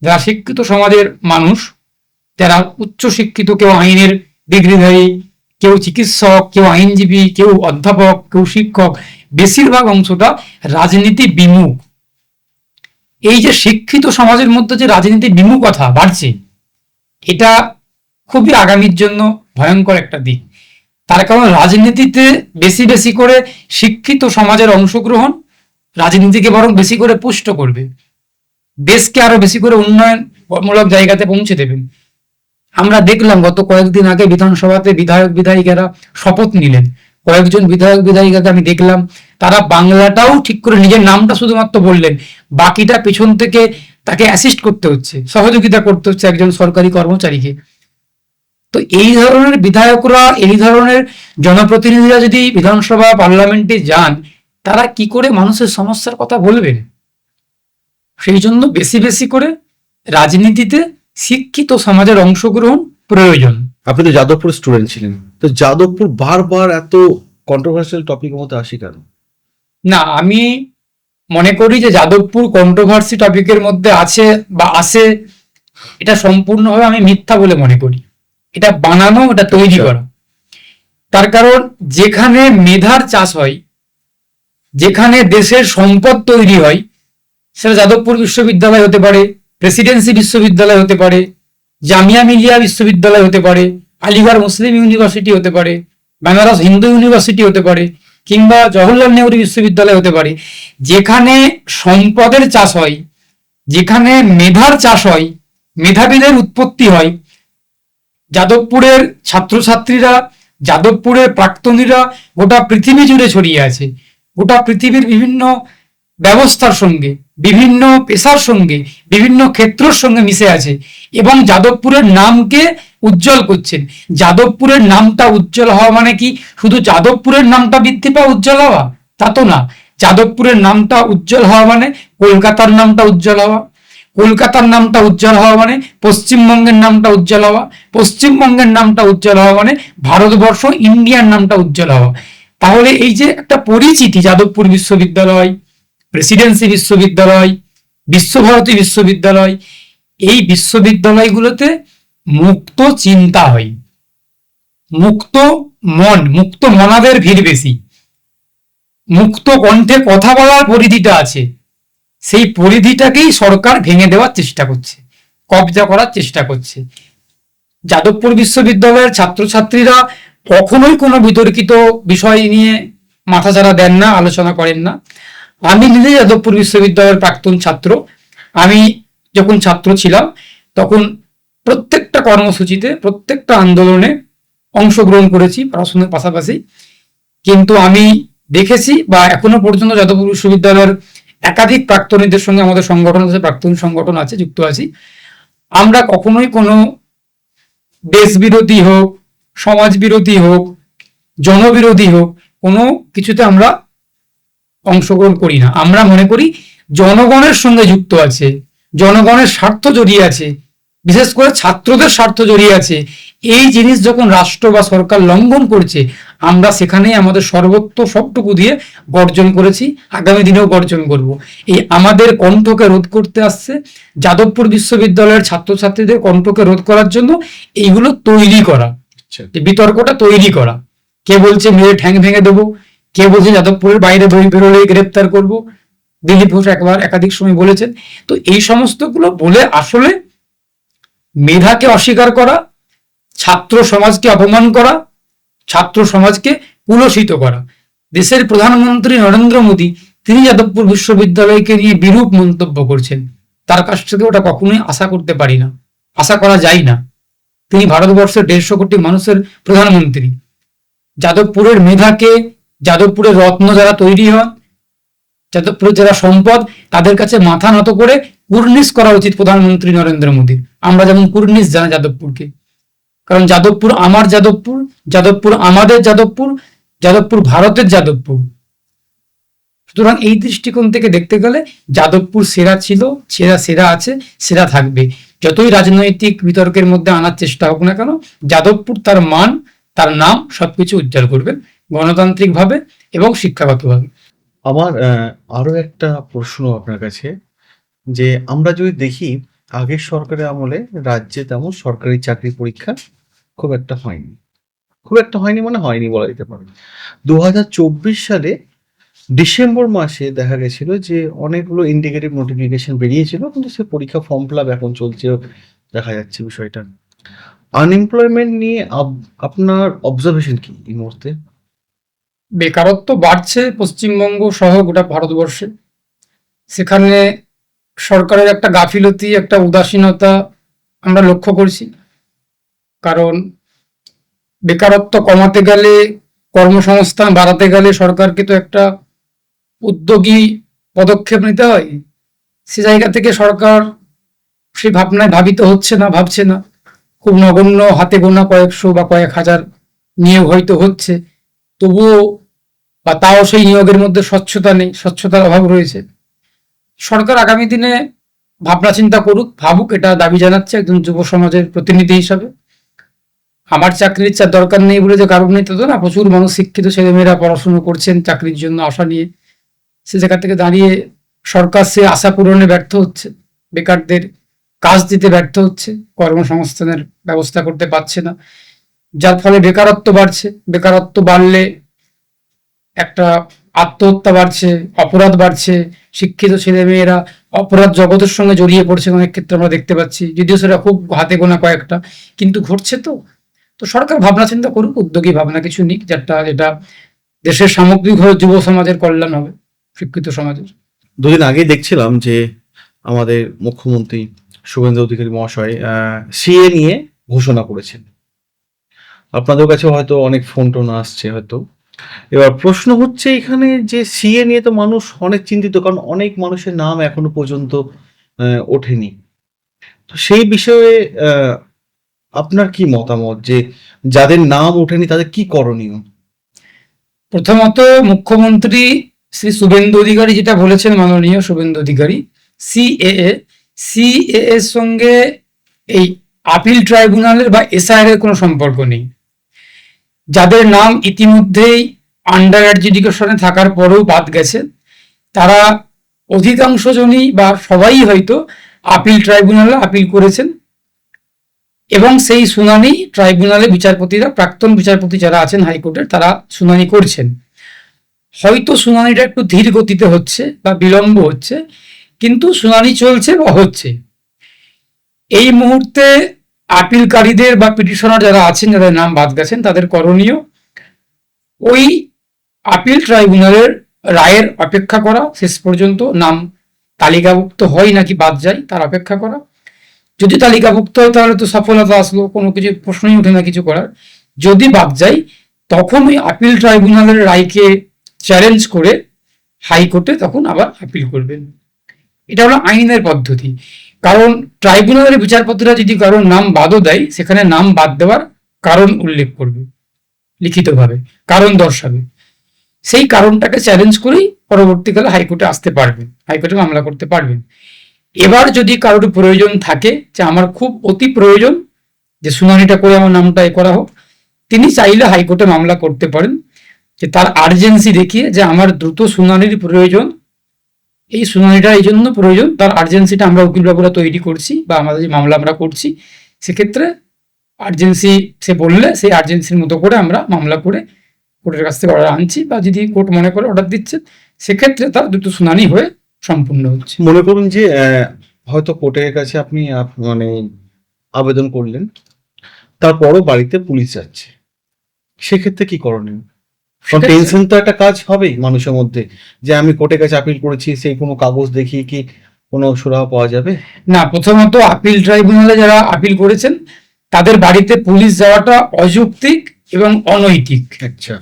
যারা শিক্ষিত সমাজের মানুষ, যারা উচ্চ শিক্ষিত, কেউ আইনের ডিগ্রিধারী, কেউ চিকিৎসক, কেউ আইনজীবী, কেউ অধ্যাপক, কেউ শিক্ষক, বেশিরভাগ অংশটা রাজনীতি বিমুখ। এই যে শিক্ষিত সমাজের মধ্যে যে রাজনীতি বিমুখতা বাড়ছে, এটা খুবই আগামীর জন্য ভয়ঙ্কর একটা দিক। তার কারণ রাজনীতিতে বেশি বেশি করে শিক্ষিত সমাজের অংশগ্রহণ রাজনীতিকে বরং বেশি করে পুষ্ট করবে, দেশকে আরো বেশি করে উন্নয়নমূলক জায়গাতে পৌঁছে দেবেন। আমরা দেখলাম গত কয়েকদিন আগে বিধানসভাতে বিধায়ক বিধায়িকারা শপথ নিলেন। কয়েকজন বিধায়ক বিধায়িকাকে আমি দেখলাম, তারা বাংলাটাও ঠিক করে নিজের নামটা শুধুমাত্র বললেন, বাকিটা পেছন থেকে তাকে অ্যাসিস্ট করতে হচ্ছে, সহযোগিতা করতে হচ্ছে একজন সরকারি কর্মচারীকে। তো এই ধরনের বিধায়করা, এই ধরনের জনপ্রতিনিধিরা যদি বিধানসভা পার্লামেন্টে যান, তারা কি করে মানুষের সমস্যার কথা বলবেন? সেই জন্য বেশি বেশি করে রাজনীতিতে শিক্ষিত সমাজের অংশগ্রহণ প্রয়োজন। আপনি তো যাদবপুর স্টুডেন্ট ছিলেন, তো যাদবপুর বারবার এত কন্ট্রোভার্সিয়াল টপিকের মধ্যে আসি কেন? না, আমি মনে করি যে যাদবপুর কন্ট্রোভার্সি টপিকের মধ্যে আছে বা আসে, এটা সম্পূর্ণভাবে আমি মিথ্যা বলে মনে করি। এটা বানানো, এটা তৈরি করা। তার কারণ যেখানে মেধার চাষ হয়, যেখানে দেশের সম্পদ তৈরি হয়, সেটা যাদবপুর বিশ্ববিদ্যালয় হতে পারে, প্রেসিডেন্সি বিশ্ববিদ্যালয় হতে পারে, জামিয়া মিলিয়া বিশ্ববিদ্যালয় হতে পারে, আলিগড় মুসলিম ইউনিভার্সিটি হতে পারে, বেনারস হিন্দু ইউনিভার্সিটি হতে পারে, কিংবা জওহরলাল নেহরু বিশ্ববিদ্যালয় হতে পারে। যেখানে সম্পদের চাষ হয়, যেখানে মেধার চাষ হয়, মেধাবীদের উৎপত্তি হয়, যাদবপুরের ছাত্রছাত্রীরা, যাদবপুরের প্রাক্তনীরা গোটা পৃথিবী জুড়ে ছড়িয়ে আছে। গোটা পৃথিবীর বিভিন্ন ব্যবস্থার সঙ্গে, বিভিন্ন পেশার সঙ্গে, বিভিন্ন ক্ষেত্রের সঙ্গে মিশে আছে এবং যাদবপুরের নামকে উজ্জ্বল করছেন। যাদবপুরের নামটা উজ্জ্বল হওয়া মানে কি শুধু যাদবপুরের নামটা বৃদ্ধি পাওয়া, উজ্জ্বল হওয়া? তা তো না। যাদবপুরের নামটা উজ্জ্বল হওয়া মানে কলকাতার নামটা উজ্জ্বল হওয়া, কলকাতার নামটা উজ্জ্বল হওয়া মানে পশ্চিমবঙ্গের নামটা উজ্জ্বল হওয়া, পশ্চিমবঙ্গের নামটা উজ্জ্বল হওয়া মানে ভারতবর্ষ, ইন্ডিয়ার নামটা উজ্জ্বল হওয়া। তাহলে এই যে একটা পরিচিতি, যাদবপুর বিশ্ববিদ্যালয়, প্রেসিডেন্সি বিশ্ববিদ্যালয়, বিশ্বভারতী বিশ্ববিদ্যালয়, এই বিশ্ববিদ্যালয়গুলোতে মুক্ত চিন্তা হয়, মুক্ত মন, মুক্ত মনাদের ভিড় বেশি, মুক্ত কণ্ঠে কথা বলার পরিধিটা আছে। সেই পরিধিটাকেই সরকার ভেঙে দেওয়ার চেষ্টা করছে, কবজা করার চেষ্টা করছে। যাদবপুর বিশ্ববিদ্যালয়ের ছাত্রছাত্রীরা কখনোই কোনো বিতর্কিত বিষয় নিয়ে মাথাচাড়া দেন না, আলোচনা করেন না। আমি নিজে যাদবপুর বিশ্ববিদ্যালয়ের প্রাক্তন ছাত্র। আমি যখন ছাত্র ছিলাম তখন প্রত্যেকটা কর্মসূচিতে, প্রত্যেকটা আন্দোলনে অংশগ্রহণ করেছি পড়াশোনার পাশাপাশি। কিন্তু আমি দেখেছি, বা এখনো পর্যন্ত যাদবপুর বিশ্ববিদ্যালয়ের একাধিক প্রাক্তনীদের সঙ্গে আমাদের সংগঠন আছে, প্রাক্তন সংগঠন আছে, যুক্ত আছি। আমরা কখনোই কোনো দেশ বিরোধী হোক, সমাজ বিরোধী হোক, জনবিরোধী হোক, কোনো কিছুতে আমরা অংশগ্রহণ করি না। আমরা মনে করি জনগণের সঙ্গে যুক্ত আছে, জনগণের স্বার্থ জড়িয়ে আছে, বিশেষ করে ছাত্রদের স্বার্থ জড়িয়ে আছে, এই জিনিস যখন রাষ্ট্র বা সরকার লঙ্ঘন করছে, আমরা সেখানেই আমাদের সর্বত্র সবটুকু দিয়ে গর্জন করেছি, আগামী দিনেও গর্জন করব। এই আমাদের কণ্ঠকে রোধ করতে আসছে, যাদবপুর বিশ্ববিদ্যালয়ের ছাত্রছাত্রীদের কণ্ঠকে রোধ করার জন্য এইগুলো তৈরি করা, যে বিতর্কটা তৈরি করা। কে বলছে মেরে ঠ্যাং ভেঙে দেবো, কে বলছে যাদবপুরের বাইরে বেরোলেই গ্রেপ্তার করব, দিলীপ ঘোষ একবার একাধিক সময় বলেছেন। তো এই সমস্তগুলো বলে আসলে মেধাকে অস্বীকার করা, ছাত্র সমাজকে অপমান করা, ছাত্র সমাজকে কুলসিত করা। দেশের প্রধানমন্ত্রী নরেন্দ্র মোদী তিনি যাদবপুর বিশ্ববিদ্যালয়কে নিয়ে বিরূপ মন্তব্য করছেন, তার কাছ থেকে ওটা কখনোই আশা করতে পারি না, আশা করা যায় না। তিনি ভারতবর্ষের 150 কোটি মানুষের প্রধানমন্ত্রী। যাদবপুরের মেধাকে, যাদবপুরের রত্ন যারা তৈরি হন, যাদবপুরের যারা সম্পদ, তাদের কাছে মাথা নত করে কুর্নিশ করা উচিত প্রধানমন্ত্রী নরেন্দ্র মোদীর। আমরা যেমন কুর্নিশ জানাই যাদবপুরকে, কারণ যাদবপুর আমার যাদবপুর, যাদবপুর আমাদের যাদবপুর, যাদবপুর ভারতের যাদবপুর। সুতরাং এই দৃষ্টিকোণ থেকে দেখতে গেলে যাদবপুর সেরা ছিল, সেরা আছে, সেরা থাকবে। যতই রাজনৈতিক বিতর্কের মধ্যে আনার চেষ্টা হোক না কেন, যাদবপুর তার মান, তার নাম সবকিছু উজ্জ্বল করবেন, গণতান্ত্রিকভাবে এবং শিক্ষাগতভাবে। আমার আরো একটা প্রশ্ন আপনার কাছে, যে আমরা যদি দেখি আগের সরকারের আমলে রাজ্যে তেমন সরকারি চাকরি পরীক্ষা খুব একটা হয়নি, মানে হয়নি বলা যেতে পারে। 2024 সালে ডিসেম্বর মাসে দেখা গেছিল যে অনেকগুলো ইন্ডিকেটিভ নোটিফিকেশন বেরিয়েছিল, কিন্তু সে পরীক্ষা ফর্ম ফিল আপ এখন চলছে, দেখা যাচ্ছে বিষয়টা। আনএমপ্লয়মেন্ট নিয়ে আপনার অবজারভেশন কি এই মুহূর্তে? বেকারত্ব বাড়ছে পশ্চিমবঙ্গ সহ গোটা ভারতবর্ষে। সেখানে সরকারের একটা গাফিলতি, একটা উদাসীনতা আমরা লক্ষ্য করছি। কারণ বেকারত্ব কমাতে গেলে, কর্মসংস্থান বাড়াতে গেলে সরকারকে তো একটা উদ্যোগী পদক্ষেপ নিতে হয়। সে জায়গা থেকে সরকার সেই ভাবনায় ভাবছে না। খুব নগণ্য হাতে গোনা কয়েকশো বা কয়েক হাজার নিয়োগ হয়তো হচ্ছে, তবুও বা তাও সেই নিয়োগের মধ্যে স্বচ্ছতা নেই, স্বচ্ছতার অভাব রয়েছে। সরকার আগামী দিনে ভাবনা চিন্তা করুক, ভাবুক, এটা দাবি জানাচ্ছে একজন যুব সমাজের প্রতিনিধি হিসাবে। আমার চাকরির ইচ্ছার দরকার নেই বলে যে কারণ নেই তা তো না, প্রচুর মানুষ শিক্ষিত ছেলেমেয়েরা পড়াশুনো করছেন চাকরির জন্য আশা নিয়ে। সে জায়গা থেকে দাঁড়িয়ে সরকার সে আশা পূরণে ব্যর্থ হচ্ছে, বেকারদের কাজ দিতে ব্যর্থ হচ্ছে, কর্মসংস্থানের ব্যবস্থা করতে পারছে না, যার ফলে বেকারত্ব বাড়ছে। বেকারত্ব বাড়লে একটা আত্মহত্যা বাড়ছে, অপরাধ বাড়ছে, শিক্ষিত ছেলেমেয়েরা অপরাধ জগতের সঙ্গে জড়িয়ে পড়ছে অনেক ক্ষেত্রে আমরা দেখতে পাচ্ছি, যদিও সেটা খুব হাতে গোনা কয়েকটা, কিন্তু ঘটছে। তো তো সরকার ভাবনা চিন্তা করুক, উদ্যোগী ভাবনা কিছু নিক, যেটা দেশের সামগ্রিকভাবে যুব সমাজের কল্যাণ হবে, শিক্ষিত সমাজের। দুদিন আগেই দেখছিলাম যে আমাদের মুখ্যমন্ত্রী শুভেন্দু অধিকারী মহাশয় সিএ নিয়ে ঘোষণা করেছেন। আপনাদের কাছে হয়তো অনেক ফোন টোন আসছে হয়তো। এবার প্রশ্ন হচ্ছে এখানে যে সিএ নিয়ে তো মানুষ অনেক চিন্তিত, কারণ অনেক মানুষের নাম এখনো পর্যন্ত ওঠেনি। তো সেই বিষয়ে আপনার কি মতামত, যে যাদের নাম ওঠেনি তাদের কি করণীয়? প্রথমত মুখ্যমন্ত্রী শ্রী শুভেন্দু অধিকারী যেটা বলেছেন, মাননীয় শুভেন্দু অধিকারী, সিএএ এর সঙ্গে এই আপিল ট্রাইব্যুনালের বা এসআইআর এর কোনো সম্পর্ক নেই। যাদের নাম ইতিমধ্যেই আন্ডার অ্যাডজুডিকেশনে থাকার পরেও বাদ গেছে, তারা অধিকাংশ জনই বা সবাই হয়তো আপিল ট্রাইব্যুনালে আপিল করেছেন, এবং সেই শুনানি ট্রাইব্যুনালে বিচারপতিরা, প্রাক্তন বিচারপতি যারা আছেন হাইকোর্টের, তারা শুনানি করছেন। হয়তো শুনানিটা একটু ধীর গতিতে হচ্ছে বা বিলম্ব হচ্ছে, কিন্তু শুনানি চলছে বা হচ্ছে। এই মুহূর্তে আপিলকারীদের বা পিটিশনার যারা আছেন, যাদের নাম বাদ গেছেন, তাদের করণীয় ওই আপিল ট্রাইব্যুনালের রায়ের অপেক্ষা করা, শেষ পর্যন্ত নাম তালিকাভুক্ত হয় নাকি বাদ যায় তার অপেক্ষা করা। যদি তালিকাভুক্ত হয় তাহলে তো সফলতা আসলো, কোনো কিছু প্রশ্নই ওঠে না কিছু করার। যদি বাদ যায়, তখন ওই আপিল ট্রাইব্যুনালের রায়কে চ্যালেঞ্জ করে হাইকোর্টে তখন আবার আপিল করবেন। এটা হলো আইনের পদ্ধতি। কারণ ট্রাইব্যুনালের বিচারপতিরা যদি কারোর নাম বাদও দেয়, সেখানে নাম বাদ দেওয়ার কারণ উল্লেখ করবে লিখিতভাবে, কারণ দর্শাবে। সেই কারণটাকে চ্যালেঞ্জ করেই পরবর্তীকালে হাইকোর্টে আসতে পারবেন, হাইকোর্টে মামলা করতে পারবেন। এবার যদি কারোর প্রয়োজন থাকে যে আমার খুব অতি প্রয়োজন যে শুনানিটা করে আমার নামটা এ করা হোক, তিনি চাইলে হাইকোর্টে মামলা করতে পারেন, যে তার আর্জেন্সি দেখিয়ে যে আমার দ্রুত শুনানির প্রয়োজন, এই শুনানিটা এই জন্য প্রয়োজন, তার আর্জেন্সিটা আমরা উকিলবাবুরা তৈরি করছি বা আমাদের যে মামলা আমরা করছি, সেক্ষেত্রে আর্জেন্সি সে বললে সেই আর্জেন্সির মতো করে আমরা মামলা করে কোর্টের কাছ থেকে অর্ডার আনছি, বা যদি কোর্ট মনে করে অর্ডার দিচ্ছে, সেক্ষেত্রে তার দ্রুত শুনানি হয়ে সম্পূর্ণ হচ্ছে। মনে করুন যে হয়তো কোর্টের কাছে আপনি মানে আবেদন করলেন, তারপরও বাড়িতে পুলিশ যাচ্ছে, সেক্ষেত্রে কি করণীয়? কারণ সেক্ষেত্রে- টেনশন তো একটা কাজ হবেই মানুষের মধ্যে, যে আমি কোর্টের কাছে আপিল করেছি, সেই কোনো কাগজ দেখিয়ে কি কোনো সুরাহা পাওয়া যাবে? না, প্রথমত আপিল ট্রাইব্যুনালে যারা আপিল করেছেন তাদের বাড়িতে পুলিশ যাওয়াটা অযৌক্তিক এবং অনৈতিক আচ্ছা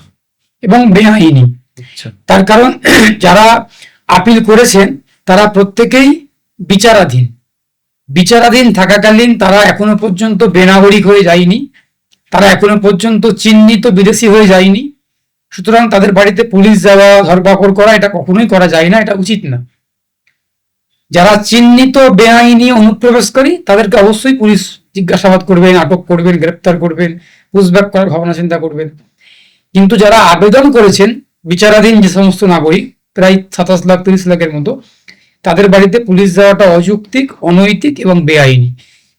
এবং বেআইনি। আচ্ছা। তার কারণ যারা আপিল করেছেন তারা প্রত্যেকেই বিচারাধীন। বিচারাধীন থাকাকালীন তারা এখনো পর্যন্ত বেনাগরিক হয়ে যায়নি, তারা এখনো পর্যন্ত চিহ্নিত বিদেশি হয়ে যায়নি। সুতরাং তাদের বাড়িতে পুলিশ যাওয়া, ধরপাকড় করা, এটা কখনোই করা যায় না, এটা উচিত না। যারা চিহ্নিত বেআইনি অনুপ্রবেশকারী তাদেরকে অবশ্যই পুলিশ জিজ্ঞাসাবাদ করবেন, আটক করবেন, গ্রেপ্তার করবেন, পুষব্যাক করার ভাবনা চিন্তা করবেন। কিন্তু যারা আবেদন করেছেন বিচারাধীন যে সমস্ত নাগরিক, প্রায় 27 লাখ 30 লাখের মতো, তাদের বাড়িতে পুলিশ যাওয়াটা অযৌক্তিক, অনৈতিক এবং বেআইনি।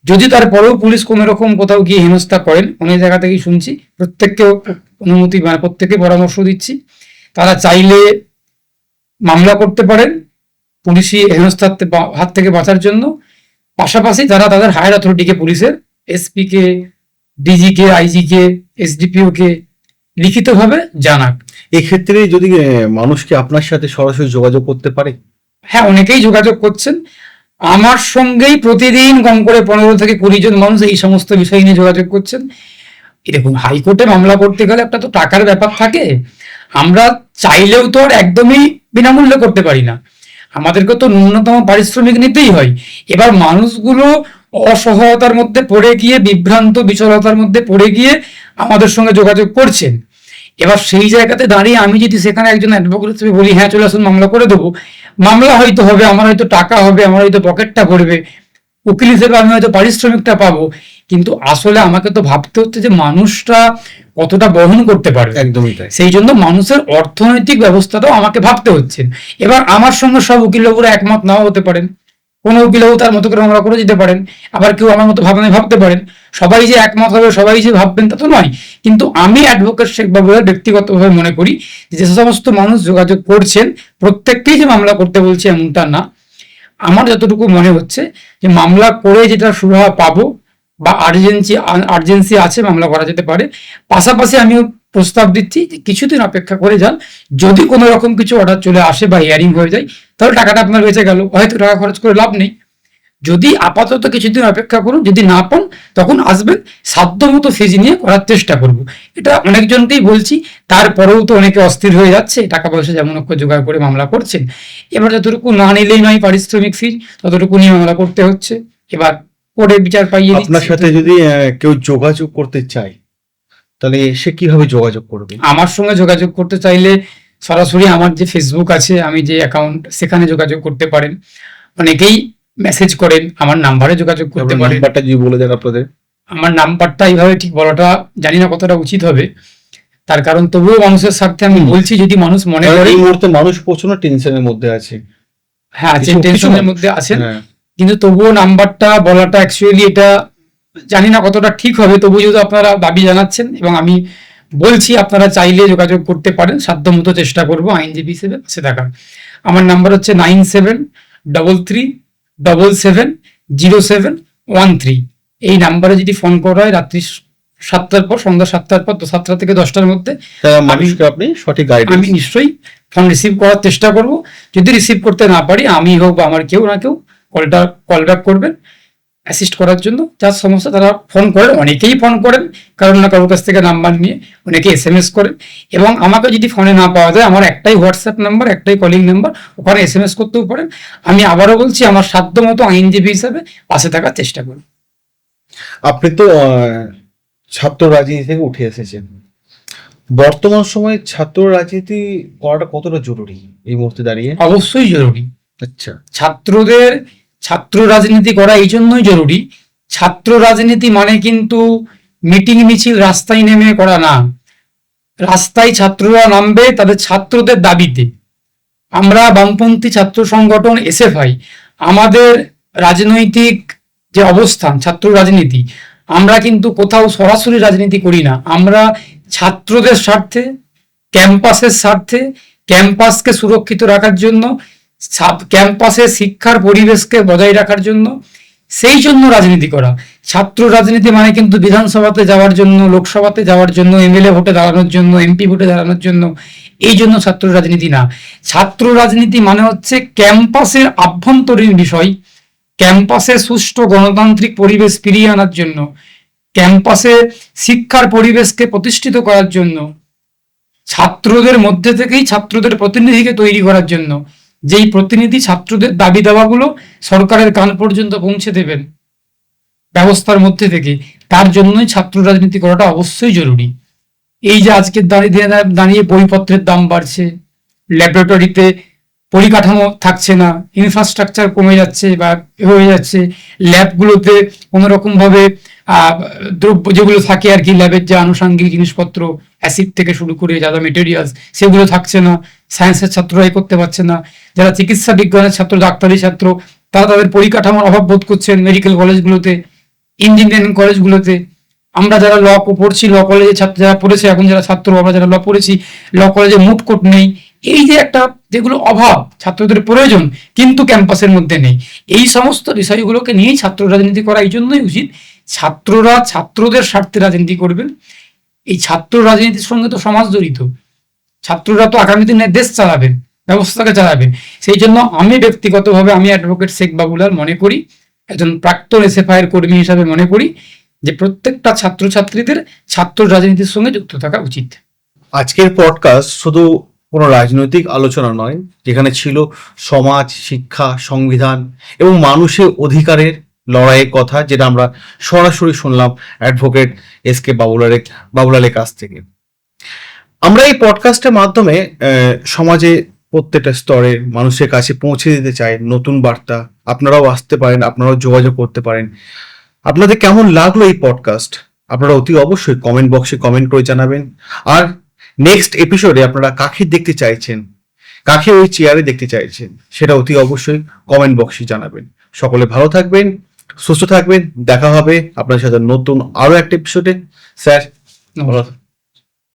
যদি তারপরেও পুলিশ কোনো রকম কোথাও গিয়ে হেনস্থা করেন, অনেক জায়গা থেকেই শুনছি, প্রত্যেককে অনুমতি মানে প্রত্যেককে পরামর্শ দিচ্ছি, তারা চাইলে মামলা করতে পারেন পুলিশি হেনস্থার হাত থেকে বাঁচার জন্য। পাশাপাশি তারা তাদের হায়ার অথরিটিকে, পুলিশের এসপি কে, ডিজি কে, আইজি কে, এসডিপিও কে লিখিতভাবে জানাক। এক্ষেত্রে যদি মানুষকে আপনার সাথে সরাসরি যোগাযোগ করতে পারে? হ্যাঁ, অনেকেই যোগাযোগ করছেন আমার সঙ্গেই, প্রতিদিন কম করে 15 থেকে 20 জন মানুষ এই সমস্ত বিষয় নিয়ে যোগাযোগ করছেন। এরকম হাইকোর্টে মামলা করতে গেলে একটা তো টাকার ব্যাপার থাকে, আমরা চাইলেও তো আর একদমই বিনামূল্যে করতে পারি না, আমাদেরকে তো ন্যূনতম পারিশ্রমিক নিতেই হয়। এবার মানুষগুলো অসহায়তার মধ্যে পড়ে গিয়ে, বিভ্রান্ত বিচলতার মধ্যে পড়ে গিয়ে আমাদের সঙ্গে যোগাযোগ করছেন। এবার সেই জায়গাতে দাঁড়িয়ে আমি যদি সেখানে একজন অ্যাডভোকেট হিসেবে বলি হ্যাঁ চলে আসুন মামলা করে দেবো, মামলা হয়তো হবে, আমার হয়তো টাকা হবে, আমার হয়তো পকেটটা ভরবে, উকিল হিসেবে আমি হয়তো পারিশ্রমিকটা পাবো, কিন্তু আসলে আমাকে তো ভাবতে হচ্ছে যে মানুষটা কতটা বহন করতে পারবে। একদমই তাই। সেই জন্য মানুষের অর্থনৈতিক ব্যবস্থাটাও আমাকে ভাবতে হচ্ছে। এবার আমার সঙ্গে সব উকিলবাবুরা একমত নাও হতে পারেন, কোনো উকিলবাবু তার মতো করে মামলা করে দিতে পারেন, আবার কেউ আমার মতো ভাবনায় ভাবতে পারেন। সবাই যে একমত হবে, সবাই যে ভাববেন তা তো নয়। কিন্তু আমি অ্যাডভোকেট শেখ বাবুলাল ব্যক্তিগতভাবে মনে করি যে সমস্ত মানুষ যোগাযোগ করছেন প্রত্যেককেই যে মামলা করতে বলছে এমনটা না। আমার যতটুকু মনে হচ্ছে যে মামলা করে যেটা সুরাহা পাবো বা আর্জেন্সি আছে, মামলা করা যেতে পারে। পাশাপাশি আমিও প্রস্তাব দিচ্ছি যে কিছুদিন অপেক্ষা করে যান, যদি কোনো রকম কিছু অর্ডার চলে আসে বা হিয়ারিং হয়ে যায়, তাহলে টাকাটা আপনার বেঁচে গেল, হয়তো টাকা খরচ করে লাভ নেই। যদি আপাতত কিছুদিন অপেক্ষা করুন, যদি না পান তখন আসবেন, সাধ্যমতো ফিজ নিয়ে করার চেষ্টা করব। এটা অনেকজনকেই বলছি, তারপরেও তো অনেকে অস্থির হয়ে যাচ্ছে, টাকা পয়সা যেমন হোক জোগাড় করে মামলা করছেন। এবার যতটুকু না নিলেই নয় পারিশ্রমিক ফিজ, ততটুকু নিয়ে মামলা করতে হচ্ছে। এবার কোর্টে বিচার পাইয়ে দিচ্ছে। আপনার সাথে যদি কেউ যোগাযোগ করতে চায়, তাহলে সে কিভাবে যোগাযোগ করবে? আমার সঙ্গে যোগাযোগ করতে চাইলে সরাসরি আমার যে ফেসবুক আছে, আমি যে অ্যাকাউন্ট, সেখানে যোগাযোগ করতে পারেন। অনেকেই মেসেজ করেন, আমার নাম্বারে যোগাযোগ করতে আপনার পারেন। নাম্বারটা যদি বলে দেন আপনাদের। আমার নাম্বারটা এইভাবে ঠিক বলাটা জানি না কতটা উচিত হবে, তার কারণ তবুও মানুষের স্বার্থে আমি বলছি, যদি মানুষ মনে কারণ করে। এই মুহূর্তে মানুষ প্রচন্ড টেনশনের মধ্যে আছে। হ্যাঁ, আছে, কিছু টেনশনের মানুষ- মধ্যে আছেন, হ্যাঁ। কিন্তু তবুও নাম্বারটা বলাটা অ্যাকচুয়ালি এটা জানি না কতটা ঠিক হবে। তবু যদি আপনারা দাবি জানাচ্ছেন এবং আমি বলছি, আপনারা চাইলে যোগাযোগ করতে পারেন, সাধ্যমতো চেষ্টা করব আইনজীবী হিসেবে পাশে থাকার। আমার নাম্বার হচ্ছে 9733770713। এই নাম্বারে যদি ফোন করা হয় রাত্রি 7টার পর, সন্ধ্যা 7টার পর, তো 7টা থেকে 10টার মধ্যে, তারা মানুষকে আপনি সঠিক আমি গাইডেন্স। নিশ্চয়ই ফোন রিসিভ করার চেষ্টা করব। যদি রিসিভ করতে না পারি, আমি হোক বা আমার কেউ না কেউ কল ব্যাক করবেন অ্যাসিস্ট করার জন্য। যার সমস্যা তারা ফোন করেন, অনেকেই ফোন করেন কারণ না কারোর কাছ থেকে নাম্বার নিয়ে, অনেকে SMS করেন। এবং আমাকে যদি ফোনে না পাওয়া যায়, আমার একটাই হোয়াটসঅ্যাপ নাম্বার, একটাই কলিং নাম্বার, ওখানে SMS করতেও পারেন। আমি আবারও বলছি, আমার সাধ্যমতো আইনজীবী হিসাবে পাশে থাকার চেষ্টা করব। আপনি তো ছাত্র রাজনীতি থেকে উঠে এসেছেন, বর্তমান সময়ে ছাত্র রাজনীতি করাটা কতটা জরুরি এই মুহূর্তে দাঁড়িয়ে? অবশ্যই জরুরি। আচ্ছা। ছাত্রদের ছাত্র রাজনীতি করা এই জন্যই জরুরি, ছাত্র রাজনীতি মানে কিন্তু মিটিং মিছিল রাস্তায় নেমে করা না। রাস্তায় ছাত্ররা নামবে তাদের ছাত্রদের দাবিতে। আমরা বামপন্থী ছাত্র সংগঠন এসএফআই, আমাদের রাজনৈতিক যে অবস্থান ছাত্র রাজনীতি, আমরা কিন্তু কোথাও সরাসরি রাজনীতি করি না। আমরা ছাত্রদের স্বার্থে, ক্যাম্পাসের স্বার্থে, ক্যাম্পাসকে সুরক্ষিত রাখার জন্য, ক্যাম্পাসে শিক্ষার পরিবেশকে বজায় রাখার জন্য, সেই জন্য রাজনীতি করা। ছাত্র রাজনীতি মানে কিন্তু বিধানসভাতে যাওয়ার জন্য, লোকসভাতে যাওয়ার জন্য, এমএলএ ভোটে দাঁড়ানোর জন্য, এমপি ভোটে দাঁড়ানোর জন্য, এই জন্য ছাত্র রাজনীতি না। ছাত্র রাজনীতি মানে হচ্ছে ক্যাম্পাসের আভ্যন্তরীণ বিষয়, ক্যাম্পাসে সুষ্ঠু গণতান্ত্রিক পরিবেশ ফিরিয়ে আনার জন্য, ক্যাম্পাসে শিক্ষার পরিবেশকে প্রতিষ্ঠিত করার জন্য, ছাত্রদের মধ্যে থেকেই ছাত্রদের প্রতিনিধিকে তৈরি করার জন্য, যেই প্রতিনিধি ছাত্রদের দাবি দাওয়াগুলো সরকারের কান পর্যন্ত পৌঁছে দেবেন ব্যবস্থার মধ্যে থেকে, তার জন্যই ছাত্র রাজনীতি করাটা অবশ্যই জরুরি। এই যে আজকে দাঁড়িয়ে বইপত্রের দাম বাড়ছে, ল্যাবরেটরিতে পরিকাঠামো থাকছে না, ইনফ্রাস্ট্রাকচার কমে যাচ্ছে বা হয়ে যাচ্ছে, ল্যাবগুলোতে কোনোরকম ভাবে দ্রব্য যেগুলো থাকে আর কি, ল্যাবের যে আনুষঙ্গিক জিনিসপত্র, অ্যাসিড থেকে শুরু করে যা যা মেটেরিয়ালস, সেগুলো থাকছে না, সায়েন্সের ছাত্ররাই করতে পারছে না। যারা চিকিৎসা বিজ্ঞানের ছাত্র, ডাক্তারি ছাত্র, তারা তাদের পরিকাঠামোর অভাব বোধ করছেন মেডিকেল কলেজগুলোতে, ইঞ্জিনিয়ারিং কলেজগুলোতে। আমরা যারা ল পড়ছি, ল কলেজে ছাত্র যারা পড়েছে, এখন যারা ছাত্র আমরা যারা ল পড়েছি, ল কলেজে মুড কোর্ট নেই। এই যে একটা যেগুলো অভাব, ছাত্রদের প্রয়োজন কিন্তু ক্যাম্পাসের মধ্যে নেই, এই সমস্ত বিষয়গুলোকে নিয়েই ছাত্র রাজনীতি করা এই জন্যই উচিত। ছাত্ররা ছাত্রদের স্বার্থে রাজনীতি করবেন। এই ছাত্র রাজনীতির সঙ্গে তো সমাজ জড়িত, ছাত্ররা তো আগামী দিনে দেশ চালাবেন, ব্যবস্থাকে চালাবেন। সেই জন্য আমি ব্যক্তিগতভাবে, আমি অ্যাডভোকেট শেখ বাবুলাল মনে করি, একজন প্রাক্তন এসএফআই এর কর্মী হিসাবে মনে করি যে প্রত্যেকটা ছাত্রছাত্রীদের ছাত্র রাজনীতির সঙ্গে যুক্ত থাকা উচিত। আজকের পডকাস্ট শুধু কোনো রাজনৈতিক আলোচনা নয়, যেখানে ছিল সমাজ, শিক্ষা, সংবিধান এবং মানুষের অধিকারের লড়াইয়ের কথা, যেটা আমরা সরাসরি শুনলাম অ্যাডভোকেট এস.কে বাবুলালের কাছ থেকে। আমরা এই পডকাস্টের মাধ্যমে সমাজে প্রত্যেকটা স্তরের মানুষের কাছে পৌঁছে দিতে চাই নতুন বার্তা। আপনারাও আসতে পারেন, আপনারাও যোগাযোগ করতে পারেন। আপনাদের কেমন লাগলো এই পডকাস্ট আপনারা অতি অবশ্যই কমেন্ট বক্সে কমেন্ট করে জানাবেন। আর নেক্সট এপিসোডে আপনারা কাকে দেখতে চাইছেন, কাকে ওই চেয়ারে দেখতে চাইছেন, সেটা অতি অবশ্যই কমেন্ট বক্সে জানাবেন। সকলে ভালো থাকবেন, সুস্থ থাকবেন। দেখা হবে আপনার সাথে নতুন আরো একটা এপিসোডে। স্যার, ভালো থাকবেন।